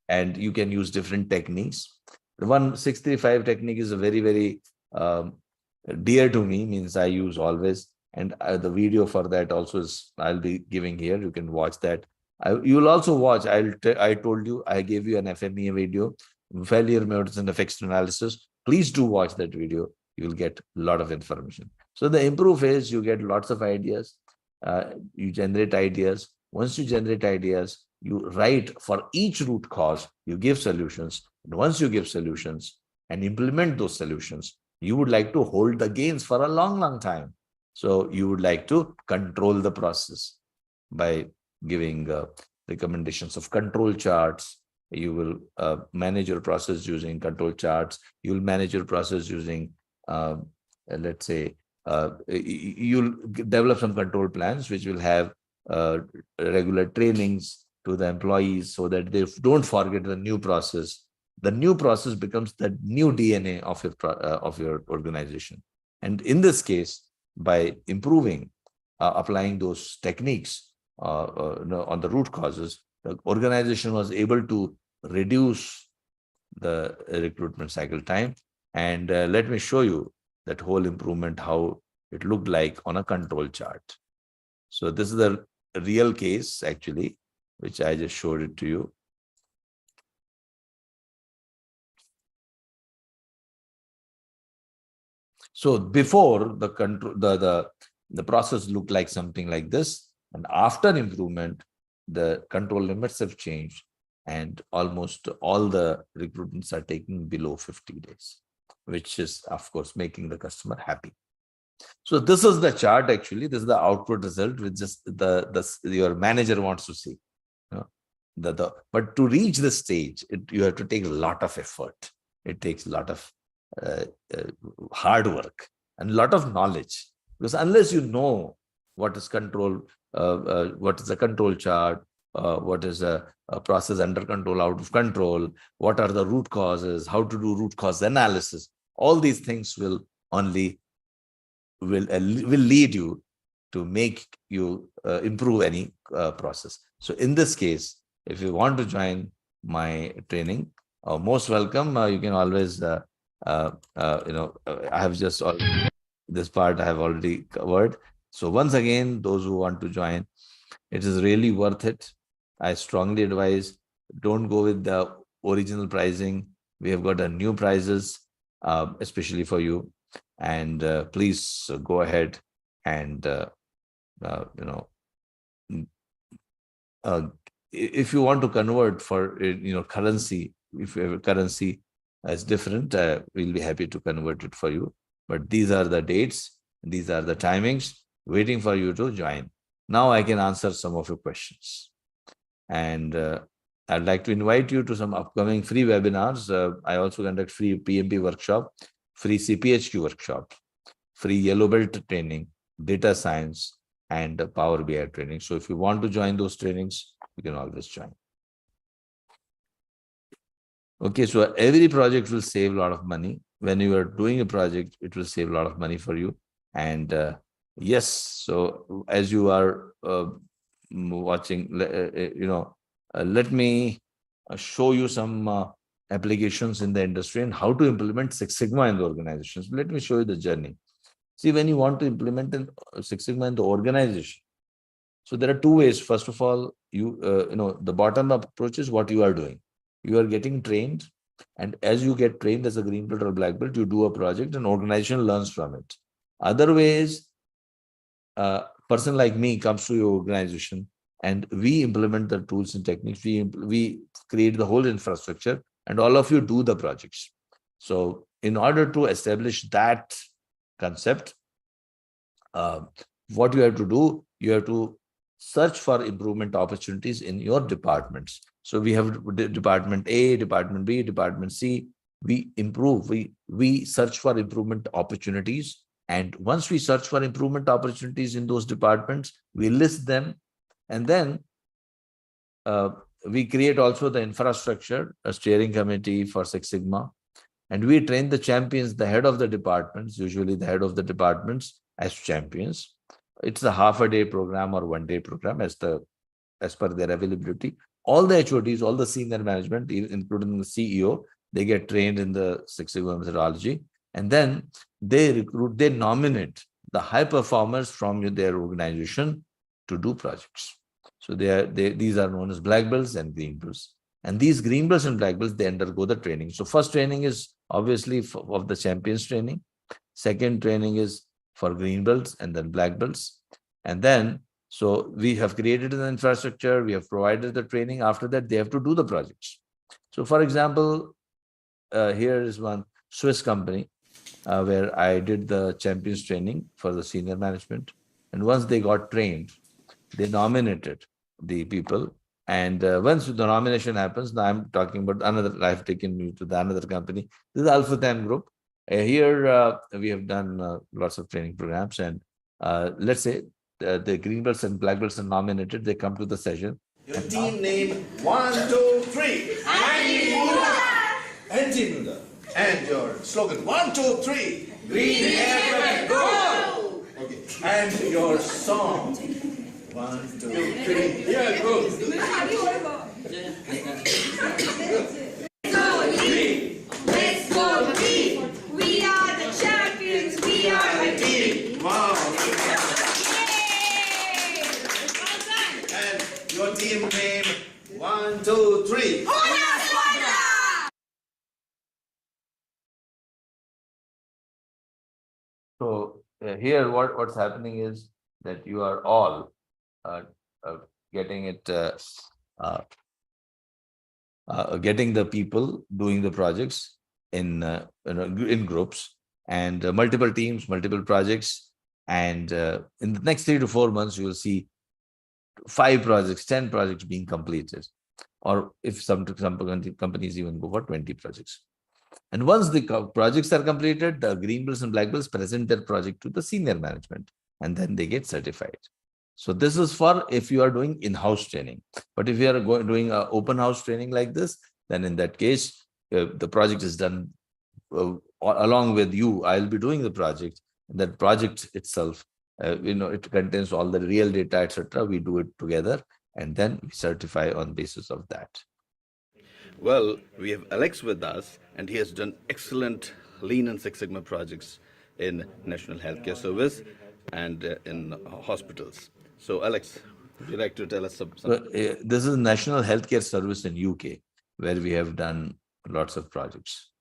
And you can use different techniques. The 1635 technique is a very, very dear to me, means I use always. And the video for that also is, I'll be giving here. You can watch that. You will also watch, I told you, I gave you an FMEA video, failure modes and effects analysis. Please do watch that video. You will get a lot of information. So the improve phase, you get lots of ideas. You generate ideas. Once you generate ideas, you write for each root cause, you give solutions. And once you give solutions and implement those solutions, you would like to hold the gains for a long, long time. So you would like to control the process by giving recommendations of control charts. You will manage your process using control charts. You will manage your process using, let's say, you'll develop some control plans which will have regular trainings to the employees so that they don't forget the new process. The new process becomes the new DNA of your organization. And in this case, by improving, applying those techniques on the root causes, the organization was able to reduce the recruitment cycle time. And let me show you that whole improvement, how it looked like on a control chart. So this is the real case, actually, which I just showed it to you. So before the control, the process looked like something like this, and after improvement, the control limits have changed, and almost all the recruitments are taking below 50 days, which is, of course, making the customer happy. So this is the chart. Actually, this is the output result, which just your manager wants to see. But to reach this stage, you have to take a lot of effort. It takes a lot of hard work and a lot of knowledge, because unless you know what is control, what is a control chart, what is a process under control, out of control, what are the root causes, how to do root cause analysis, all these things will only will lead you to make you improve any process. So in this case, if you want to join my training, most welcome. You can always, I have just this part I have already covered. So once again, those who want to join, it is really worth it. I strongly advise, don't go with the original pricing. We have got a new prices, especially for you. And please go ahead and, if you want to convert for, currency, if you have a currency is different, we'll be happy to convert it for you. But these are the dates, these are the timings waiting for you to join. Now I can answer some of your questions. And I'd like to invite you to some upcoming free webinars. I also conduct free PMP workshop, free CPHQ workshop, free yellow belt training, data science, and Power BI training. So if you want to join those trainings, you can always join. Okay, so every project will save a lot of money. When you are doing a project, it will save a lot of money for you. And yes, so as you are watching, let me show you some applications in the industry and how to implement Six Sigma in the organizations. Let me show you the journey. See, when you want to implement Six Sigma in the organization, so there are two ways. First of all, the bottom-up approach is what you are doing. You are getting trained, and as you get trained as a green belt or black belt, you do a project and organization learns from it. Other ways, a person like me comes to your organization and we implement the tools and techniques. We create the whole infrastructure and all of you do the projects. So in order to establish that concept, what you have to do, you have to search for improvement opportunities in your departments. So we have department A, department B, department C. We improve, we search for improvement opportunities. And once we search for improvement opportunities in those departments, we list them. And then we create also the infrastructure, a steering committee for Six Sigma. And we train the champions, the head of the departments, usually the head of the departments as champions. It's a half-a-day program or one-day program as per their availability. All the HODs, all the senior management, including the CEO, they get trained in the Six Sigma methodology. And then they nominate the high performers from their organization to do projects. So these are known as black belts and green belts. And these green belts and black belts, they undergo the training. So first training is obviously of the champions training. Second training is for green belts and then black belts. And then, so we have created an infrastructure, we have provided the training. After that, they have to do the projects. So for example, here is one Swiss company where I did the champions training for the senior management. And once they got trained, they nominated the people. And once the nomination happens, now I'm talking about another, I've taken you to the another company. This is Alpha Time Group. Here we have done lots of training programs. And let's say the green belts and black belts are nominated. They come to the session. Your team name 1, 2, 3. Anti-Muda. And your slogan 1, 2, 3. Green Air Go. Okay. And your song 1, 2, 3. Here goes. Let's go team. We are the champions. We are the team. Wow. Yay! Well done. And your team name 1, 2, 3. So here what's happening is that you are all getting it, getting the people doing the projects in groups and multiple teams, multiple projects. And in the next 3 to 4 months, you will see 5 projects, 10 projects being completed. Or if some companies even go for 20 projects. And once the projects are completed, the green belts and black belts present their project to the senior management, and then they get certified. So this is for if you are doing in-house training. But if you are doing an open house training like this, then in that case, the project is done along with you. I'll be doing the project. And that project itself, it contains all the real data, etc. We do it together, and then we certify on basis of that. Well, we have Alex with us, and he has done excellent Lean and Six Sigma projects in National Healthcare Service and in hospitals. So, Alex, would you like to tell us something? So, this is National Healthcare Service in UK, where we have done lots of projects.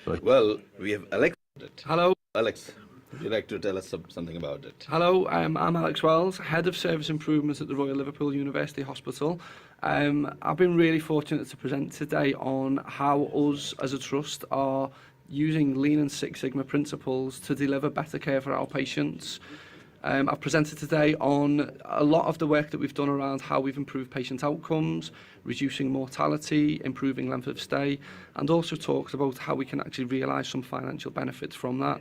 So, well, we have Alex. Hello. Alex, would you like to tell us something about it? Hello, I'm Alex Wells, Head of Service Improvements at the Royal Liverpool University Hospital. I've been really fortunate to present today on how us as a trust are using Lean and Six Sigma principles to deliver better care for our patients. I've presented today on a lot of the work that we've done around how we've improved patient outcomes, reducing mortality, improving length of stay, and also talked about how we can actually realise some financial benefits from that.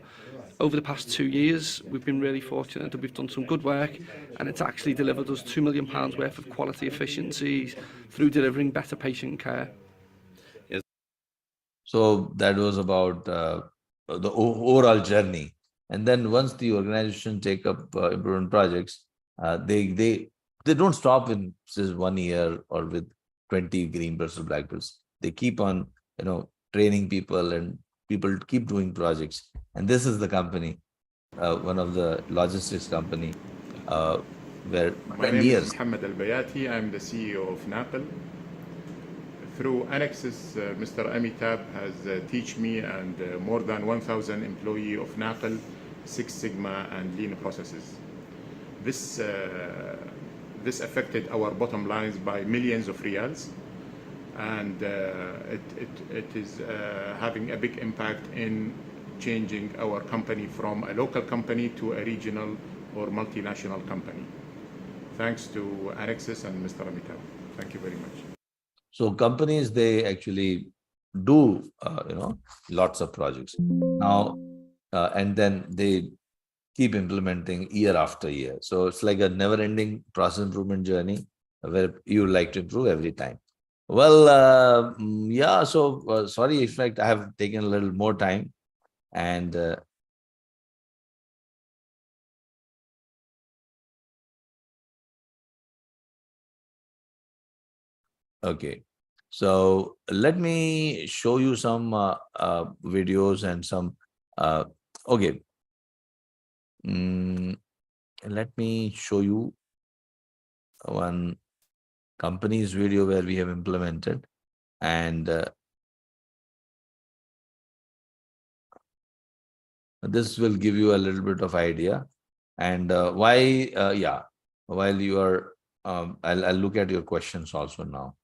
Over the past 2 years, we've been really fortunate that we've done some good work, and it's actually delivered us £2 million worth of quality efficiencies through delivering better patient care. So that was about the overall journey. And then once the organization take up improvement projects, they don't stop in just 1 year or with 20 green belts or black belts. They keep on, training people, and people keep doing projects. And this is the company, one of the logistics company, where My 10 name years. is Mohammed Al-Bayati. I'm the CEO of NAPL. Through Anexas, Mr. Amitabh has teach me and more than 1,000 employee of NAPL, Six Sigma and Lean processes. This affected our bottom lines by millions of riyals, and it is having a big impact in changing our company from a local company to a regional or multinational company. Thanks to Anexas and Mr. Amitabh. Thank you very much. So companies, they actually do, lots of projects now, and then they keep implementing year after year. So it's like a never-ending process improvement journey where you like to improve every time. Well, yeah. So sorry, in fact, I have taken a little more time, and okay. So let me show you some videos and some, okay. Let me show you one company's video where we have implemented, and this will give you a little bit of idea. And why, yeah, while you are, I'll look at your questions also now.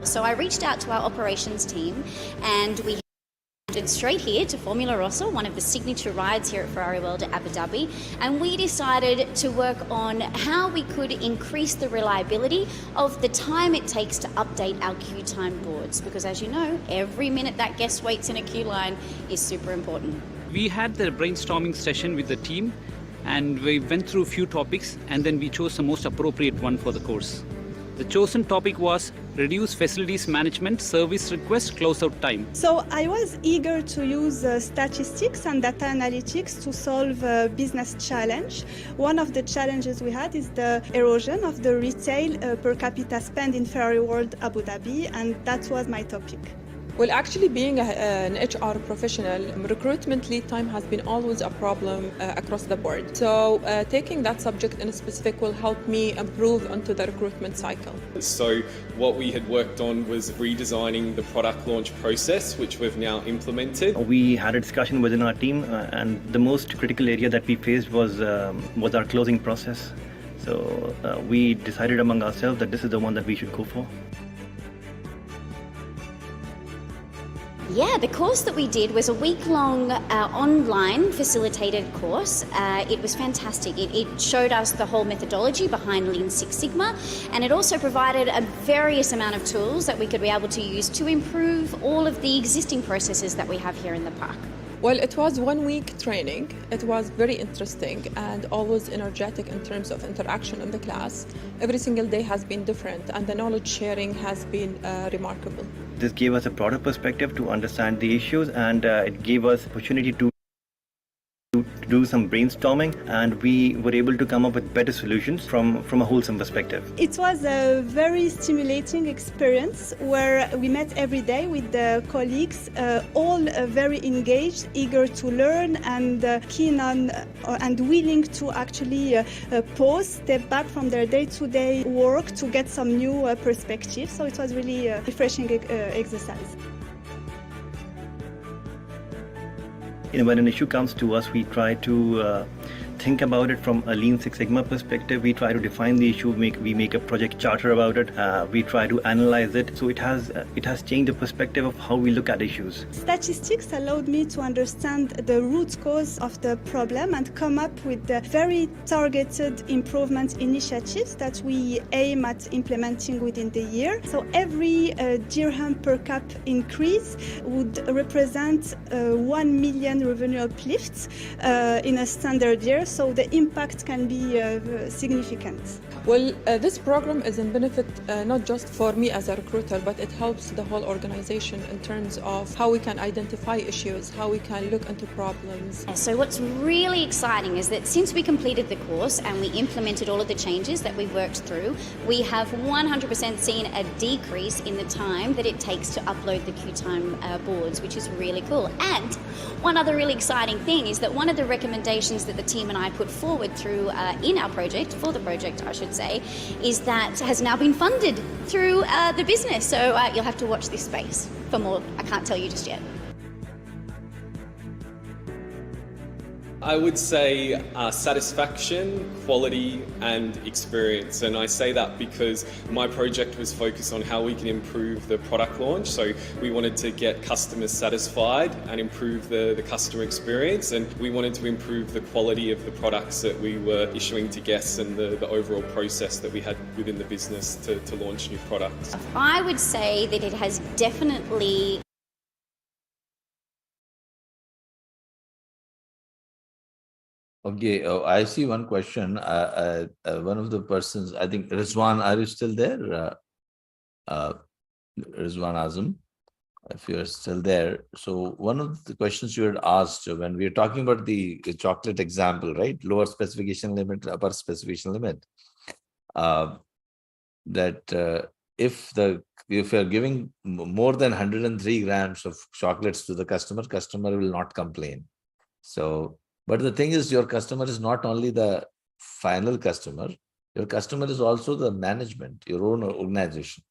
So I reached out to our operations team, and we headed straight here to Formula Rossa, one of the signature rides here at Ferrari World at Abu Dhabi, and we decided to work on how we could increase the reliability of the time it takes to update our queue time boards, because as you know, every minute that guest waits in a queue line is super important. We had the brainstorming session with the team, and we went through a few topics, and then we chose the most appropriate one for the course. The chosen topic was reduce facilities management service request closeout time. So I was eager to use statistics and data analytics to solve a business challenge. One of the challenges we had is the erosion of the retail per capita spend in Ferrari World Abu Dhabi, and that was my topic. Well, actually, being an HR professional, recruitment lead time has been always a problem across the board. So taking that subject in specific will help me improve onto the recruitment cycle. So what we had worked on was redesigning the product launch process, which we've now implemented. We had a discussion within our team, and the most critical area that we faced was our closing process. So we decided among ourselves that this is the one that we should go for. Yeah, the course that we did was a week-long online facilitated course. It was fantastic. It showed us the whole methodology behind Lean Six Sigma, and it also provided a various amount of tools that we could be able to use to improve all of the existing processes that we have here in the park. Well, it was 1 week training. It was very interesting and always energetic in terms of interaction in the class. Every single day has been different, and the knowledge sharing has been remarkable. This gave us a broader perspective to understand the issues, and it gave us opportunity to do some brainstorming, and we were able to come up with better solutions from a wholesome perspective. It was a very stimulating experience where we met every day with the colleagues, all very engaged, eager to learn, and keen on and willing to actually pause, step back from their day-to-day work to get some new perspectives. So it was really a refreshing exercise. When an issue comes to us, we try to think about it from a Lean Six Sigma perspective. We try to define the issue, we make a project charter about it, we try to analyze it. So it has changed the perspective of how we look at issues. Statistics allowed me to understand the root cause of the problem and come up with the very targeted improvement initiatives that we aim at implementing within the year. So every dirham per cap increase would represent 1 million revenue uplifts in a standard year, so the impact can be significant. Well, this program is in benefit not just for me as a recruiter, but it helps the whole organization in terms of how we can identify issues, how we can look into problems. So what's really exciting is that since we completed the course and we implemented all of the changes that we worked through, we have 100% seen a decrease in the time that it takes to upload the QTime boards, which is really cool. And one other really exciting thing is that one of the recommendations that the team and I put forward through in our project, for the project I should say, is that has now been funded through the business. So you'll have to watch this space for more. I can't tell you just yet. I would say satisfaction, quality, and experience. And I say that because my project was focused on how we can improve the product launch. So we wanted to get customers satisfied and improve the customer experience. And we wanted to improve the quality of the products that we were issuing to guests and the overall process that we had within the business to launch new products. I would say that it has definitely Okay, I see one question. One of the persons, I think Rizwan, are you still there? Rizwan Azam, if you're still there. So one of the questions you had asked when we were talking about the chocolate example, right? Lower specification limit, upper specification limit. If you're giving more than 103 grams of chocolates to the customer will not complain. So, but the thing is, your customer is not only the final customer, your customer is also the management, your own organization.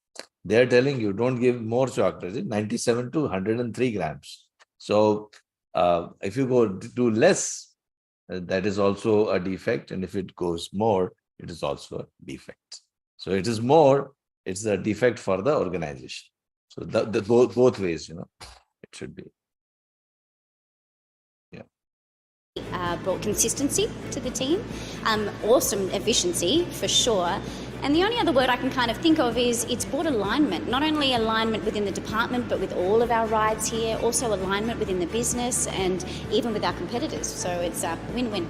They're telling you, don't give more chocolate, 97 to 103 grams. So if you go do less, that is also a defect. And if it goes more, it is also a defect. So it is more, it's a defect for the organization. So both ways, it should be. Brought consistency to the team, awesome efficiency for sure. And the only other word I can kind of think of is it's brought alignment, not only alignment within the department, but with all of our rides here, also alignment within the business and even with our competitors. So it's a win-win.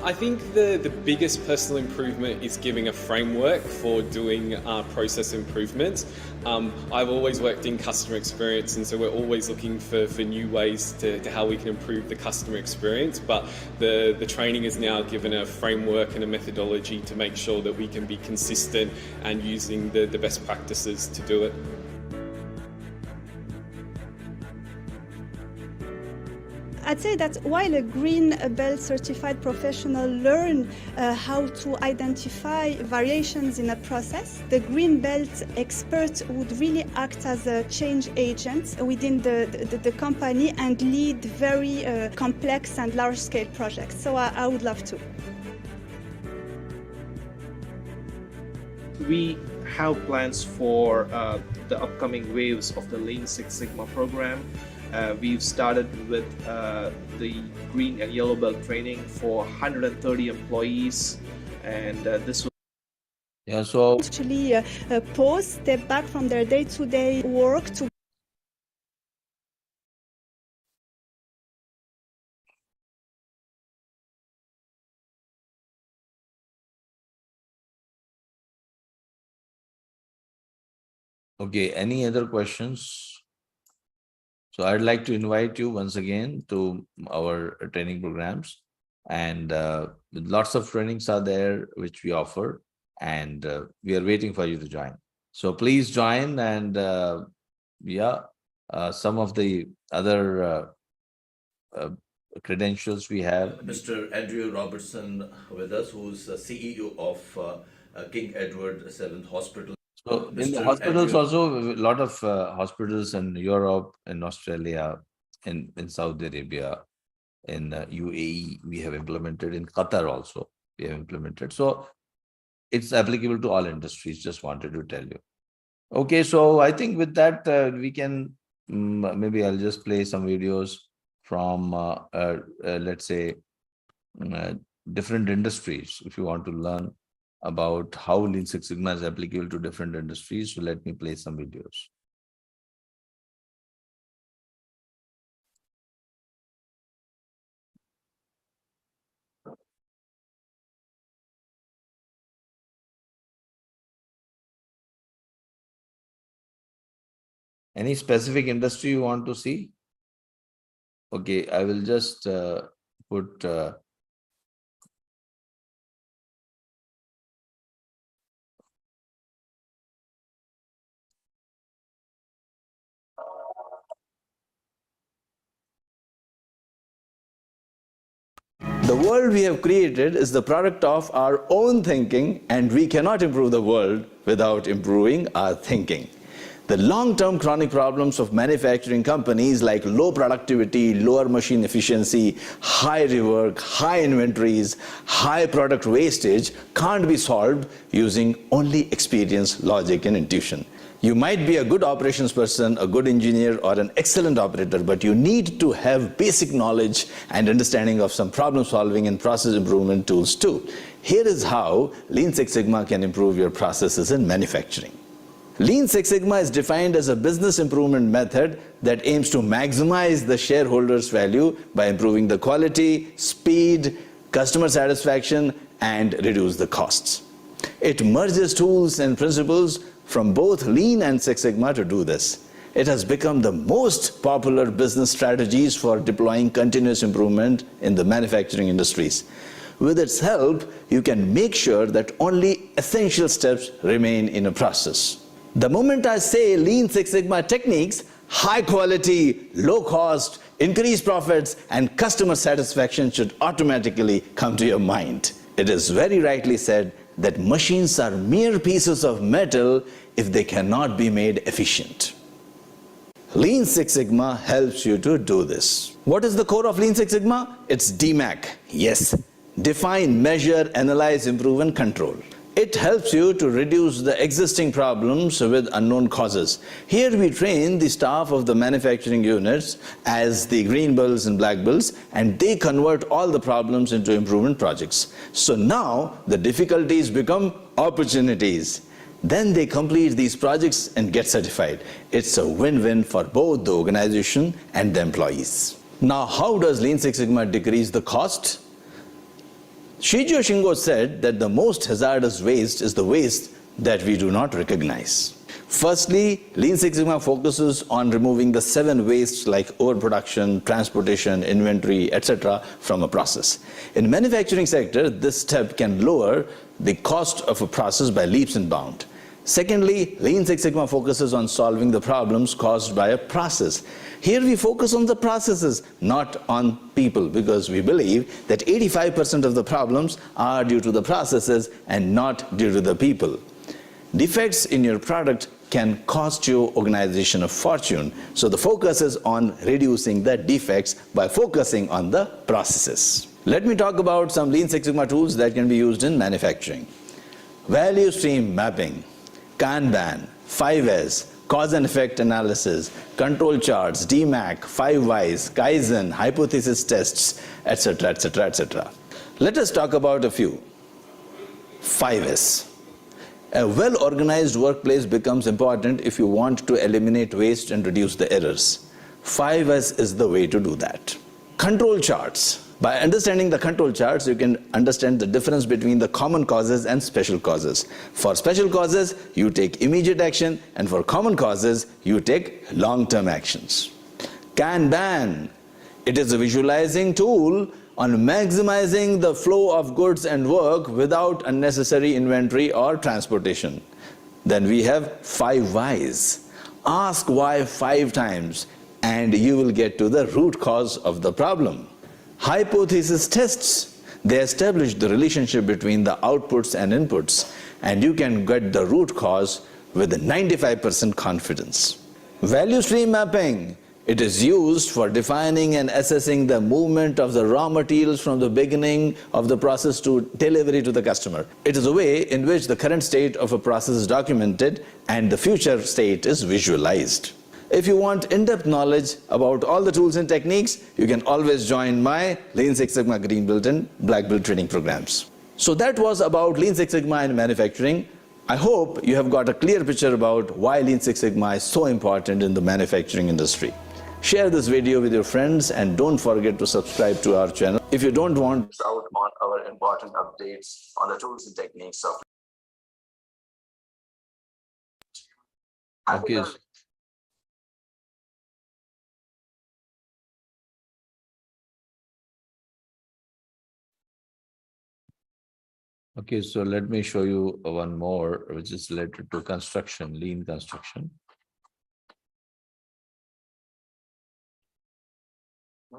I think the biggest personal improvement is giving a framework for doing process improvements. I've always worked in customer experience, and so we're always looking for new ways to how we can improve the customer experience. But the training is now given a framework and a methodology to make sure that we can be consistent and using the best practices to do it. I'd say that while a green belt certified professional learn how to identify variations in a process, the green belt expert would really act as a change agent within the company and lead very complex and large-scale projects. So I would love to. We have plans for the upcoming waves of the Lean Six Sigma program. We've started with the green and yellow belt training for 130 employees, and this will actually pause, step back from their day-to-day work to Okay, any other questions? So I'd like to invite you once again to our training programs, and lots of trainings are there which we offer, and we are waiting for you to join. So please join, and some of the other credentials we have. Mr. Andrew Robertson with us, who's the CEO of King Edward VII Hospital. So in the hospitals also, a lot of hospitals in Europe and Australia, in Saudi Arabia, in UAE, we have implemented, in Qatar also, we have implemented. So it's applicable to all industries, just wanted to tell you. Okay, so I think with that, we can, maybe I'll just play some videos from, let's say, different industries. If you want to learn about how Lean Six Sigma is applicable to different industries, so let me play some videos. Any specific industry you want to see? Okay, I will just put The world we have created is the product of our own thinking, and we cannot improve the world without improving our thinking. The long-term chronic problems of manufacturing companies like low productivity, lower machine efficiency, high rework, high inventories, high product wastage can't be solved using only experience, logic, and intuition. You might be a good operations person, a good engineer, or an excellent operator, but you need to have basic knowledge and understanding of some problem solving and process improvement tools too. Here is how Lean Six Sigma can improve your processes in manufacturing. Lean Six Sigma is defined as a business improvement method that aims to maximize the shareholders' value by improving the quality, speed, customer satisfaction, and reduce the costs. It merges tools and principles from both Lean and Six Sigma to do this. It has become the most popular business strategies for deploying continuous improvement in the manufacturing industries. With its help, you can make sure that only essential steps remain in a process. The moment I say Lean Six Sigma techniques, high quality, low cost, increased profits, and customer satisfaction should automatically come to your mind. It is very rightly said that machines are mere pieces of metal if they cannot be made efficient. Lean Six Sigma helps you to do this. What is the core of Lean Six Sigma? It's DMAC. Yes, define, measure, analyze, improve, and control. It helps you to reduce the existing problems with unknown causes. Here we train the staff of the manufacturing units as the green belts and black belts, and they convert all the problems into improvement projects. So now the difficulties become opportunities. Then they complete these projects and get certified. It's a win-win for both the organization and the employees. Now, how does Lean Six Sigma decrease the cost? Shigeo Shingo said that the most hazardous waste is the waste that we do not recognize. Firstly, Lean Six Sigma focuses on removing the 7 wastes like overproduction, transportation, inventory, etc. from a process. In manufacturing sector, this step can lower the cost of a process by leaps and bounds. Secondly, Lean Six Sigma focuses on solving the problems caused by a process. Here we focus on the processes, not on people, because we believe that 85% of the problems are due to the processes and not due to the people. Defects in your product can cost your organization a fortune, so the focus is on reducing the defects by focusing on the processes. Let me talk about some Lean Six Sigma tools that can be used in manufacturing. Value stream mapping, Kanban, 5S, cause and effect analysis, control charts, DMAC, 5 Whys, Kaizen, hypothesis tests, etc., etc., etc. Let us talk about a few. 5S. A well-organized workplace becomes important if you want to eliminate waste and reduce the errors. 5S is the way to do that. Control charts. By understanding the control charts, you can understand the difference between the common causes and special causes. For special causes, you take immediate action, and for common causes, you take long-term actions. Kanban. It is a visualizing tool on maximizing the flow of goods and work without unnecessary inventory or transportation. Then we have 5 Whys. Ask why 5 times, and you will get to the root cause of the problem. Hypothesis tests. They establish the relationship between the outputs and inputs, and you can get the root cause with 95% confidence. Value stream mapping. It is used for defining and assessing the movement of the raw materials from the beginning of the process to delivery to the customer. It is a way in which the current state of a process is documented and the future state is visualized. If you want in-depth knowledge about all the tools and techniques, you can always join my Lean Six Sigma Green Belt and Black Belt training programs. So that was about Lean Six Sigma in manufacturing. I hope you have got a clear picture about why Lean Six Sigma is so important in the manufacturing industry. Share this video with your friends and don't forget to subscribe to our channel if you don't want to miss out on our important updates on the tools and techniques of Okay. Okay, so let me show you one more, which is related to construction, lean construction.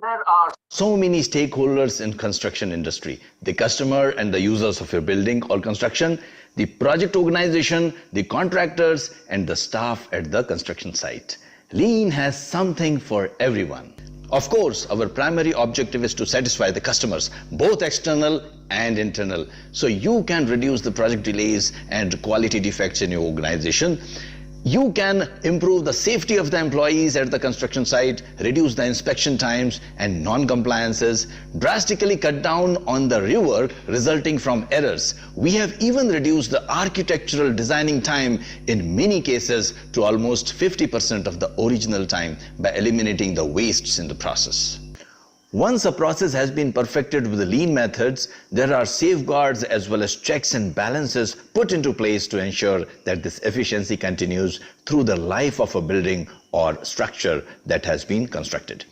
There are so many stakeholders in construction industry: the customer and the users of your building or construction, the project organization, the contractors, and the staff at the construction site. Lean has something for everyone. Of course, our primary objective is to satisfy the customers, both external and internal, so you can reduce the project delays and quality defects in your organization. You can improve the safety of the employees at the construction site, reduce the inspection times and non-compliances, drastically cut down on the rework resulting from errors. We have even reduced the architectural designing time in many cases to almost 50% of the original time by eliminating the wastes in the process. Once a process has been perfected with the lean methods, there are safeguards as well as checks and balances put into place to ensure that this efficiency continues through the life of a building or structure that has been constructed.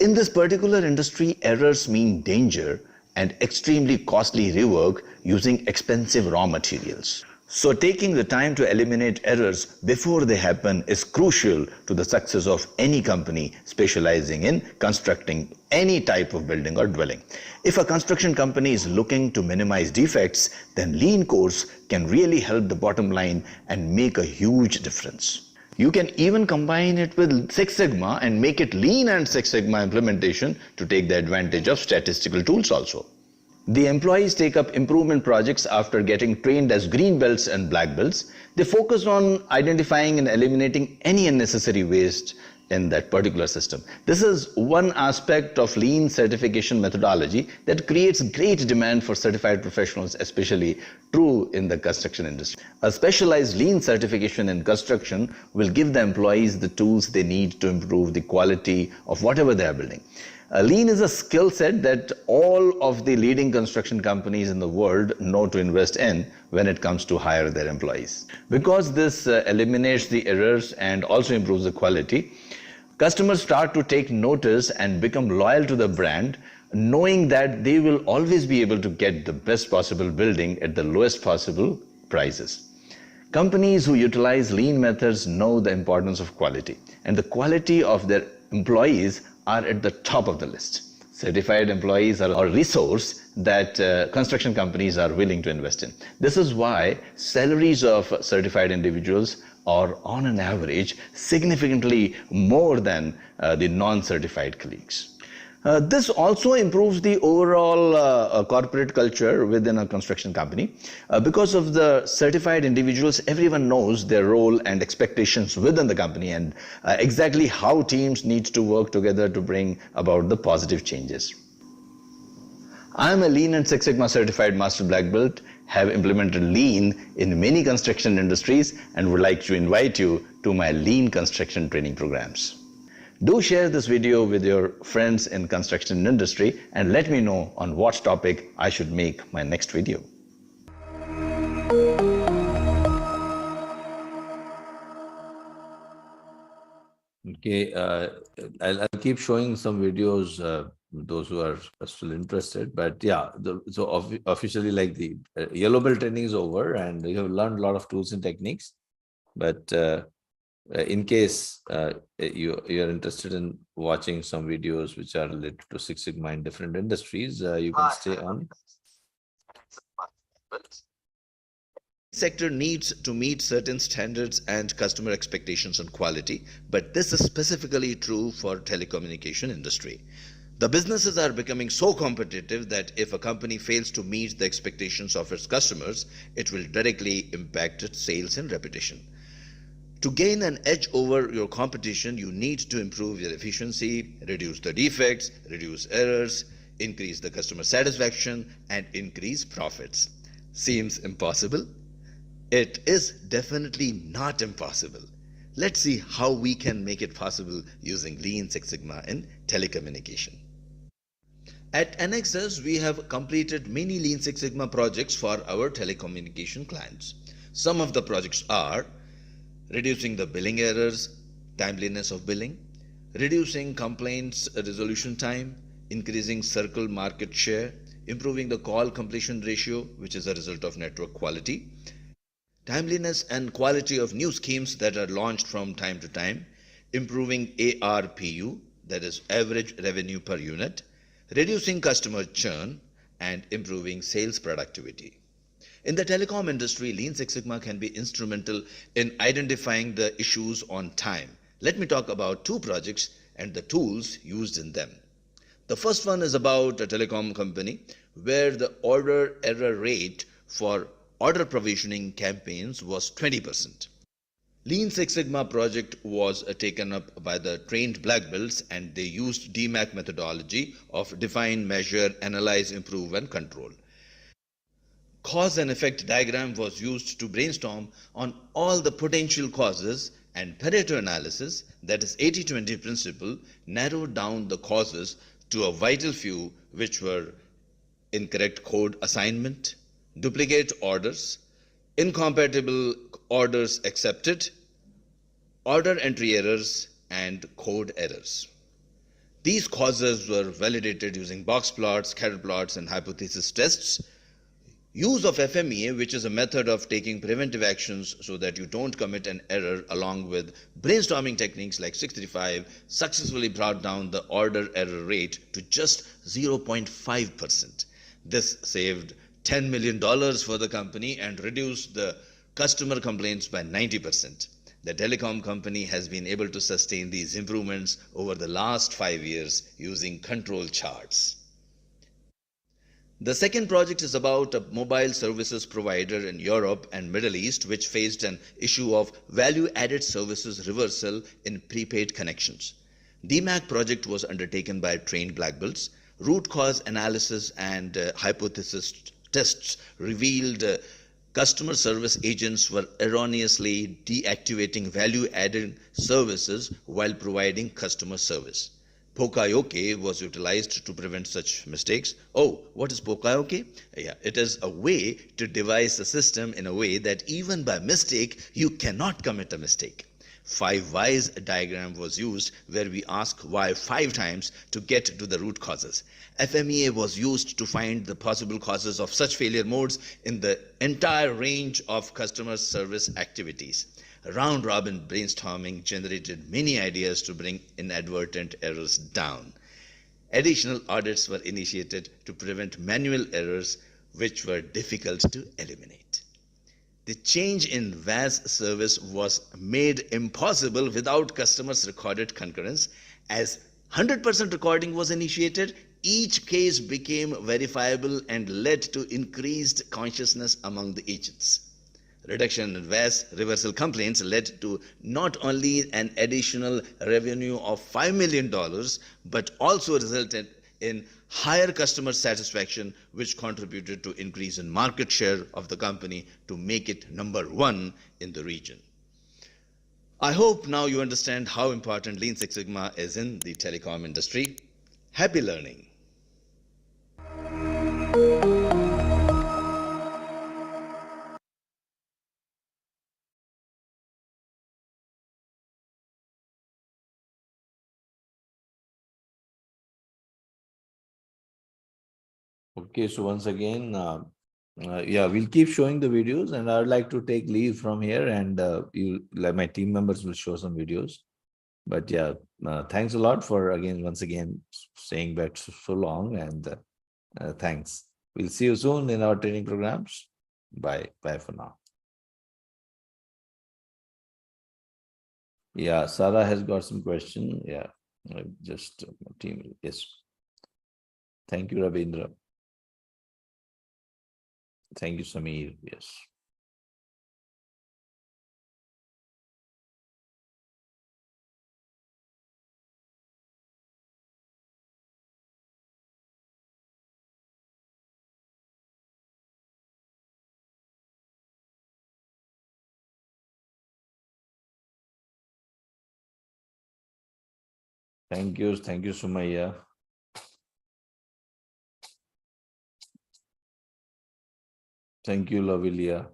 In this particular industry, errors mean danger and extremely costly rework using expensive raw materials. So taking the time to eliminate errors before they happen is crucial to the success of any company specializing in constructing any type of building or dwelling. If a construction company is looking to minimize defects, then Lean course can really help the bottom line and make a huge difference. You can even combine it with Six Sigma and make it Lean and Six Sigma implementation to take the advantage of statistical tools also. The employees take up improvement projects after getting trained as green belts and black belts. They focus on identifying and eliminating any unnecessary waste in that particular system. This is one aspect of lean certification methodology that creates great demand for certified professionals, especially true in the construction industry. A specialized lean certification in construction will give the employees the tools they need to improve the quality of whatever they are building. Lean is a skill set that all of the leading construction companies in the world know to invest in when it comes to hire their employees. Because this eliminates the errors and also improves the quality, customers start to take notice and become loyal to the brand, knowing that they will always be able to get the best possible building at the lowest possible prices. Companies who utilize lean methods know the importance of quality, and the quality of their employees are at the top of the list. Certified employees are a resource that construction companies are willing to invest in. This is why salaries of certified individuals are on an average significantly more than the non-certified colleagues. This also improves the overall corporate culture within a construction company. Because of the certified individuals, everyone knows their role and expectations within the company and exactly how teams need to work together to bring about the positive changes. I am a Lean and Six Sigma certified Master Black Belt, have implemented Lean in many construction industries, and would like to invite you to my Lean construction training programs. Do share this video with your friends in construction industry and let me know on what topic I should make my next video. Okay, I'll keep showing some videos, those who are still interested. But yeah, officially, like the yellow belt training is over, and you have learned a lot of tools and techniques. But in case you are interested in watching some videos which are related to Six Sigma in different industries, you can stay on. Sector needs to meet certain standards and customer expectations on quality, but this is specifically true for telecommunication industry. The businesses are becoming so competitive that if a company fails to meet the expectations of its customers, it will directly impact its sales and reputation. To gain an edge over your competition, you need to improve your efficiency, reduce the defects, reduce errors, increase the customer satisfaction, and increase profits. Seems impossible? It is definitely not impossible. Let's see how we can make it possible using Lean Six Sigma in telecommunication. At Anexas, we have completed many Lean Six Sigma projects for our telecommunication clients. Some of the projects are reducing the billing errors, timeliness of billing, reducing complaints resolution time, increasing circle market share, improving the call completion ratio, which is a result of network quality, timeliness and quality of new schemes that are launched from time to time, improving ARPU, that is average revenue per unit, reducing customer churn, and improving sales productivity. In the telecom industry, Lean Six Sigma can be instrumental in identifying the issues on time. Let me talk about two projects and the tools used in them. The first one is about a telecom company where the order error rate for order provisioning campaigns was 20%. Lean Six Sigma project was taken up by the trained black belts, and they used DMAC methodology of define, measure, analyze, improve, and control. Cause and effect diagram was used to brainstorm on all the potential causes, and Pareto analysis, that is 80-20 principle, narrowed down the causes to a vital few, which were incorrect code assignment, duplicate orders, incompatible orders accepted, order entry errors, and code errors. These causes were validated using box plots, scatter plots, and hypothesis tests. Use of FMEA, which is a method of taking preventive actions so that you don't commit an error, along with brainstorming techniques like 635, successfully brought down the order error rate to just 0.5%. This saved $10 million for the company and reduced the customer complaints by 90%. The telecom company has been able to sustain these improvements over the last 5 years using control charts. The second project is about a mobile services provider in Europe and Middle East which faced an issue of value-added services reversal in prepaid connections. DMAC project was undertaken by trained black belts. Root cause analysis and hypothesis tests revealed customer service agents were erroneously deactivating value-added services while providing customer service. Pokayoke was utilized to prevent such mistakes. Oh, what is Pokayoke? Yeah, it is a way to devise the system in a way that even by mistake, you cannot commit a mistake. 5 whys diagram was used where we ask why 5 times to get to the root causes. FMEA was used to find the possible causes of such failure modes in the entire range of customer service activities. Round-robin brainstorming generated many ideas to bring inadvertent errors down. Additional audits were initiated to prevent manual errors which were difficult to eliminate. The change in VAS service was made impossible without customers' recorded concurrence. As 100% recording was initiated, each case became verifiable and led to increased consciousness among the agents. Reduction in VAS reversal complaints led to not only an additional revenue of $5 million, but also resulted in higher customer satisfaction, which contributed to increase in market share of the company to make it number 1 in the region. I hope now you understand how important Lean Six Sigma is in the telecom industry. Happy learning. Okay, so once again, yeah, we'll keep showing the videos, and I would like to take leave from here, and like my team members will show some videos. But yeah, thanks a lot for once again staying back so long, and thanks. We'll see you soon in our training programs. Bye for now. Yeah, Sarah has got some question. Yeah, just team. Yes. Thank you, Ravindra. Thank you, Samir. Yes. Thank you. Thank you, Sumaya. Thank you, Lavilia.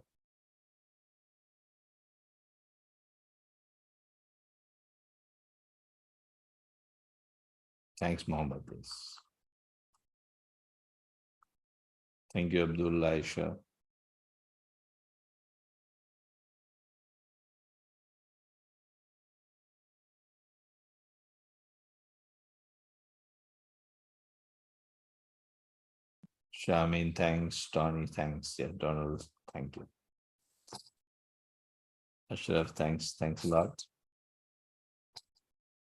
Thanks, Mohammed. Yes. Thank you, Abdullah Aisha. Shamin, thanks. Tony, thanks. Yeah, Donald, thank you. Ashraf, thanks. Thanks a lot.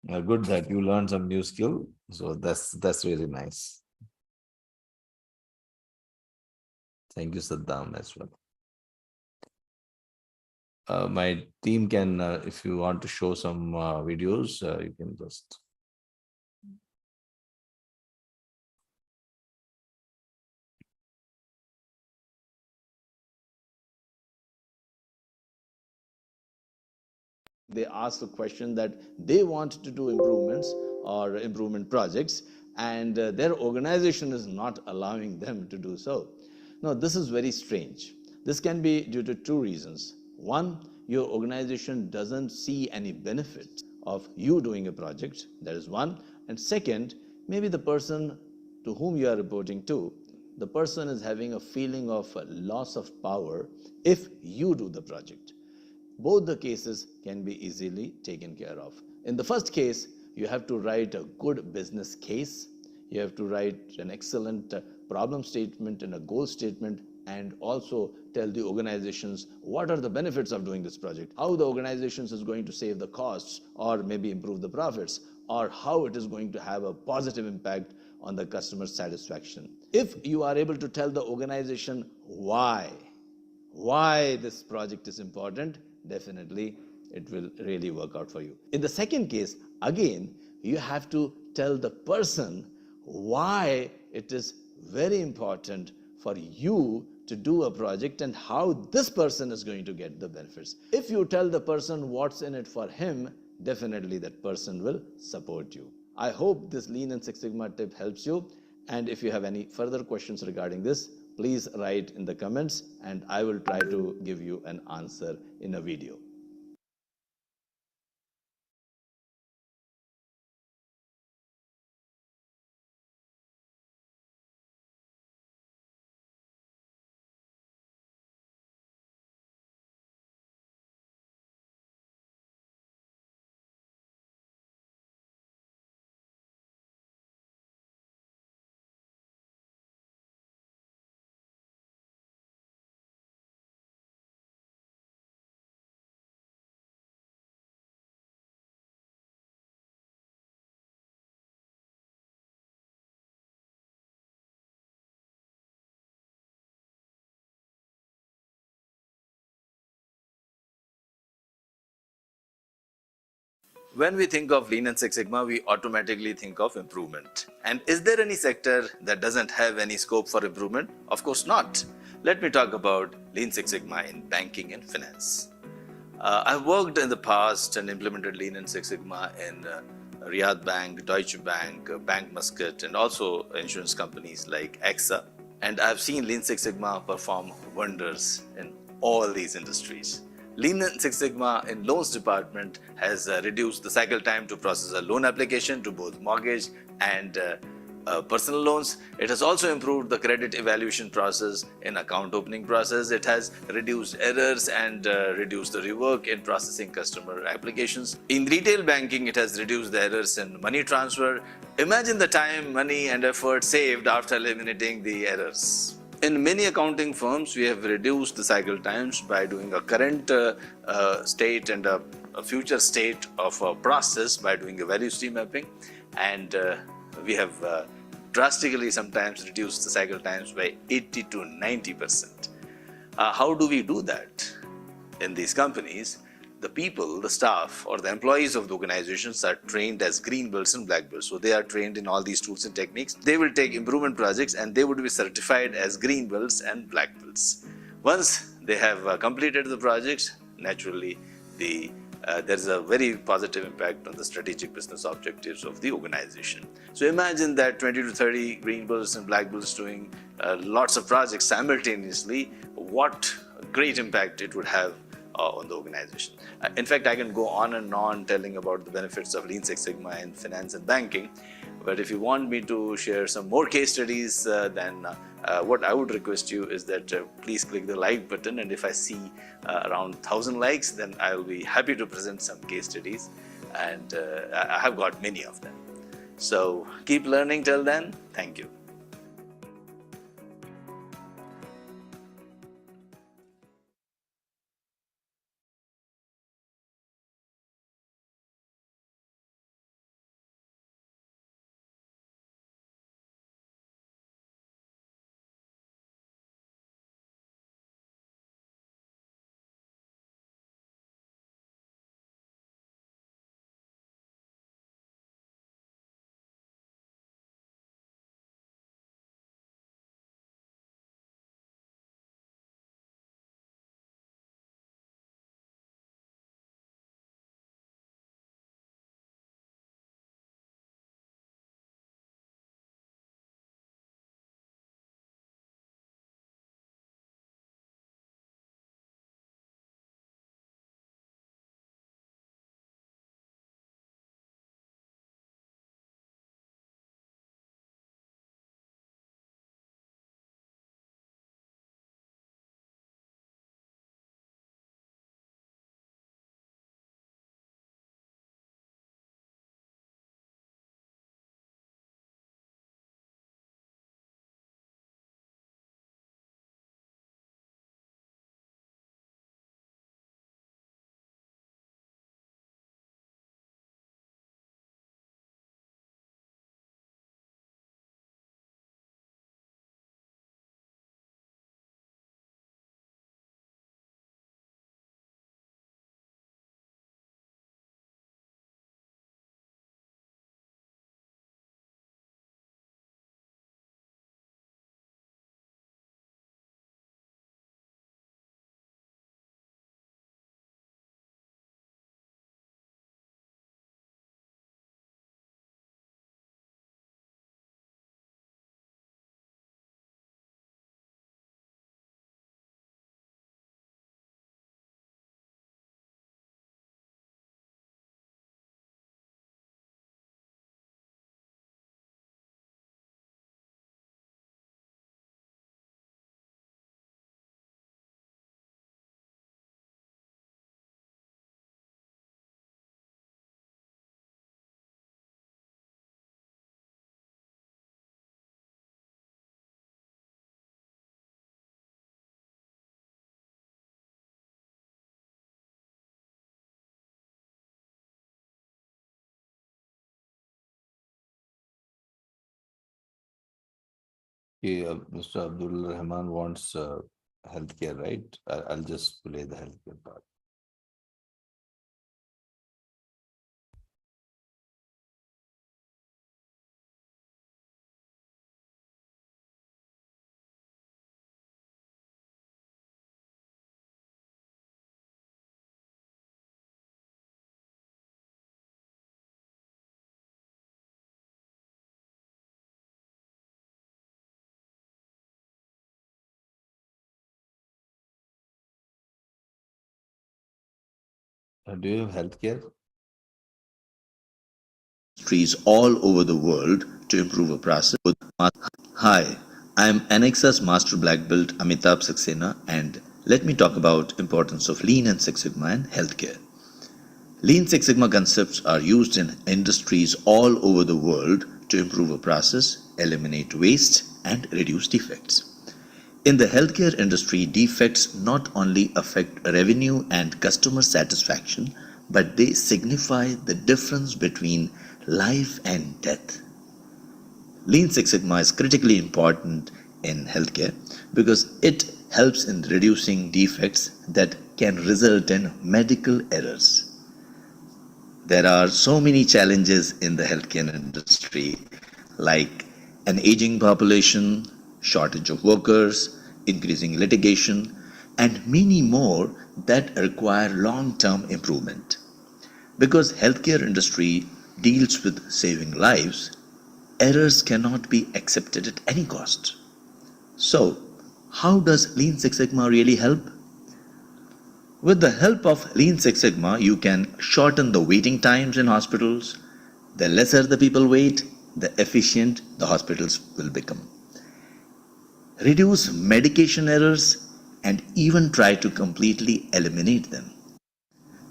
Good that you learned some new skill. So that's really nice. Thank you, Saddam, as well. My team can, if you want to show some videos, you can just. They ask the question that they want to do improvements or improvement projects, and their organization is not allowing them to do so. Now, this is very strange. This can be due to two reasons. One, your organization doesn't see any benefit of you doing a project. That is one. And second, maybe the person to whom you are reporting to, the person is having a feeling of loss of power if you do the project. Both the cases can be easily taken care of. In the first case, you have to write a good business case. You have to write an excellent problem statement and a goal statement, and also tell the organizations what are the benefits of doing this project, how the organizations is going to save the costs or maybe improve the profits, or how it is going to have a positive impact on the customer satisfaction. If you are able to tell the organization why this project is important, definitely it will really work out for you. In the second case, again, you have to tell the person why it is very important for you to do a project and how this person is going to get the benefits. If you tell the person what's in it for him, definitely that person will support you. I hope this Lean and Six Sigma tip helps you. And if you have any further questions regarding this, please write in the comments and I will try to give you an answer in a video. When we think of Lean and Six Sigma, we automatically think of improvement. And is there any sector that doesn't have any scope for improvement? Of course not. Let me talk about Lean Six Sigma in banking and finance. I've worked in the past and implemented Lean and Six Sigma in Riyadh Bank, Deutsche Bank, Bank Muscat, and also insurance companies like AXA. And I've seen Lean Six Sigma perform wonders in all these industries. Lean and Six Sigma in loans department has reduced the cycle time to process a loan application to both mortgage and personal loans. It has also improved the credit evaluation process in account opening process. It has reduced errors and reduced the rework in processing customer applications. In retail banking, it has reduced the errors in money transfer. Imagine the time, money and effort saved after eliminating the errors. In many accounting firms, we have reduced the cycle times by doing a current state and a a future state of a process by doing a value stream mapping, and we have drastically sometimes reduced the cycle times by 80 to 90%. How do we do that? In these companies, the people, the staff or the employees of the organizations are trained as green belts and black belts. So they are trained in all these tools and techniques. They will take improvement projects and they would be certified as green belts and black belts. Once they have completed the projects, naturally there is a very positive impact on the strategic business objectives of the organization. So imagine that 20 to 30 green belts and black belts doing lots of projects simultaneously, what great impact it would have on the organization. In fact, I can go on and on telling about the benefits of Lean Six Sigma in finance and banking, but if you want me to share some more case studies, then what I would request you is that please click the like button, and if I see around 1,000 likes, then I will be happy to present some case studies, and I have got many of them. So keep learning till then. Thank you. Okay, Mr. Abdul Rahman wants healthcare, right? I'll just play the healthcare part. Do you have healthcare? Industries all over the world to improve a process. Hi, I am Anexas Master Black Belt Amitabh Saxena, and let me talk about importance of Lean and Six Sigma in healthcare. Lean Six Sigma concepts are used in industries all over the world to improve a process, eliminate waste, and reduce defects. In the healthcare industry, defects not only affect revenue and customer satisfaction, but they signify the difference between life and death. Lean Six Sigma is critically important in healthcare because it helps in reducing defects that can result in medical errors. There are so many challenges in the healthcare industry, like an aging population, shortage of workers, increasing litigation, and many more that require long-term improvement. Because healthcare industry deals with saving lives, errors cannot be accepted at any cost. So, how does Lean Six Sigma really help? With the help of Lean Six Sigma, you can shorten the waiting times in hospitals. The lesser the people wait, the efficient the hospitals will become. Reduce medication errors and even try to completely eliminate them.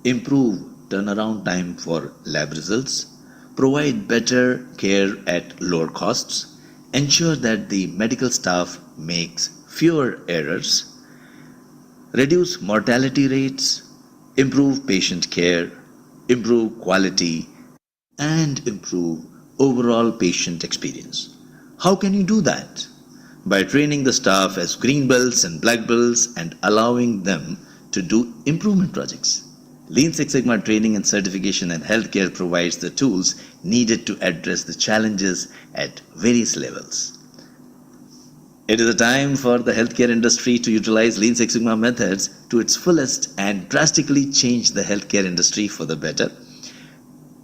Improve turnaround time for lab results. Provide better care at lower costs. Ensure that the medical staff makes fewer errors. Reduce mortality rates, improve patient care, improve quality, and improve overall patient experience. How can you do that? By training the staff as green belts and black belts and allowing them to do improvement projects. Lean Six Sigma training and certification in healthcare provides the tools needed to address the challenges at various levels. It is a time for the healthcare industry to utilize Lean Six Sigma methods to its fullest and drastically change the healthcare industry for the better.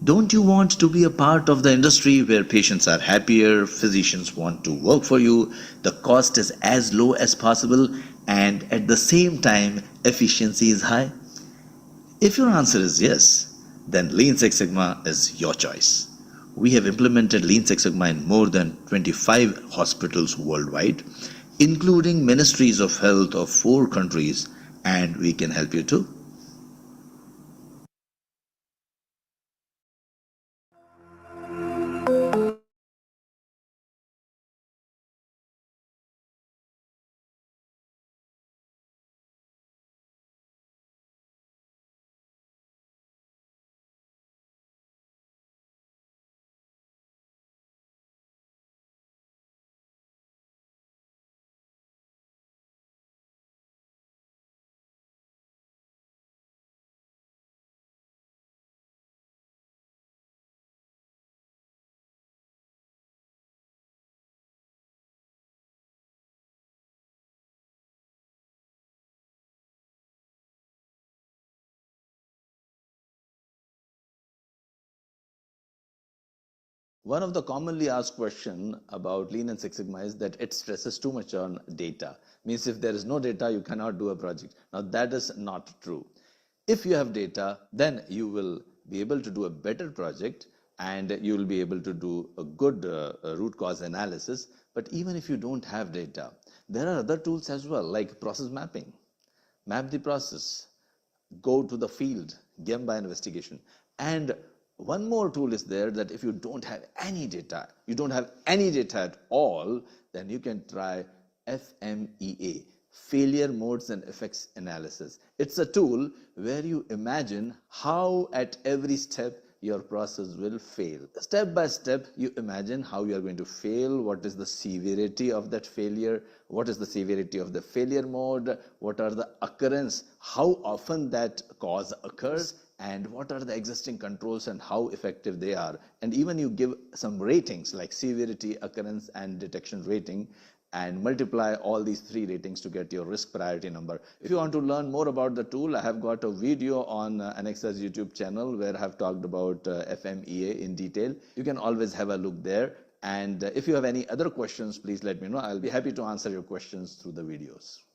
Don't you want to be a part of the industry where patients are happier, physicians want to work for you, the cost is as low as possible, and at the same time, efficiency is high? If your answer is yes, then Lean Six Sigma is your choice. We have implemented Lean Six Sigma in more than 25 hospitals worldwide, including ministries of health of 4 countries, and we can help you too. One of the commonly asked questions about Lean and Six Sigma is that it stresses too much on data. Means if there is no data, you cannot do a project. Now that is not true. If you have data, then you will be able to do a better project and you will be able to do a good root cause analysis. But even if you don't have data, there are other tools as well, like process mapping. Map the process, go to the field, Gemba investigation. And one more tool is there that if you don't have any data, at all, then you can try FMEA, Failure Modes and Effects Analysis. It's a tool where you imagine how at every step your process will fail. Step by step, you imagine how you are going to fail, what is the severity of that failure, what is the severity of the failure mode, what are the occurrence, how often that cause occurs, and what are the existing controls and how effective they are. And even you give some ratings like severity, occurrence, and detection rating, and multiply all these 3 ratings to get your risk priority number. If you want to learn more about the tool, I have got a video on Anexas YouTube channel where I have talked about FMEA in detail. You can always have a look there. And if you have any other questions, please let me know. I'll be happy to answer your questions through the videos.